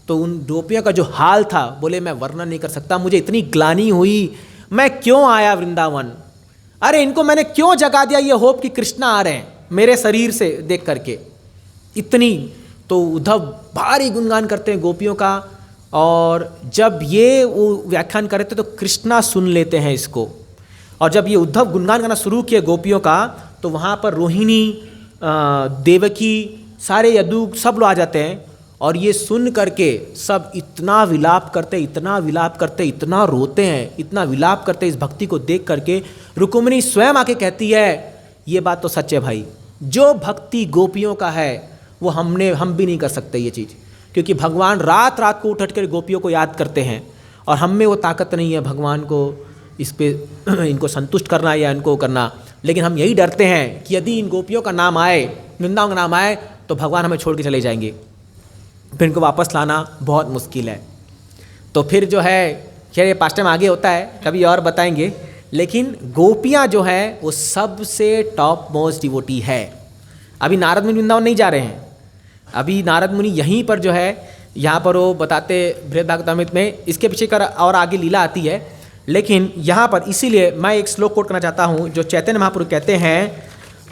तो उन गोपियों का जो हाल था, बोले मैं वर्णन नहीं कर सकता, मुझे इतनी ग्लानि हुई, मैं क्यों आया वृंदावन, अरे इनको मैंने क्यों जगा दिया ये होप कि कृष्णा आ रहे हैं मेरे शरीर से देख करके। इतनी तो उद्धव भारी गुणगान करते हैं गोपियों का, और जब ये वो व्याख्यान कर रहे थे तो कृष्णा सुन लेते हैं इसको। और जब ये उद्धव गुणगान करना शुरू किए गोपियों का तो वहाँ पर रोहिणी, देवकी, सारे यदु सब लोग आ जाते हैं, और ये सुन करके सब इतना विलाप करते, इतना विलाप करते, इतना रोते हैं, इतना विलाप करते इस भक्ति को देख करके। रुक्मिणी स्वयं आके कहती है ये बात तो सच है भाई, जो भक्ति गोपियों का है वो हम भी नहीं कर सकते ये चीज़, क्योंकि भगवान रात रात को उठ कर गोपियों को याद करते हैं, और हम में वो ताकत नहीं है भगवान को इस पे इनको संतुष्ट करना या इनको करना। लेकिन हम यही डरते हैं कि यदि इन गोपियों का नाम आए, वृंदावन का नाम आए, तो भगवान हमें छोड़ के चले जाएंगे, फिर इनको वापस लाना बहुत मुश्किल है। तो फिर जो है खैर ये पास्ट टाइम आगे होता है, कभी और बताएंगे। लेकिन गोपियाँ जो है वो सबसे टॉप मोस्ट डिवोटी है। अभी नारद मुनि वृंदावन नहीं जा रहे हैं, अभी नारद मुनि यहीं पर जो है, यहाँ पर वो बताते बृहद्भागवतामृत में, इसके पीछे कर और आगे लीला आती है। लेकिन यहाँ पर इसीलिए मैं एक श्लोक कोट करना चाहता हूँ जो चैतन्य महाप्रभु कहते हैं,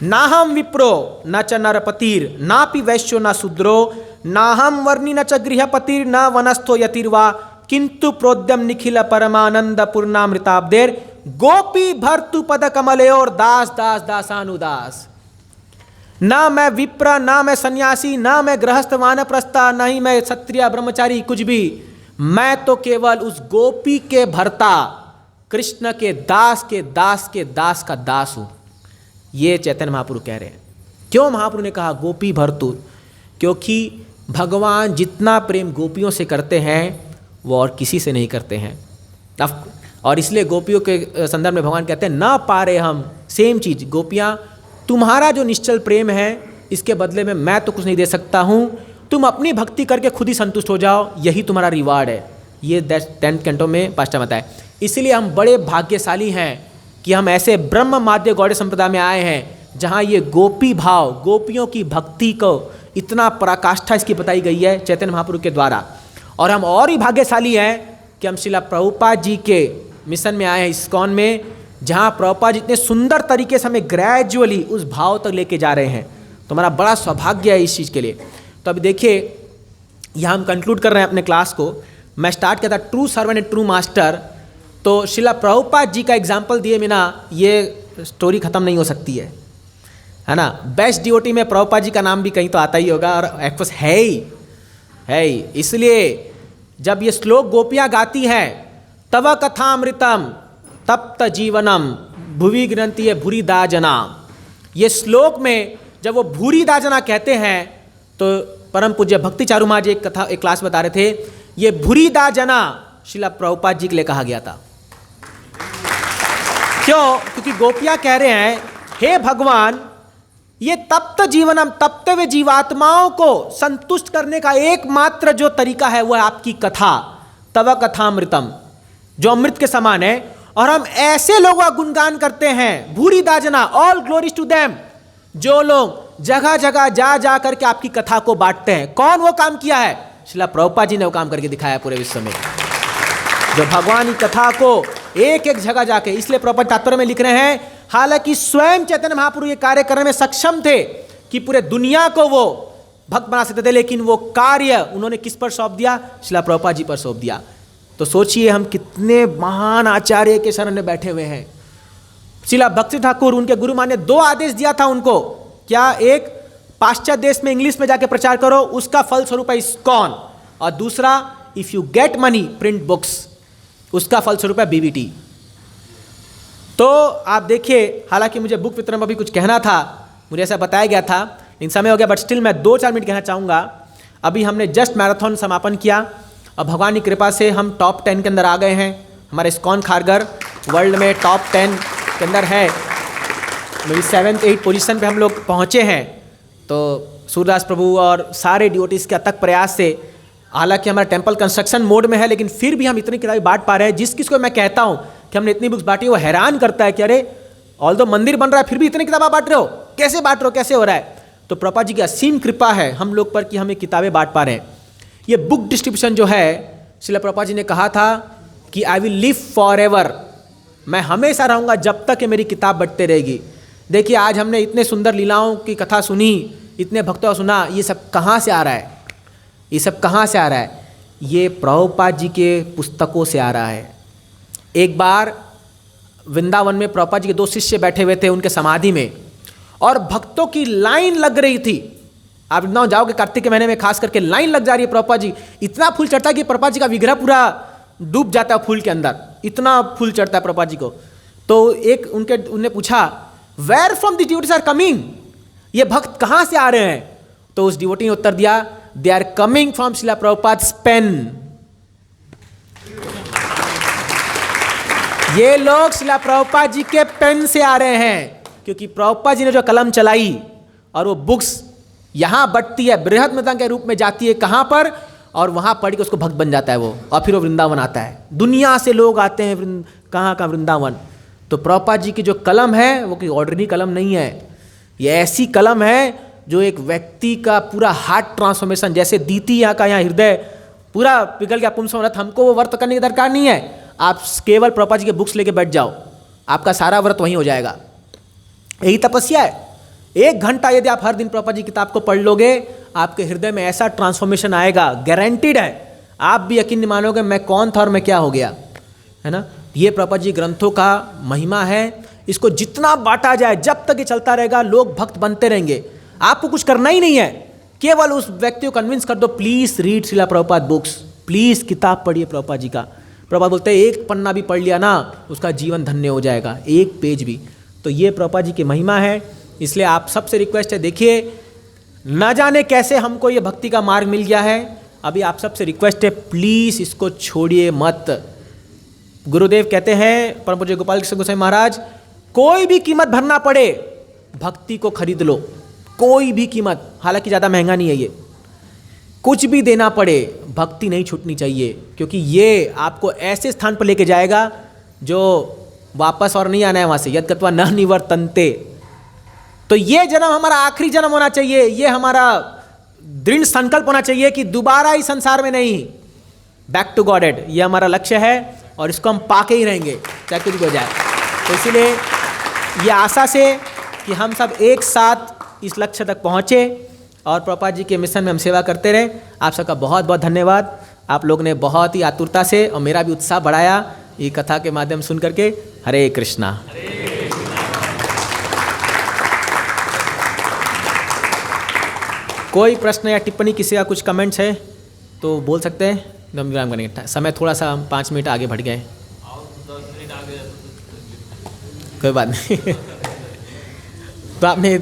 नाहम विप्रो न च नरपतिर नापि वैश्यो न शूद्रो नाहम वर्णी न च गृहपतिर न वनस्थो यतिर्वा किंतु प्रोद्यम निखिल परमानंद पूर्णामृताब्देर गोपी भर्तु पद कमलयोर दास दास दासानुदास। ना मैं विप्र, ना मैं सन्यासी, ना मैं गृहस्थ वानप्रस्था, ना ही मैं क्षत्रिय ब्रह्मचारी, कुछ भी, मैं तो केवल उस गोपी के भर्ता कृष्ण के दास के दास के दास का दास हूं। ये चैतन्य महाप्रभु कह रहे हैं। क्यों महाप्रभु ने कहा गोपी भर्तु? क्योंकि भगवान जितना प्रेम गोपियों से करते हैं वो और किसी से नहीं करते हैं। और इसलिए गोपियों के संदर्भ में भगवान कहते हैं ना पारे हम, सेम चीज, गोपियां तुम्हारा जो निश्चल प्रेम है इसके बदले में मैं तो कुछ नहीं दे सकता हूं, तुम अपनी भक्ति करके खुद ही संतुष्ट हो जाओ, यही तुम्हारा रिवार्ड है। ये 10 कैंटो में पास्टा बताए। इसलिए हम बड़े भाग्यशाली हैं कि हम ऐसे ब्रह्म माध्य गौड़ीय संप्रदाय में आए हैं जहाँ ये गोपी भाव, गोपियों की भक्ति को इतना पराकाष्ठा इसकी बताई गई है चैतन्य महाप्रभु के द्वारा। और हम और ही भाग्यशाली हैं कि हम श्रीला प्रभुपाद जी के मिशन में आए हैं, इस्कॉन में, जहाँ प्रभुपाद जी इतने सुंदर तरीके से हमें ग्रेजुअली उस भाव तक लेके जा रहे हैं। तो हमारा बड़ा सौभाग्य है इस चीज़ के लिए। तो अभी देखिए यहाँ हम कंक्लूड कर रहे हैं अपने क्लास को। मैं स्टार्ट किया था true servant and true master, तो श्रीला प्रभुपाद जी का एग्जाम्पल दिए बिना ये स्टोरी खत्म नहीं हो सकती है ना। बेस्ट डिवोटी में प्रभुपाद जी का नाम भी कहीं तो आता ही होगा, और एक्चुअली है ही। इसलिए जब ये श्लोक गोपियाँ गाती हैं, तव कथामृतम तप्त जीवनम भुवि गृहंती भूरी दाजना, ये श्लोक में जब वो भूरी दाजना कहते हैं तो परम पूज्य भक्ति चारू महाराज एक कथा, एक क्लास बता रहे थे, ये भूरी दाजना श्रीला प्रभुपाद जी के लिए कहा गया था। क्यों? क्योंकि गोपियां कह रहे हैं हे भगवान, ये तप्त जीवनम, तप्त हुए जीवात्माओं को संतुष्ट करने का एकमात्र जो तरीका है वह आपकी कथा, तव कथामृतम, जो अमृत के समान है। और हम ऐसे लोगों का गुणगान करते हैं, भूरी दाजना, ऑल ग्लोरीज टू देम, जो लोग जगह जगह जा जा करके आपकी कथा को बांटते हैं। कौन वो काम किया है? श्रीला प्रभुपाद जी ने वो काम करके दिखाया पूरे विश्व में, जो भगवान की कथा को एक एक जगह जाके। इसलिए प्रभुपाद तात्पर्य में लिख रहे हैं, हालांकि स्वयं चैतन्य महाप्रभु ये कार्य करने में सक्षम थे कि पूरे दुनिया को वो भक्त बना सकते थे, लेकिन वो कार्य उन्होंने किस पर सौंप दिया? श्रीला प्रभुपाद जी पर सौंप दिया। तो सोचिए हम कितने महान आचार्य के शरण में बैठे हुए हैं। श्रीला भक्ति ठाकुर, उनके गुरु मान ने 2 आदेश दिया था उनको, क्या? एक, पाश्चात्य देश में इंग्लिश में जाके प्रचार करो, उसका फल स्वरूप है इस्कॉन, और दूसरा, if you get money print books, उसका फल स्वरूप है बीबीटी। तो आप देखिए, हालांकि मुझे बुक वितरण में भी कुछ कहना था, मुझे ऐसा बताया गया था, लेकिन समय हो गया, बट स्टिल मैं 2-4 मिनट कहना चाहूँगा। अभी हमने जस्ट मैराथन समापन किया और भगवान की कृपा से हम टॉप 10 के अंदर आ गए हैं। हमारा इस्कॉन खारघर वर्ल्ड में टॉप 10 के अंदर है, मेरी 7th 8th पोजीशन पे हम लोग पहुँचे हैं। तो सूरदास प्रभु और सारे डिवोटीज़ के अथक प्रयास से, हालांकि हमारा टेम्पल कंस्ट्रक्शन मोड में है, लेकिन फिर भी हम इतनी किताबें बांट पा रहे हैं। जिस किसको मैं कहता हूँ कि हमने इतनी बुक्स बांटी, वो हैरान करता है कि अरे ऑल दो मंदिर बन रहा है फिर भी इतनी किताबें बांट रहे हो, कैसे बांट रहे हो, कैसे हो रहा है। तो प्रभुपाद जी की असीम कृपा है हम लोग पर कि हम ये किताबें बांट पा रहे हैं। ये बुक डिस्ट्रीब्यूशन जो है, श्रील प्रभुपाद जी ने कहा था कि I will live for ever, मैं हमेशा रहूँगा जब तक ये मेरी किताब बढ़ते रहेगी। देखिए आज हमने इतने सुंदर लीलाओं की कथा सुनी, इतने भक्तों को सुना, ये सब कहाँ से आ रहा है, ये सब कहाँ से आ रहा है? ये प्रभुपाद जी के पुस्तकों से आ रहा है। एक बार वृंदावन में प्रभुपाद जी के 2 शिष्य बैठे हुए थे उनके समाधि में, और भक्तों की लाइन लग रही थी। आप वृंदावन जाओगे कार्तिक के महीने में खास करके लाइन लग जा रही है। प्रभुपाद जी इतना फूल चढ़ता है कि प्रभुपाद जी का विग्रह पूरा डूब जाता है फूल के अंदर, इतना फूल चढ़ता है प्रभुपाद जी को। तो एक उनने पूछा, where from the devotees are coming, ये भक्त कहाँ से आ रहे हैं? तो उस डिवोटी ने उत्तर दिया, they are coming from Srila Prabhupada's pen. ये लोग श्रील प्रभुपाद जी के पेन से आ रहे हैं, क्योंकि प्रभुपाद जी ने जो कलम चलाई और वो बुक्स यहां बढ़ती है, बृहद मतंग के रूप में जाती है कहां पर, और वहां पढ़ के उसको भक्त बन जाता है वो, और फिर वो वृंदावन आता है। दुनिया से लोग आते हैं कहाँ का वृंदावन। तो प्रभुपाद जी की जो कलम है वो कोई ऑर्डिनरी कलम नहीं है, ये ऐसी कलम है जो एक व्यक्ति का पूरा हार्ट ट्रांसफॉर्मेशन, जैसे दीति यहाँ का यहाँ हृदय पूरा पिघल गया पुंस व्रत, हमको वो व्रत करने की दरकार नहीं है। आप केवल प्रभुपाद जी के बुक्स लेके बैठ जाओ, आपका सारा व्रत वहीं हो जाएगा। यही तपस्या है। 1 घंटा यदि आप हर दिन प्रभुपाद जी की किताब को पढ़ लोगे, आपके हृदय में ऐसा ट्रांसफॉर्मेशन आएगा, गारंटीड है। आप भी यकीन नहीं मानोगे मैं कौन था और मैं क्या हो गया, है ना। ये प्रभुपाद जी ग्रंथों का महिमा है। इसको जितना बांटा जाए, जब तक ये चलता रहेगा, लोग भक्त बनते रहेंगे। आपको कुछ करना ही नहीं है, केवल उस व्यक्ति को कन्विंस कर दो, please read Srila Prabhupada books, please किताब पढ़िए प्रभुपाद जी का। प्रभुपाद बोलते हैं 1 पन्ना भी पढ़ लिया ना, उसका जीवन धन्य हो जाएगा, 1 पेज भी। तो ये प्रभुपाद जी की महिमा है। इसलिए आप सबसे रिक्वेस्ट है, देखिए न जाने कैसे हमको ये भक्ति का मार्ग मिल गया है, अभी आप सबसे रिक्वेस्ट है प्लीज इसको छोड़िए मत। गुरुदेव कहते हैं परम पूज्य गोपाल कृष्ण गोसाई महाराज, कोई भी कीमत भरना पड़े भक्ति को खरीद लो, कोई भी कीमत, हालांकि ज़्यादा महंगा नहीं है ये, कुछ भी देना पड़े भक्ति नहीं छूटनी चाहिए, क्योंकि ये आपको ऐसे स्थान पर लेके जाएगा जो वापस और नहीं आना है वहाँ से। यद गत्वा न निवर्तन्ते। तो ये जन्म हमारा आखिरी जन्म होना चाहिए, ये हमारा दृढ़ संकल्प होना चाहिए कि दोबारा इस संसार में नहीं, बैक टू गॉडेड, ये हमारा लक्ष्य है और इसको हम पाके ही रहेंगे चाहे कुछ भी हो जाए। तो इसीलिए ये आशा से कि हम सब एक साथ इस लक्ष्य तक पहुँचे और प्रभुपाद जी के मिशन में हम सेवा करते रहे। आप सबका बहुत बहुत धन्यवाद। आप लोग ने बहुत ही आतुरता से और मेरा भी उत्साह बढ़ाया ये कथा के माध्यम सुन करके। हरे कृष्णा। कोई प्रश्न या टिप्पणी, किसी का कुछ कमेंट्स है तो बोल सकते हैं, हम विराम करेंगे। समय थोड़ा सा हम 5 मिनट आगे बढ़ गए, कोई बात नहीं। तो आपने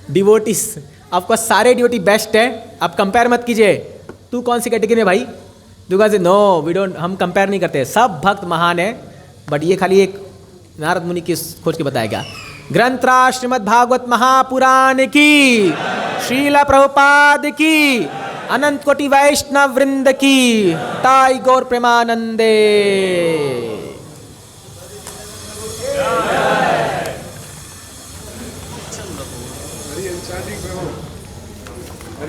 डिवोटीज, आपका सारे डिवोटी बेस्ट है, आप कंपेयर मत कीजिए। तू कौन सी कैटेगरी में भाई, दुर्गा से नो वी डोंट, हम कंपेयर नहीं करते, सब भक्त महान है। बट ये खाली एक नारद मुनि की खोज के बताया गया। ग्रंथराज श्रीमद् भागवत महापुराण की, श्रील प्रभुपाद की, अनंत कोटि वैष्णव वृंद की, ताई गौर प्रेमानंदे। हरि अंशादी प्रभु।